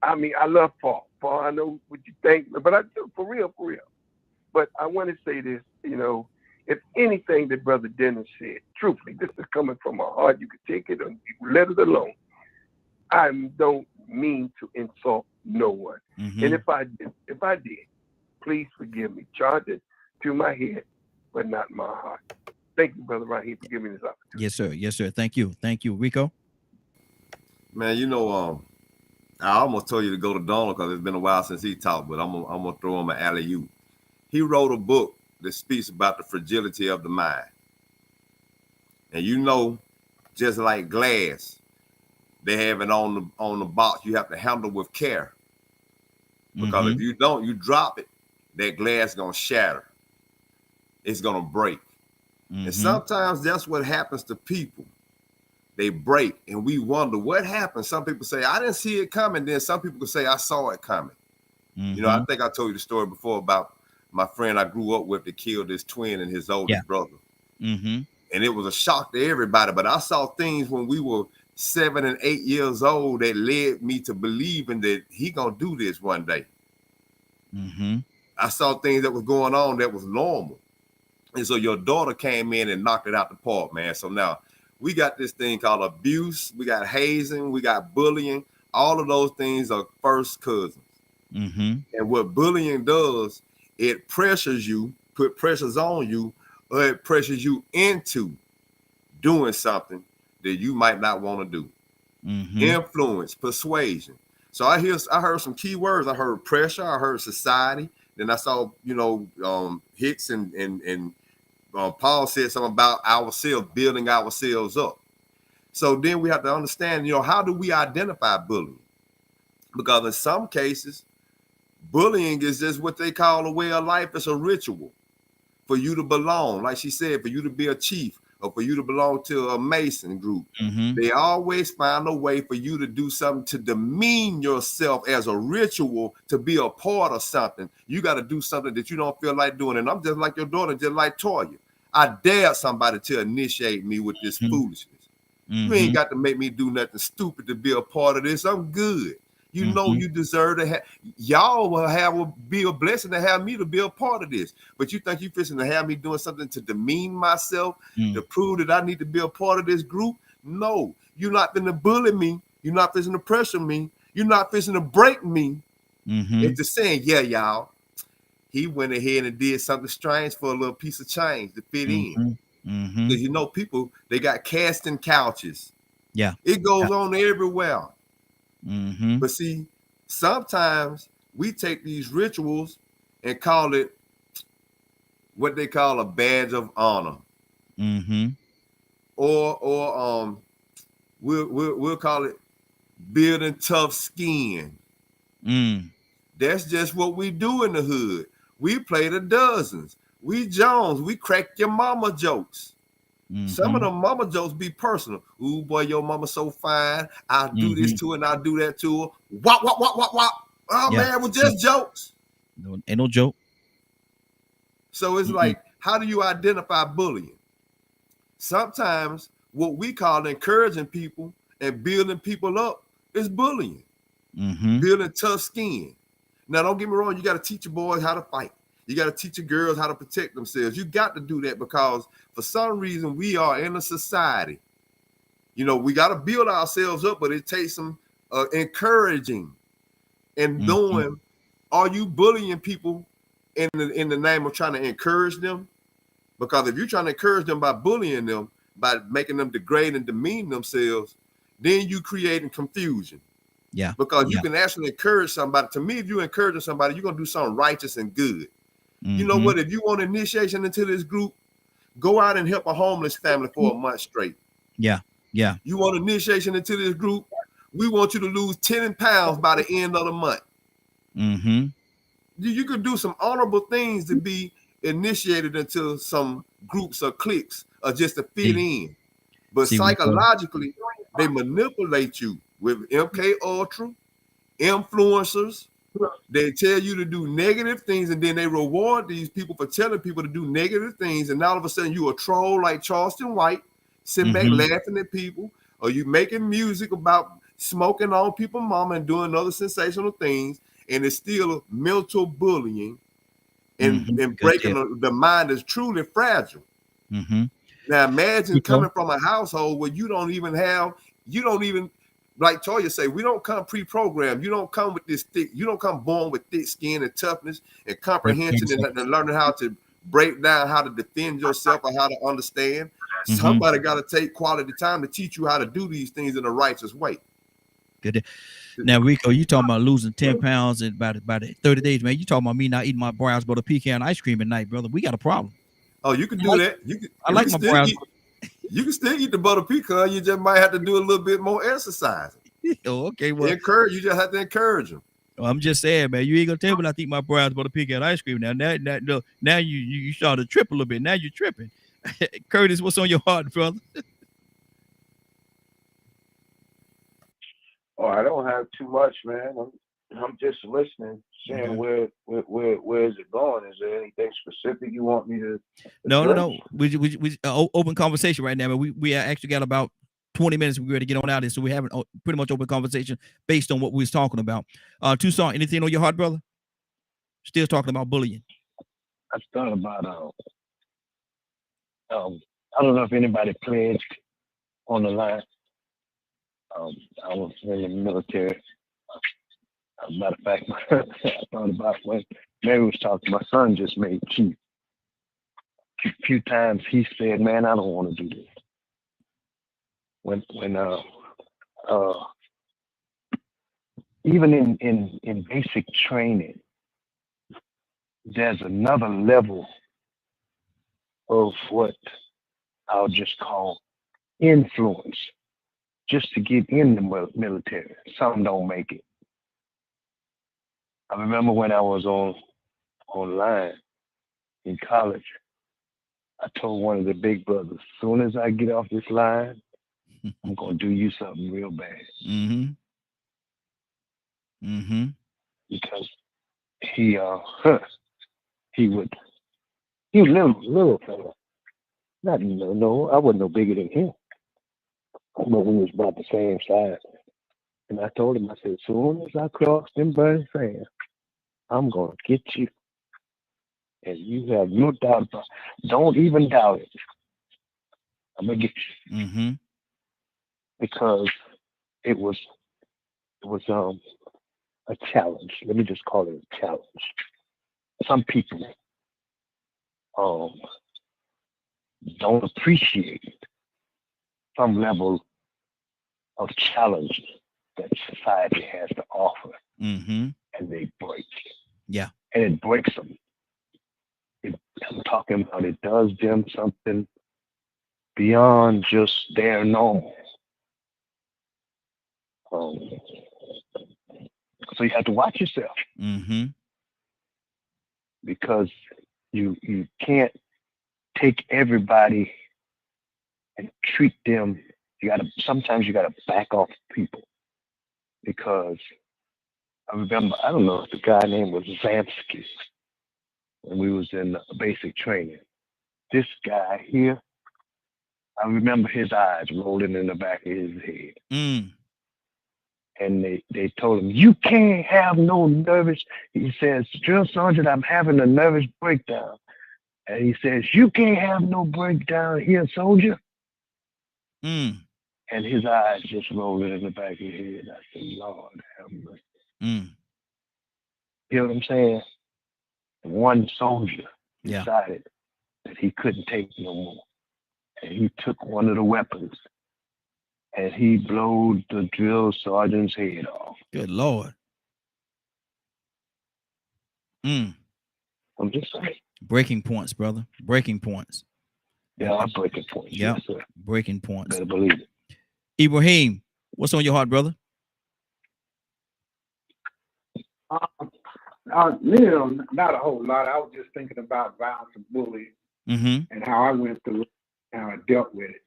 I mean, I love Paul. Paul, I know what you think, but I do, for real. But I want to say this, if anything that Brother Dennis said, truthfully, this is coming from my heart. You can take it or you let it alone. I don't mean to insult no one. Mm-hmm. And if I did, please forgive me. Charge it to my head, but not my heart. Thank you, Brother Raheem, for giving me this opportunity. Yes, sir. Thank you, Rico. Man, I almost told you to go to Donald because it's been a while since he talked, but I'm gonna throw him an alley-oop. He wrote a book that speaks about the fragility of the mind. And just like glass, they have it on the box. You have to handle with care. Because if you don't, you drop it, that glass is gonna shatter. It's gonna break. And sometimes that's what happens to people. They break, and we wonder what happened. Some people say, I didn't see it coming. Then some people could say, I saw it coming. I think I told you the story before about my friend I grew up with that killed his twin and his oldest brother. Mm-hmm. And it was a shock to everybody. But I saw things when we were 7 and 8 years old that led me to believing that he gonna do this one day. Mm-hmm. I saw things that was going on that was normal. And so your daughter came in and knocked it out the park, man. So now we got this thing called abuse. We got hazing. We got bullying. All of those things are first cousins. Mm-hmm. And what bullying does, it pressures you, put pressures on you, or it pressures you into doing something that you might not want to do. Mm-hmm. Influence, persuasion. So I heard some key words. I heard pressure. I heard society. Then I saw, Hicks and Paul said something about ourselves, building ourselves up. So then we have to understand, how do we identify bullying? Because in some cases, bullying is just what they call a way of life. It's a ritual for you to belong. Like she said, for you to be a chief or for you to belong to a Mason group. Mm-hmm. They always find a way for you to do something to demean yourself as a ritual to be a part of something. You got to do something that you don't feel like doing. And I'm just like your daughter, just like Toya. I dare somebody to initiate me with this foolishness. You ain't got to make me do nothing stupid to be a part of this. I'm good. You know you deserve to have. Y'all will be a blessing to have me to be a part of this. But you think you fixing to have me doing something to demean myself, to prove that I need to be a part of this group? No, you're not going to bully me. You're not fixing to pressure me. You're not fixing to break me Mm-hmm. into saying, yeah, y'all, he went ahead and did something strange for a little piece of change to fit in. Mm-hmm. Because you know, people, they got casting couches. Yeah. It goes on everywhere. Mm-hmm. But see, sometimes we take these rituals and call it what they call a badge of honor. Mm-hmm. Or we'll call it building tough skin. Mm. That's just what we do in the hood. We play the dozens. We Jones. We crack your mama jokes. Mm-hmm. Some of them mama jokes be personal. Ooh, boy, your mama so fine. I'll do this to her and I'll do that to her. Wop, wop, wop, wop, wop. Oh, Yeah. man, it was just jokes. No, ain't no joke. So it's like, how do you identify bullying? Sometimes what we call encouraging people and building people up is bullying. Mm-hmm. Building tough skin. Now, don't get me wrong. You got to teach your boys how to fight. You got to teach your girls how to protect themselves. You got to do that because for some reason we are in a society. You know, we got to build ourselves up, but it takes some encouraging and knowing, are you bullying people in the name of trying to encourage them? Because if you're trying to encourage them by bullying them, by making them degrade and demean themselves, then you creating confusion. Yeah. Because you can actually encourage somebody. To me, if you're encouraging somebody, you're going to do something righteous and good. You know what? If you want initiation into this group, go out and help a homeless family for a month straight. Yeah. Yeah. You want initiation into this group? We want you to lose 10 pounds by the end of the month. Mm-hmm. You could do some honorable things to be initiated into some groups or cliques or just to fit in. But psychologically, they manipulate you with MK Ultra, influencers. They tell you to do negative things, and then they reward these people for telling people to do negative things. And all of a sudden, you a troll like Charleston White, sitting back laughing at people, or you making music about smoking on people's mama and doing other sensational things, and it's still mental bullying and breaking the mind is truly fragile. Mm-hmm. Now imagine coming from a household where you don't even, like Toya say, we don't come pre-programmed. You don't come with this thick, you don't come born with thick skin and toughness and comprehension and learning how to break down how to defend yourself or how to understand. Somebody got to take quality time to teach you how to do these things in a righteous way. Good. Now, Rico, you talking about losing 10 pounds in about 30 days, man. You talking about me not eating my Browns butter pecan ice cream at night, brother. We got a problem. Oh, you can do that. I like my Browns. You can still eat the butter pecan. You just might have to do a little bit more exercise. Oh, okay. Well, you just have to encourage them. Well, I'm just saying, man. You ain't gonna tell me not to eat my Browns butter pecan ice cream. Now you started to trip a little bit. Now you're tripping. Curtis, what's on your heart, brother? Oh, I don't have too much, man. I'm just listening, saying where is it going? Is there anything specific you want me to? No. We open conversation right now, but we actually got about 20 minutes. We're ready to get on out of here, so we having pretty much open conversation based on what we was talking about. Tucson, anything on your heart, brother? Still talking about bullying. I thought about I don't know if anybody pledged on the line. I was in the military. Matter of fact, I thought about when Mary was talking. My son just made chief. A few times he said, "Man, I don't want to do this." When even in basic training, there's another level of what I'll just call influence, just to get in the military. Some don't make it. I remember when I was online in college, I told one of the big brothers, as soon as I get off this line, I'm gonna do you something real bad. Because he was little fella. Not no, I wasn't no bigger than him. But we was about the same size. And I told him, I said, as soon as I cross them burning sands, I'm gonna get you. And you have no doubt about it. Don't even doubt it. I'm gonna get you. Because it was was a challenge. Let me just call it a challenge. Some people don't appreciate some level of challenge that society has to offer, Mm-hmm. and they break. Yeah. And it breaks them. I'm talking about it does them something beyond just their normal. So you have to watch yourself, Mm-hmm. because you can't take everybody and treat them. Sometimes you gotta back off people, because I remember, I don't know if the guy name was Zamsky when we was in basic training. This guy here, I remember his eyes rolling in the back of his head. Mm. And they told him, you can't have no nervous. He says, Drill Sergeant, I'm having a nervous breakdown. And he says, you can't have no breakdown here, soldier. Mm. And his eyes just rolling in the back of his head. I said, Lord have mercy. Mm. You know what I'm saying? One soldier Yeah. decided that he couldn't take no more. And he took one of the weapons and he blowed the drill sergeant's head off. Good Lord. Mm. I'm just saying. Breaking points, brother. Breaking points. Yeah, I'm breaking points. Yep. Yes, sir. Breaking points. Better believe it. Ibrahim, what's on your heart, brother? Not a whole lot. I was just thinking about violence and bullying Mm-hmm. and how I went through it and how I dealt with it.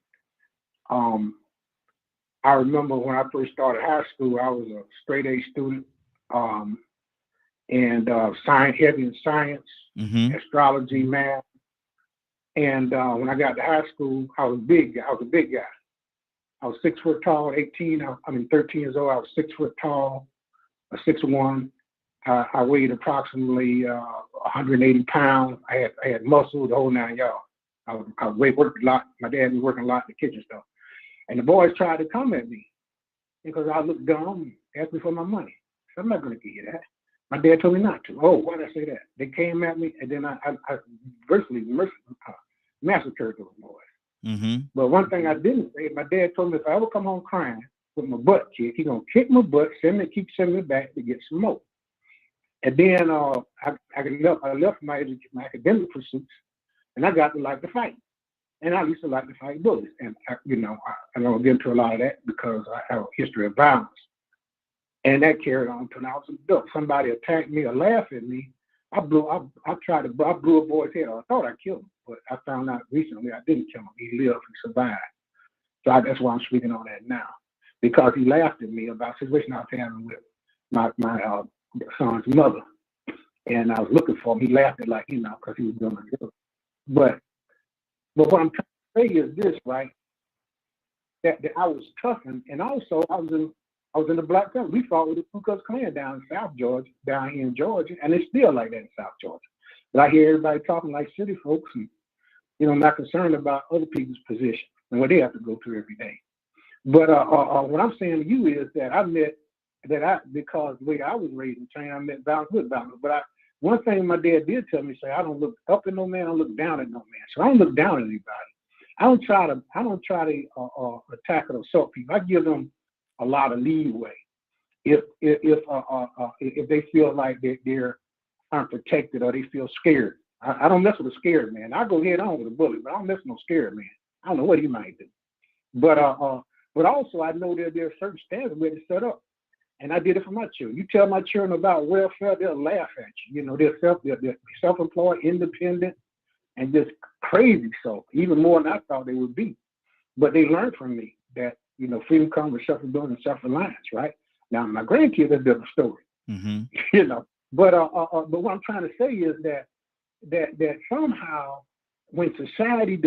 I remember when I first started high school, I was a straight A student, and science, heavy in science, Mm-hmm. astrology, math. And when I got to high school, I was big. I was a big guy. I was 6 foot tall, 13 years old. I was 6 foot tall, 6'1". I weighed approximately 180 pounds. I had muscle, the whole 9 yards. I worked a lot. My dad was working a lot in the kitchen stuff. And the boys tried to come at me because I looked dumb and asked me for my money. So I'm not going to give you that. My dad told me not to. Oh, why did I say that? They came at me, and then I virtually massacred those boys. Mm-hmm. But one thing I didn't say, my dad told me if I ever come home crying with my butt kicked, he's going to kick my butt, keep sending me back to get some more. And then I left my academic pursuits, and I got to like to fight. And I used to like to fight bullies. And, I don't get into a lot of that because I have a history of violence. And that carried on until I was an adult. Somebody attacked me or laughed at me. I blew a boy's head off. I thought I killed him, but I found out recently I didn't kill him. He lived and survived. So that's why I'm speaking on that now. Because he laughed at me about a situation I was having with my son's mother. And I was looking for him. He laughed at because he was doing my job. But what I'm trying to say is this, right? That I was tough, and also I was in the black family. We fought with the Ku Klux Klan down in South Georgia, down here in Georgia, and it's still like that in South Georgia. But I hear everybody talking like city folks, and not concerned about other people's position and what they have to go through every day. But what I'm saying to you is that because the way I was raised and trained, I met violence with violence. But one thing my dad did tell me, say, I don't look up at no man, I don't look down at no man. So I don't look down at anybody. I don't try to attack or assault people. I give them a lot of leeway if they feel like they're unprotected or they feel scared. I don't mess with a scared man. I go head on with a bully, but I don't mess with no scared man. I don't know what he might do. But also I know that there are certain standards where it's set up. And I did it for my children. You tell my children about welfare, they'll laugh at you. They're self-employed, independent, and just crazy so, even more than I thought they would be. But they learned from me that, freedom comes with self-ability and self-reliance, right? Now, my grandkids, are a different story, Mm-hmm. But what I'm trying to say is that somehow when society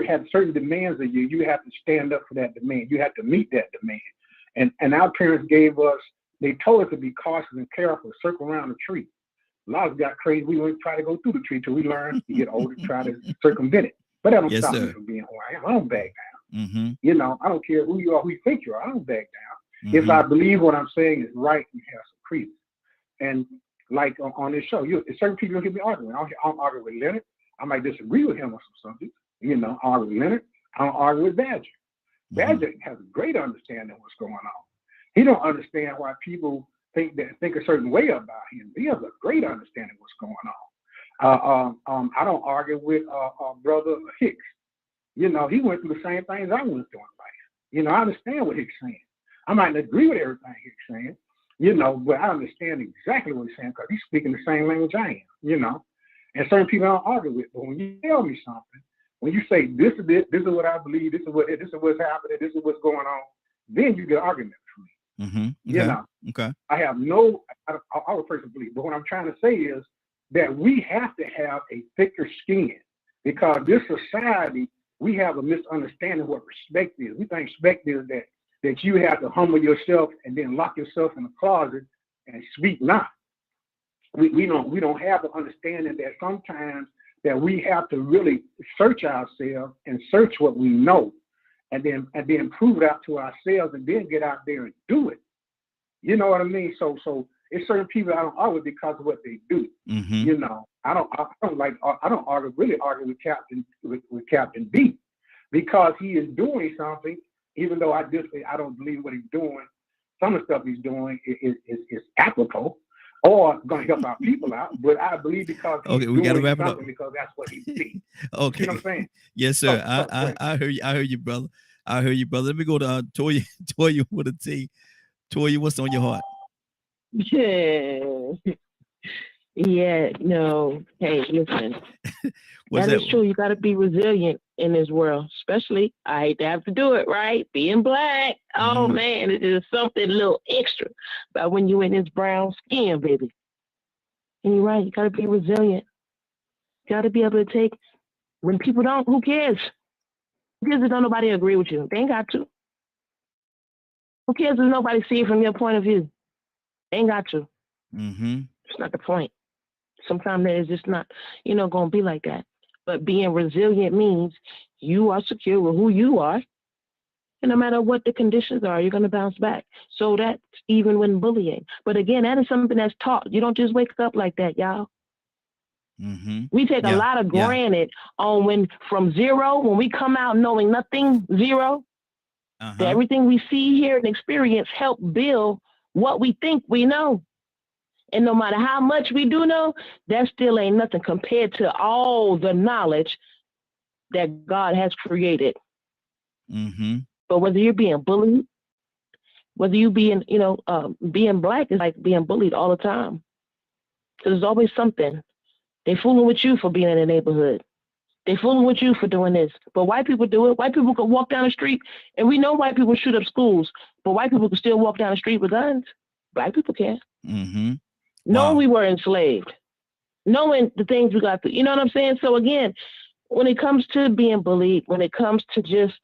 have certain demands of you, you have to stand up for that demand. You have to meet that demand. And our parents they told us to be cautious and careful, circle around the tree. A lot of us got crazy. We wouldn't try to go through the tree till we learn to get older, try to circumvent it. But that don't stop me from being who I am. I don't back down. Mm-hmm. I don't care who you are, who you think you are. I don't back down. If I believe what I'm saying is right and has some credence. And like on this show, certain people don't get me arguing. I don't argue with Leonard. I might disagree with him on some subjects. I don't argue with Leonard. I don't argue with Badger. Badger has a great understanding of what's going on. He don't understand why people think a certain way about him. He has a great understanding of what's going on. I don't argue with Brother Hicks. He went through the same things I went through in life. I understand what Hicks saying. I might not agree with everything Hicks saying, but I understand exactly what he's saying because he's speaking the same language I am, And certain people I don't argue with. But when you tell me something, when you say this is it, this is what I believe, this is what's happening, this is what's going on, then you get an argument for me. Okay. I have I would personally believe, but what I'm trying to say is that we have to have a thicker skin because this society, we have a misunderstanding of what respect is. We think respect is that you have to humble yourself and then lock yourself in a closet and speak not. We don't have the understanding that sometimes that we have to really search ourselves and search what we know and then prove it out to ourselves and then get out there and do it. You know what I mean? So it's certain people I don't argue because of what they do. I don't really argue with Captain B because he is doing something, even though I don't believe what he's doing. Some of the stuff he's doing is applicable or going to help our people out, but I believe because we got to wrap it up because that's what he sees. Okay. You know what I'm saying? Yes, sir. I heard you. I heard you, brother. Let me go to Toya with a T. Toya, what's on your heart? Yeah, no. Hey, listen. That is true. You got to be resilient in this world, especially, I hate to have to do it, right? Being black. Oh, man, it is something a little extra about when you're in this brown skin, baby. And you're right. You got to be resilient. You got to be able to take, when people don't, who cares? Who cares if don't nobody agree with you? They ain't got to. Who cares if nobody see it from your point of view? They ain't got to. It's not the point. Sometimes that is just not, going to be like that. But being resilient means you are secure with who you are. And no matter what the conditions are, you're going to bounce back. So that's even when bullying. But again, that is something that's taught. You don't just wake up like that, y'all. We take a lot of granted on when from zero, when we come out knowing nothing, zero, that everything we see, hear, and experience help build what we think we know. And no matter how much we do know, that still ain't nothing compared to all the knowledge that God has created. But whether you're being bullied, whether you being, being black is like being bullied all the time. So there's always something. They fooling with you for being in the neighborhood. They fooling with you for doing this. But white people do it. White people can walk down the street, and we know white people shoot up schools, but white people can still walk down the street with guns. Black people can't. Knowing we were enslaved, knowing the things we got through, you know what I'm saying? So again, when it comes to being bullied, when it comes to just,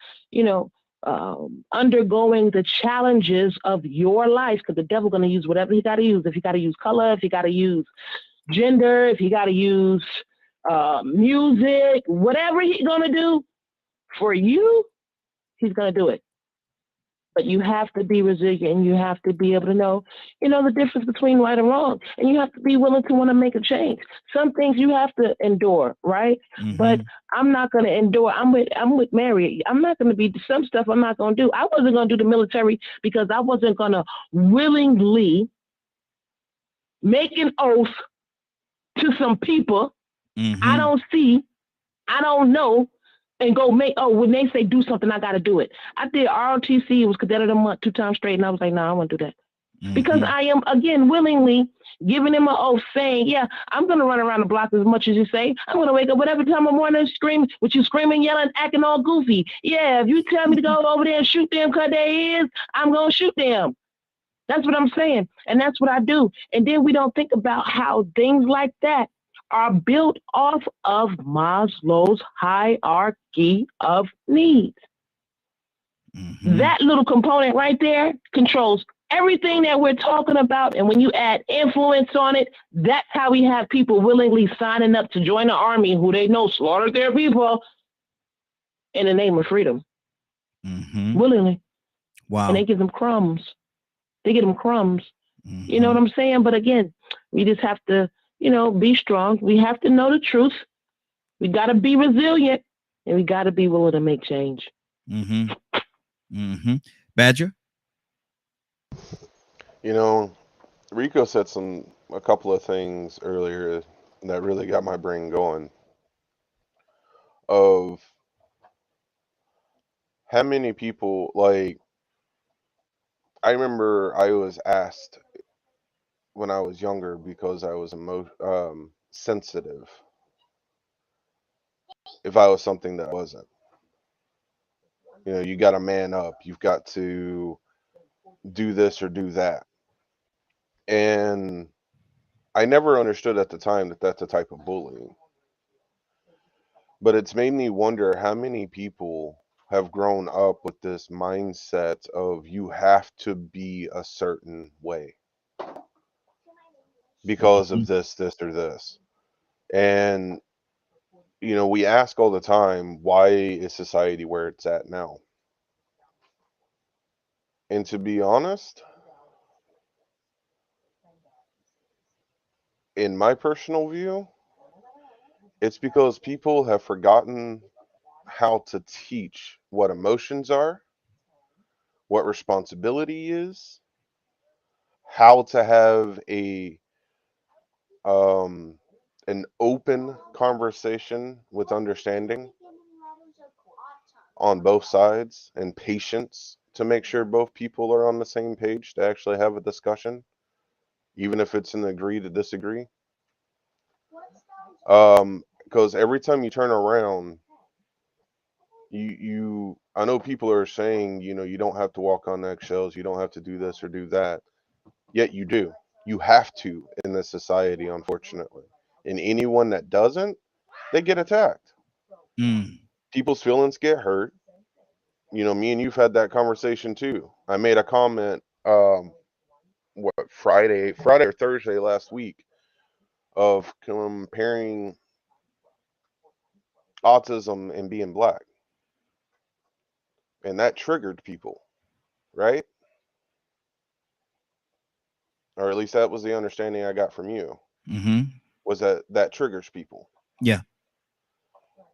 undergoing the challenges of your life, because the devil's going to use whatever he got to use. If he got to use color, if he got to use gender, if he got to use music, whatever he's going to do for you, he's going to do it. But you have to be resilient. You have to be able to know, the difference between right and wrong. And you have to be willing to want to make a change. Some things you have to endure, right? But I'm not going to endure. I'm with Mary. I'm not going to be some stuff I'm not going to do. I wasn't going to do the military because I wasn't going to willingly make an oath to some people I don't see, I don't know, and go when they say do something, I got to do it. I did ROTC, it was Cadet of the Month 2 times straight, and I was like, no, I won't do that. Because I am, again, willingly giving him an oath saying, yeah, I'm going to run around the block as much as you say. I'm going to wake up whatever time of morning screaming, with you screaming, yelling, acting all goofy. Yeah, if you tell me to go over there and shoot them because they is, I'm going to shoot them. That's what I'm saying. And that's what I do. And then we don't think about how things like that are built off of Maslow's hierarchy of needs. That little component right there controls everything that we're talking about. And when you add influence on it, that's how we have people willingly signing up to join the army who they know slaughtered their people in the name of freedom. Willingly. Wow. And they give them crumbs. They get them crumbs. You know what I'm saying? But again, we just have to, be strong. We have to know the truth. We got to be resilient, and we got to be willing to make change. Badger? Rico said a couple of things earlier that really got my brain going. Of how many people, like, I remember I was asked when I was younger because I was sensitive if I was something that I wasn't. You got to man up. You've got to do this or do that. And I never understood at the time that that's a type of bullying. But it's made me wonder how many people have grown up with this mindset of you have to be a certain way because of this, or this. And, we ask all the time, why is society where it's at now? And to be honest, in my personal view, it's because people have forgotten how to teach what emotions are, what responsibility is, how to have an open conversation with understanding on both sides and patience to make sure both people are on the same page to actually have a discussion, even if it's an agree to disagree. Because every time you turn around, I know people are saying, you don't have to walk on eggshells, you don't have to do this or do that. Yet you do. You have to in this society, unfortunately. And anyone that doesn't, they get attacked. People's feelings get hurt. Me and you've had that conversation too. I made a comment Friday or Thursday last week of comparing autism and being black. And that triggered people, right? Or at least that was the understanding I got from you. Was that triggers people. Yeah.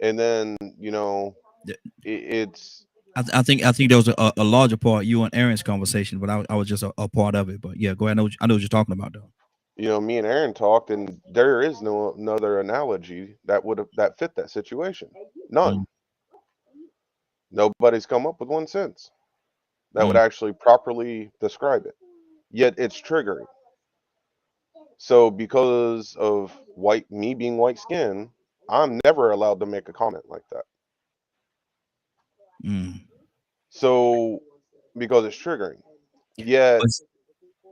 And then, it's. I think there was a larger part, you and Aaron's conversation, but I was just a part of it. But yeah, go ahead. I know what you're talking about, though. Me and Aaron talked, and there is no another analogy that fit that situation. None. Nobody's come up with one since that would actually properly describe it. Yet it's triggering. So because of me being white skin, I'm never allowed to make a comment like that. So because it's triggering. Yeah.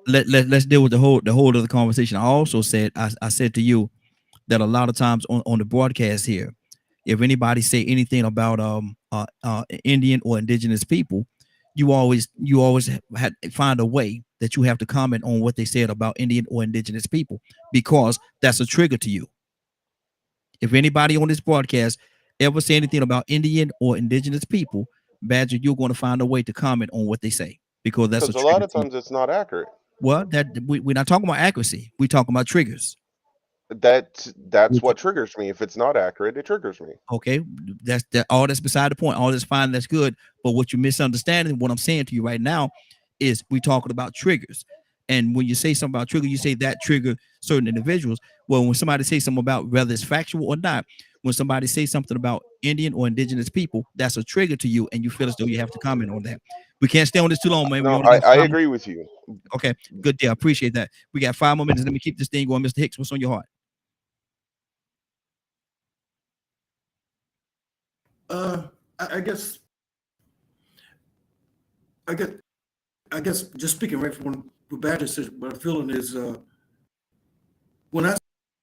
Let's deal with the whole of the conversation. I also said I said to you that a lot of times on the broadcast here, if anybody say anything about Indian or indigenous people, you always had find a way that you have to comment on what they said about Indian or indigenous people, because that's a trigger to you. If anybody on this broadcast ever say anything about Indian or indigenous people, Badger, you're going to find a way to comment on what they say, because that's a lot of times it's not accurate. Well, we're not talking about accuracy. We're talking about triggers. That's what triggers me. If it's not accurate, it triggers me. Okay, that's all. That's beside the point. All that's fine. That's good. But what you're misunderstanding, what I'm saying to you right now, is we're talking about triggers. And when you say something about trigger, you say that trigger certain individuals. Well, when somebody says something about whether it's factual or not, when somebody says something about Indian or indigenous people, that's a trigger to you, and you feel as though you have to comment on that. We can't stay on this too long, man. No, I agree with you. Okay, good deal. I appreciate that. We got 5 more minutes. Let me keep this thing going. Mr. Hicks, what's on your heart? I guess just speaking right from what Badger said, what I'm feeling is when I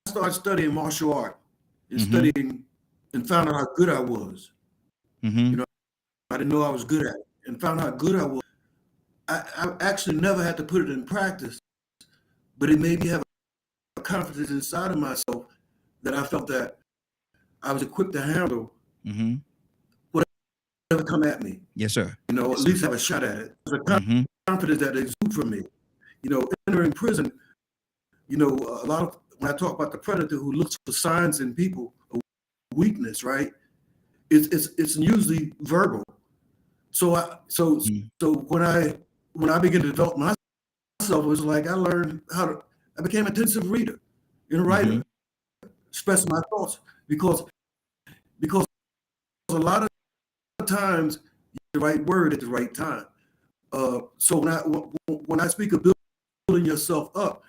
started studying martial art and studying and found out how good I was, I didn't know I was good at it, and found out how good I was. I actually never had to put it in practice, but it made me have a confidence inside of myself that I felt that I was equipped to handle whatever come at me. Yes, sir. At least have a shot at it. There's a confidence that exudes from me. entering prison, a lot of, when I talk about the predator who looks for signs in people of weakness, right? It's usually verbal. So when I began to develop myself, it was like I learned I became an intensive reader and a writer, expressing my thoughts because a lot of times the right word at the right time. So when I speak of building yourself up,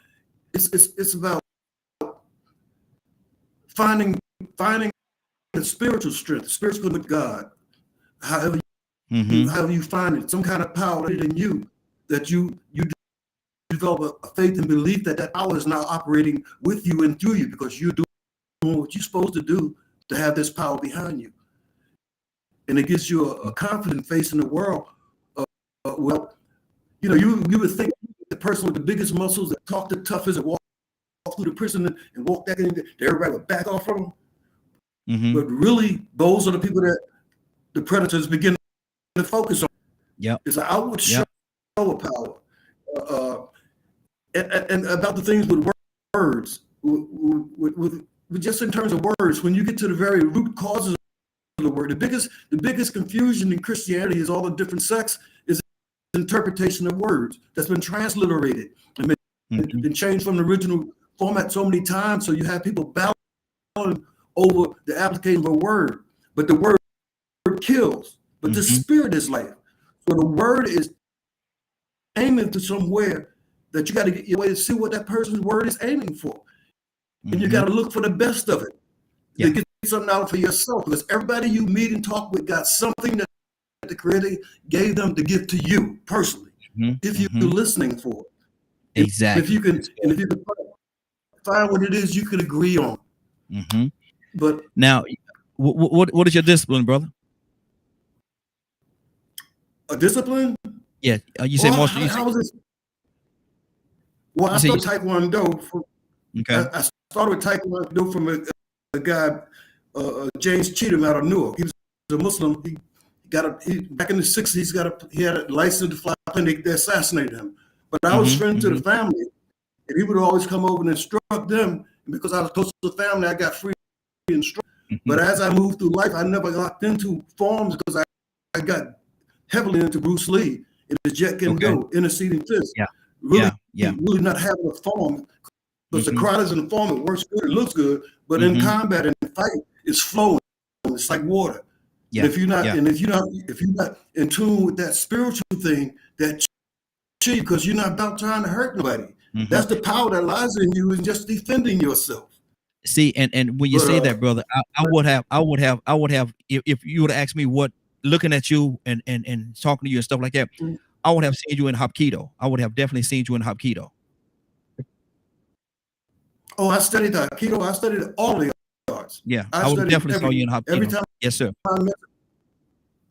it's about finding the spiritual strength, spiritual with God, however you find it, some kind of power in you that you develop a faith and belief that power is now operating with you and through you because you're doing what you're supposed to do to have this power behind you. And it gives you a confident face in the world. You would think the person with the biggest muscles that talk the toughest and walk through the prison and walk back in, everybody would back off from them. But really, those are the people that the predators begin to focus on. It's an outward show of power. And about the things with words, with just in terms of words, when you get to the very root causes of the word, the biggest confusion in Christianity is all the different sects is interpretation of words that's been transliterated and been changed from the original format so many times. So you have people battling over the application of a word, but the word kills, but the spirit is life. So the word is aiming to somewhere that you got to get your way to see what that person's word is aiming for. And you got to look for the best of it. To get something out for yourself, because everybody you meet and talk with got something that the Creator gave them to give to you personally. If you're listening for it. Exactly. If you can find what it is you can agree on. But now, what is your discipline, brother? A discipline? Yeah, you say most. How was this? Well, I started Taekwondo. I started with Taekwondo from a guy, James Cheatham out of Newark. He was a Muslim. He back in the 60s. He had a license to fly plane. They assassinated him. But I was friends to the family, and he would always come over and instruct them. And because I was close to the family, I got free instruction. But as I moved through life, I never locked into forms because I got heavily into Bruce Lee and the Jet Kendo, interceding fist. Really not having a form. Because the karate is in the form, it works good, it looks good, but in combat and fight, it's flowing. It's like water. And if you're not in tune with that spiritual thing, that chi, because you're not about trying to hurt nobody. That's the power that lies in you, and just defending yourself. See, and when you say that, brother, I would have if you would have asked me what, looking at you and talking to you and stuff like that, I would have seen you in Hapkido. I would have definitely seen you in Hapkido. Oh, I studied Aikido. I studied all the arts. Yeah, I would definitely saw you in Hapkido. Every time. Yes, sir.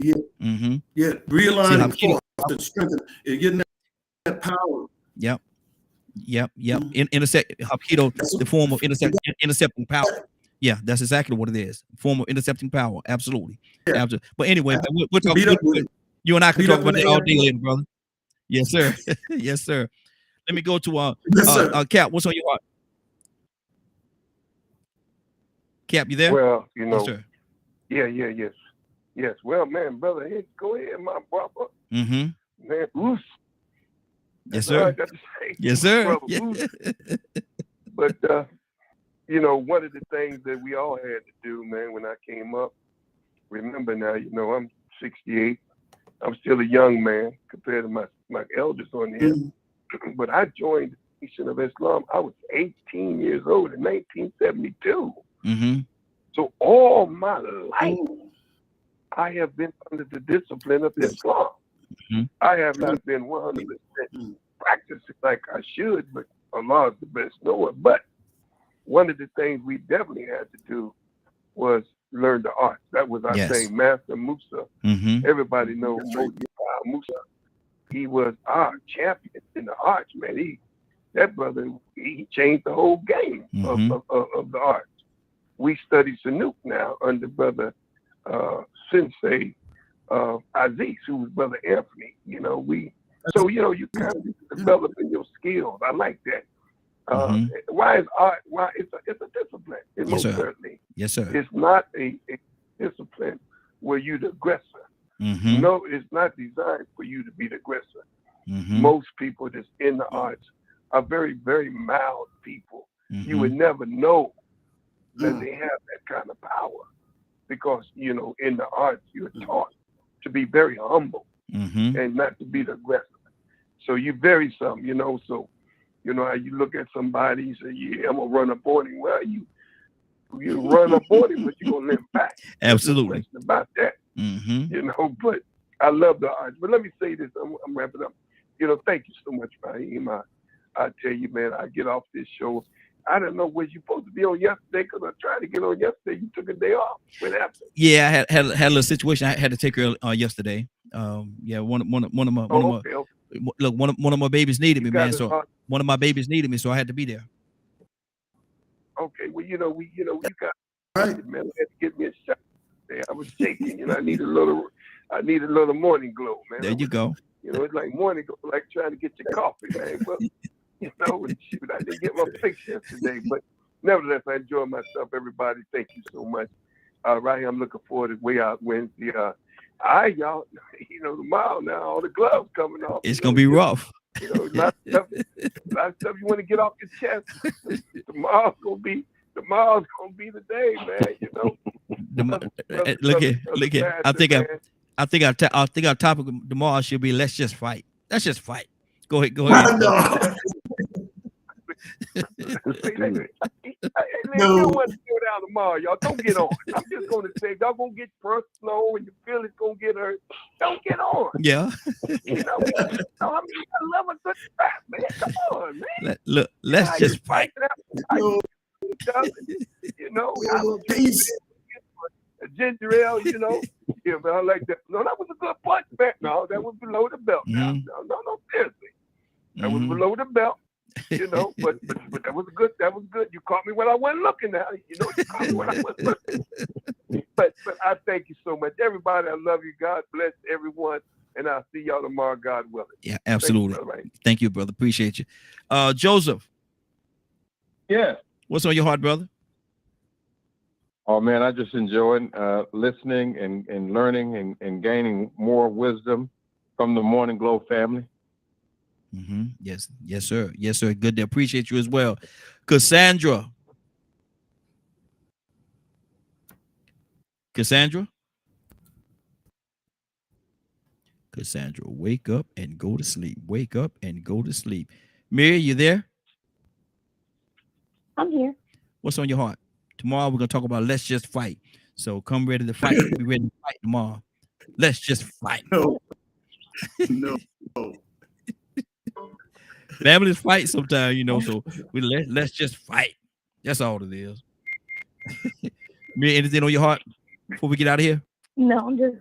Realigning force and strength and getting that power. Intercept Hapkido, the form of intercepting power. Yeah, that's exactly what it is. Form of intercepting power. Absolutely. Absolutely. But anyway, we're talking. You and I can talk about that all day later, brother. Yes, sir. Yes, sir. Let me go to Cap. What's on your heart? Cap, you there? Well, yes, sir. Yes. Well, man, brother, hey, go ahead, my brother. Man, oof. Yes, sir. Yes, sir. Brother, but one of the things that we all had to do, man, when I came up, remember now, I'm 68. I'm still a young man compared to my elders on here. But I joined the Nation of Islam. I was 18 years old in 1972. So all my life, I have been under the discipline of Islam. I have not been 100% practicing like I should, but Allah is the best knower. But one of the things we definitely had to do was learn the arts. That was our thing, Master Musa. Everybody knows Musa. He was our champion in the arts, man. That brother, he changed the whole game of the arts. We study Sanuk now under brother Sensei Aziz, who was brother Anthony. So you kind of developing your skills. I like that. Why is art? Why it's a discipline. It most certainly. Yes, sir. It's not a discipline where you're the aggressor. No, it's not designed for you to be the aggressor. Most people that's in the arts are very, very mild people. You would never know that they have that kind of power because in the arts you're taught to be very humble and not to be the aggressor. So you vary some, So how you look at somebody, you say, "Yeah, I'm gonna run a boarding." Well, you run a boarding, but you're gonna live back. Absolutely. No question about that. But I love the arts. But let me say this: I'm wrapping up. Thank you so much, Raheem. I tell you, man, I get off this show. I don't know, was you supposed to be on yesterday? Because I tried to get on yesterday. You took a day off. What happened? Yeah, I had a little situation. I had to take her yesterday. Yeah, one of my look, one of my babies needed me, man. So one of my babies needed me, so I had to be there. Okay, well, you got right, man. I had to get me a shot. I was shaking, I need a little morning glow, man. There you go. It's like morning glow, like trying to get your coffee, man. But shoot, I didn't get my fix yesterday, but nevertheless, I enjoyed myself. Everybody, thank you so much. Right here, I'm looking forward to Way Out Wednesday. Y'all, tomorrow now, all the gloves coming off. It's gonna be rough. A lot of stuff you want to get off your chest. Tomorrow's gonna be the day, man. Look here. I think our topic tomorrow should be let's just fight. Let's just fight. Go ahead. You don't want to go down tomorrow, y'all. Don't get on. I'm just going to say, y'all going to get personal and you feel it's going to get hurt. Don't get on. Yeah. I love a good fight, man. Come on, man. Look, let's just fight. Ginger ale, yeah, man, I like that. No, that was a good punch back. No, that was below the belt. No, seriously. That was below the belt. But that was good. That was good. You caught me when I wasn't looking at it. You caught me when I wasn't looking. But I thank you so much. Everybody, I love you. God bless everyone. And I'll see y'all tomorrow, God willing. Yeah, absolutely. Thank you, brother. Appreciate you. Joseph. Yeah. What's on your heart, brother? Oh man, I just enjoyed listening and learning and gaining more wisdom from the Morning Glow family. Yes, sir. Yes, sir. Good to appreciate you as well. Cassandra, wake up and go to sleep. Wake up and go to sleep. Mary, you there? I'm here. What's on your heart? Tomorrow we're gonna talk about let's just fight. So come ready to fight. Be ready to fight tomorrow. Let's just fight. No. Families fight sometimes, so let's just fight. That's all it is. Mary, anything on your heart before we get out of here? No, I'm just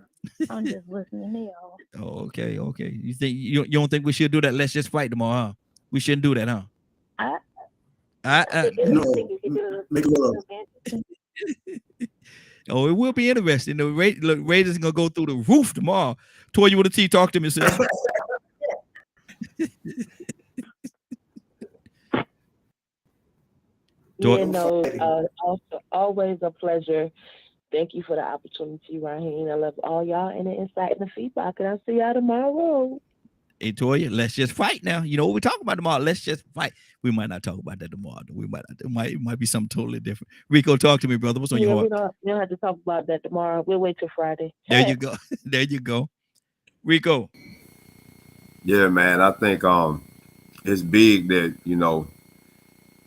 listening to y'all. Oh, okay. You think you don't think we should do that? Let's just fight tomorrow, huh? We shouldn't do that, huh? Make love. Oh, it will be interesting. The Raiders gonna go through the roof tomorrow. Toy, you with a T, talk to me, sis. Also, always a pleasure. Thank you for the opportunity, Raheem. I love all y'all and the insight and the feedback. And I'll see y'all tomorrow. Hey, Toya, let's just fight now. You know what we're talking about tomorrow. Let's just fight. We might not talk about that tomorrow. We might not. It might be something totally different. Rico, talk to me, brother. What's on your heart? We don't have to talk about that tomorrow. We'll wait till Friday. There you go. There you go. Rico. Yeah, man. I think it's big that,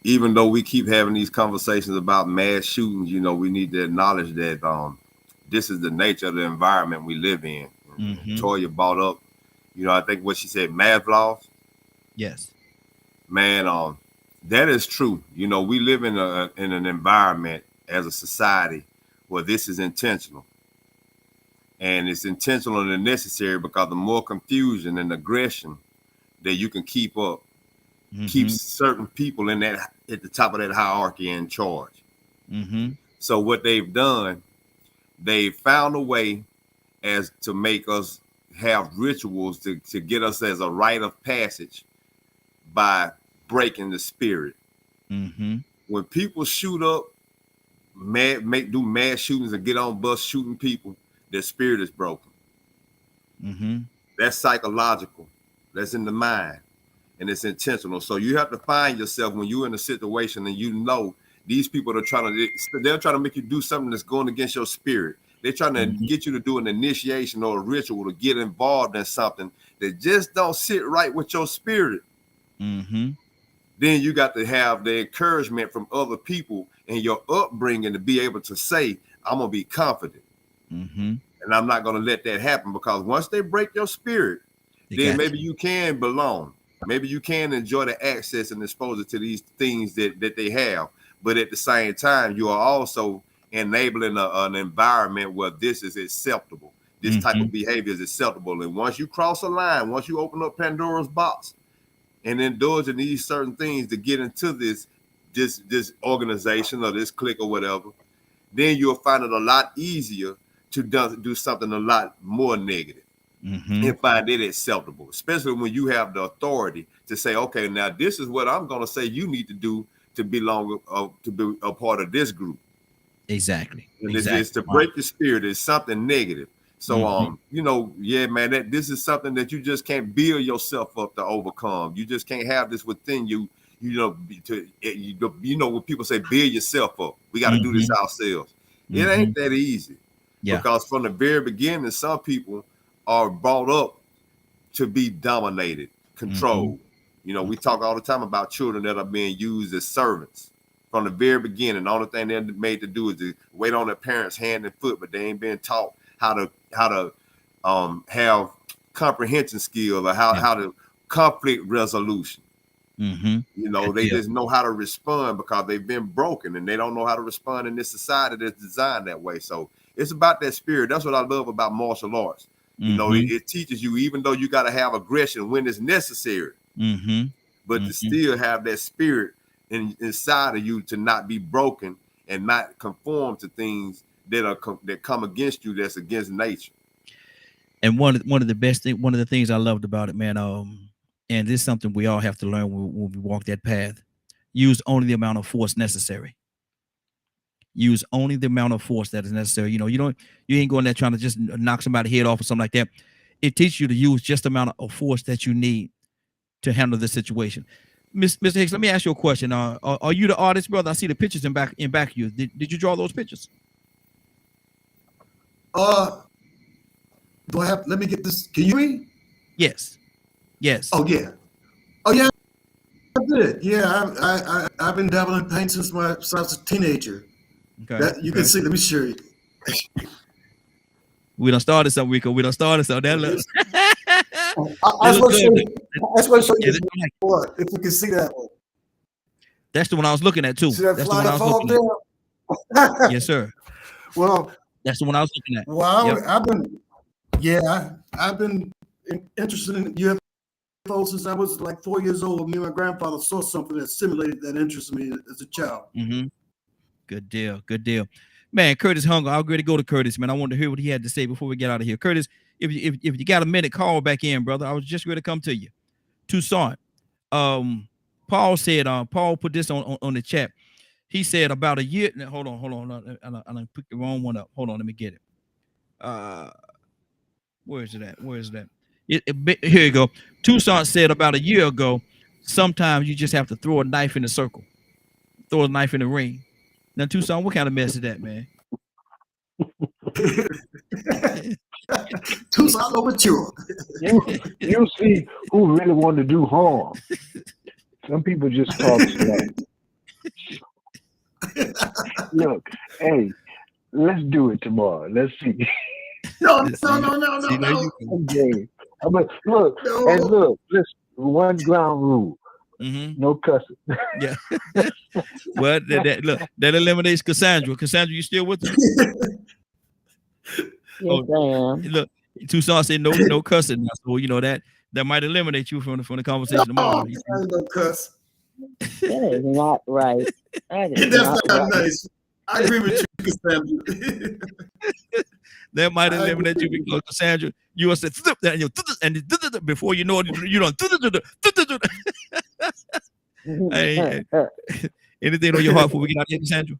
even though we keep having these conversations about mass shootings, we need to acknowledge that this is the nature of the environment we live in. Toya brought up, I think what she said, Maslow. Yes. Man, that is true. We live in an environment as a society where this is intentional. And it's intentional and necessary because the more confusion and aggression that you can keep up, keeps certain people in that at the top of that hierarchy in charge. So what they've done, they've found a way as to make us have rituals to get us as a rite of passage by breaking the spirit. Mm-hmm. When people shoot up, do mass shootings and get on bus shooting people, their spirit is broken. Mm-hmm. That's psychological. That's in the mind, and it's intentional. So you have to find yourself when you're in a situation and you know these people are trying to make you do something that's going against your spirit. They're trying to get you to do an initiation or a ritual to get involved in something that just don't sit right with your spirit. Mm-hmm. Then you got to have the encouragement from other people and your upbringing to be able to say, I'm going to be confident. Mm-hmm. And I'm not going to let that happen, because once they break your spirit, then maybe you can belong. Maybe you can enjoy the access and exposure to these things that they have. But at the same time, you are also enabling an environment where this is acceptable. This type of behavior is acceptable. And once you cross a line, once you open up Pandora's box and indulge in these certain things to get into this organization or this clique or whatever, then you'll find it a lot easier to do something a lot more negative and find it acceptable, especially when you have the authority to say, okay, now this is what I'm going to say you need to do to belong, to be a part of this group. Exactly. And it's to break the spirit is something negative. So, you know, yeah, man, this is something that you just can't build yourself up to overcome. You just can't have this within you. You know, when people say build yourself up, we got to do this ourselves. It ain't that easy. Yeah. Because from the very beginning, some people are brought up to be dominated, controlled. You know, we talk all the time about children that are being used as servants from the very beginning. The only thing they're made to do is to wait on their parents' hand and foot, but they ain't been taught how to have comprehension skill or how to conflict resolution. You know, they just know how to respond because they've been broken and they don't know how to respond in this society that's designed that way. So it's about that spirit. That's what I love about martial arts. You know, it teaches you, even though you got to have aggression when it's necessary, but to still have that spirit inside of you to not be broken and not conform to things that come against you, that's against nature. And one of the things I loved about it, man, and this is something we all have to learn when we walk that path. Use only the amount of force necessary. Use only the amount of force that is necessary. You know, you ain't going there trying to just knock somebody's head off or something like that. It teaches you to use just the amount of force that you need to handle the situation. Mr. Hicks, let me ask you a question. Are you the artist, brother? I see the pictures in back of you. Did you draw those pictures? Do I have? Let me get this. Can you read? Yes. Yes. Oh yeah. Oh yeah. I did. Yeah, I've been dabbling in paint since I was a teenager. Okay. That you can see. Let me show you. We done started something, Rico. We done started something. That looks. I want to show you what, if you can see that one. That's the one I was looking at too. See that That's fly the one I was looking at. Yes, sir. Well, that's the one I was looking at. Well, I've been interested in UFOs since I was like 4 years old. Me and my grandfather saw something that stimulated that interest in me as a child. Good deal. Good deal. Man, Curtis Hunger. I'll go to Curtis, man. I wanted to hear what he had to say before we get out of here. Curtis, if you got a minute, call back in, brother. I was just ready to come to you. Toussaint. Paul said, Paul put this on the chat. He said about a year. Now, hold on. I picked the wrong one up. Hold on, let me get it. Where is it at? Here you go. Toussaint said about a year ago, sometimes you just have to throw a knife in the circle. Throw a knife in the ring. Now, Toussaint, what kind of mess is that, man? Toussaint mature. You see who really want to do harm. Some people just talk slow. Look, hey, let's do it tomorrow. Let's see. No. Okay. Look, listen, one ground rule. No cussing. Yeah. Well, that eliminates Cassandra. Cassandra, you still with us? Yes, I am. Look, Toussaint said no cussing. So you know that might eliminate you from the conversation tomorrow. No cuss. That is not right. That is That's not not right. nice. I agree with you, Cassandra. That might eliminate you because Cassandra, you will say that and before you know it, you don't. Hey, anything on your heart before we get out here, Cassandra?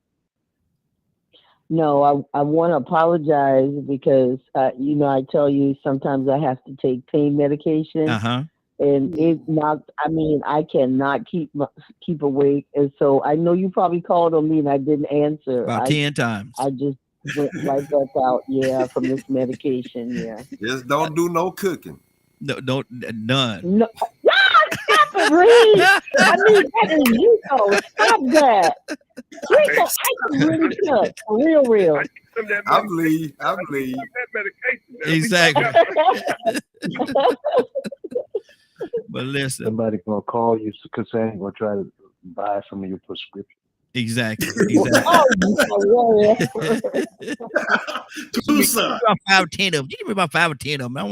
No, I want to apologize because, you know, I tell you sometimes I have to take pain medication. And it knocked, I mean, I cannot keep awake. And so I know you probably called on me and I didn't answer. About 10 times. I just went right back out, from this medication, Just don't do no cooking. No, none. No, stop it, Reed. I mean, that is Rico. Stop that. Rico, I can really cook. For real. I believe. Exactly. But listen, somebody gonna call you because they're gonna try to buy some of your prescription. Exactly. Oh, about 5 or 10 of them. You give me about 5 or 10 of them. I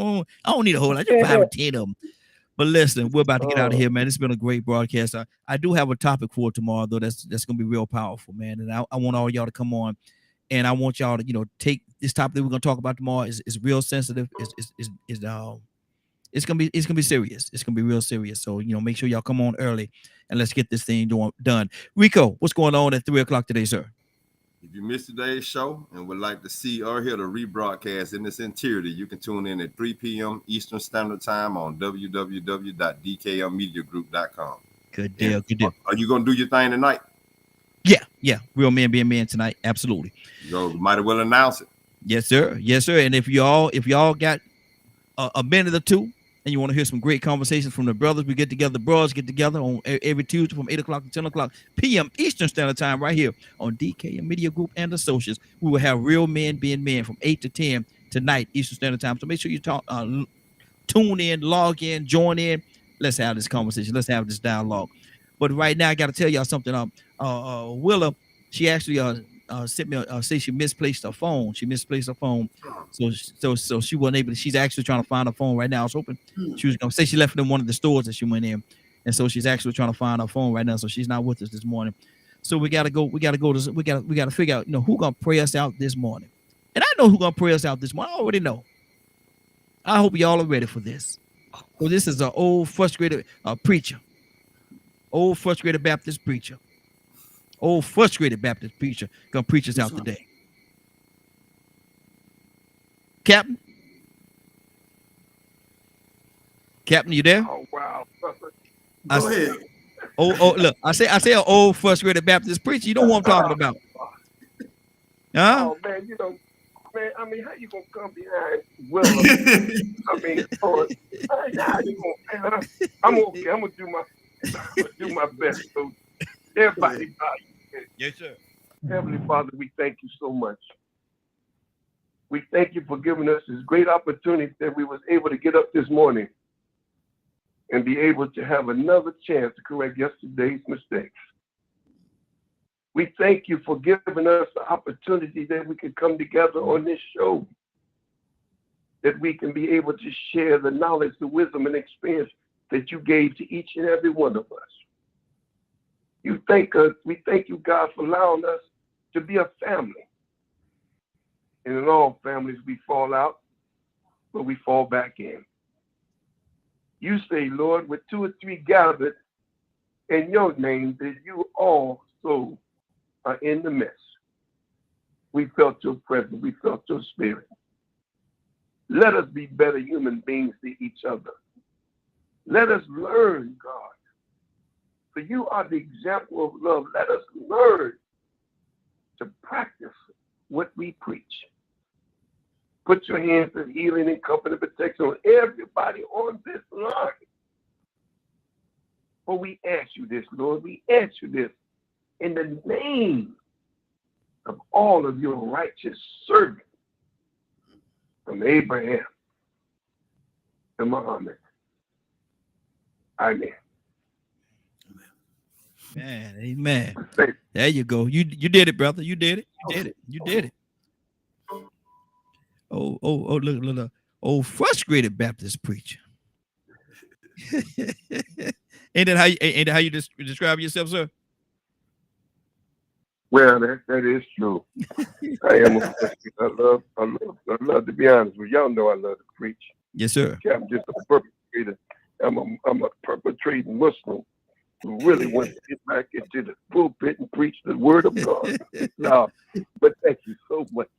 don't need a whole lot. Just 5 or 10 of them. But listen, we're about to get out of here, man. It's been a great broadcast. I do have a topic for tomorrow, though. That's gonna be real powerful, man. And I want all y'all to come on, and I want y'all to take this topic that we're gonna talk about tomorrow. Is real sensitive. It's gonna be serious. It's gonna be real serious. So make sure y'all come on early and let's get this thing done. Rico, what's going on at 3:00 today, sir? If you missed today's show and would like to see or hear the rebroadcast in its entirety, you can tune in at 3 p.m. Eastern Standard Time on www.dkmmediagroup.com. Good deal. Good deal. Are you gonna do your thing tonight? Yeah. Real men being men tonight. Absolutely. You might as well announce it. Yes, sir. And if y'all got a minute or two, and you want to hear some great conversations from the brothers, the bros get together on every Tuesday from 8 o'clock to 10 o'clock p.m. Eastern Standard Time right here on DKM Media Group and Associates. We will have Real Men Being Men from 8 to 10 tonight Eastern Standard Time. So make sure you tune in, log in, join in. Let's have this conversation. Let's have this dialogue. But right now, I got to tell y'all something. Willa, she actually sent me say she misplaced her phone. So she wasn't able to. She's actually trying to find her phone right now. I was hoping she was gonna say she left it in one of the stores that she went in, and so she's actually trying to find her phone right now. So she's not with us this morning. So we gotta figure out who gonna pray us out this morning. And I know who gonna pray us out this morning. I already know. I hope y'all are ready for this. So this is an old frustrated preacher, old frustrated Baptist preacher. Old frustrated Baptist preacher gonna preach us out today. Captain, you there? Oh wow! Go ahead. Look, I say an old frustrated Baptist preacher. You know what I'm talking about? Huh? Oh man, I mean, how you gonna come behind Willa? I mean, Lord, how you gonna? I'm okay. I'm gonna do my best. So everybody. Yes, sir. Heavenly Father, we thank you so much. We thank you for giving us this great opportunity that we was able to get up this morning and be able to have another chance to correct yesterday's mistakes. We thank you for giving us the opportunity that we can come together on this show, that we can be able to share the knowledge, the wisdom, and experience that you gave to each and every one of us. We thank you, God, for allowing us to be a family. And in all families, we fall out, but we fall back in. You say, Lord, with 2 or 3 gathered in your name, that you also are in the midst. We felt your presence. We felt your spirit. Let us be better human beings to each other. Let us learn, God. For you are the example of love. Let us learn to practice what we preach. Put your hands of healing and comfort and protection on everybody on this line. For we ask you this, Lord. We ask you this in the name of all of your righteous servants from Abraham to Muhammad. Amen. Man, amen. There you go. You did it, brother. You did it. You did it. Oh, look. Old frustrated Baptist preacher. Ain't that how you describe yourself, sir? Well, that is true. I love to be honest with you. Y'all know I love to preach. Yes, sir. I'm just a perpetrator. I'm a perpetrating Muslim who really wants to get back into the pulpit and preach the word of God. No, but thank you so much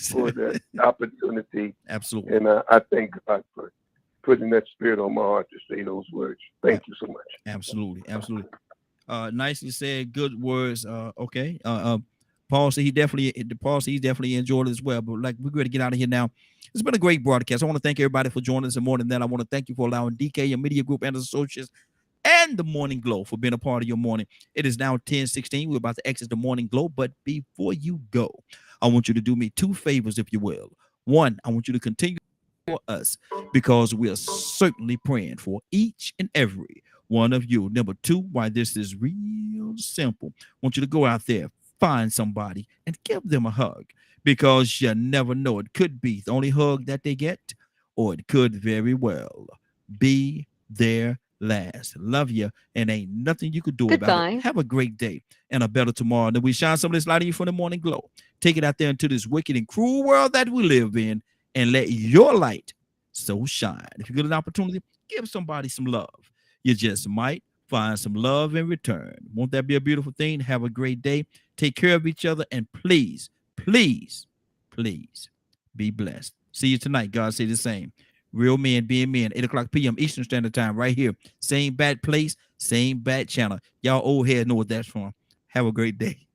for that opportunity. Absolutely. And I thank God for putting that spirit on my heart to say those words. Thank you so much. Absolutely. Absolutely. Nicely said. Good words. Okay. Paul said he definitely enjoyed it as well. But like, we're going to get out of here now. It's been a great broadcast. I want to thank everybody for joining us. And more than that, I want to thank you for allowing DK, your media group, and associates, and the Morning Glow for being a part of your morning. It is now 10:16. We're about to exit the Morning Glow. But before you go, I want you to do me two favors, if you will. One, I want you to continue for us, because we are certainly praying for each and every one of you. Number two, why this is real simple. I want you to go out there, find somebody, and give them a hug, because you never know. It could be the only hug that they get, or it could very well be their last. Love you, and ain't nothing you could do about it. Have a great day and a better tomorrow. And then we shine some of this light on you from the Morning Glow. Take it out there into this wicked and cruel world that we live in, and let your light so shine. If you get an opportunity, give somebody some love. You just might find some love in return. Won't that be a beautiful thing? Have a great day. Take care of each other, and please, please, please be blessed. See you tonight. God say the same. Real Men Being Men, 8:00 p.m. Eastern Standard Time, right here. Same bad place, same bad channel. Y'all old heads know what that's from. Have a great day.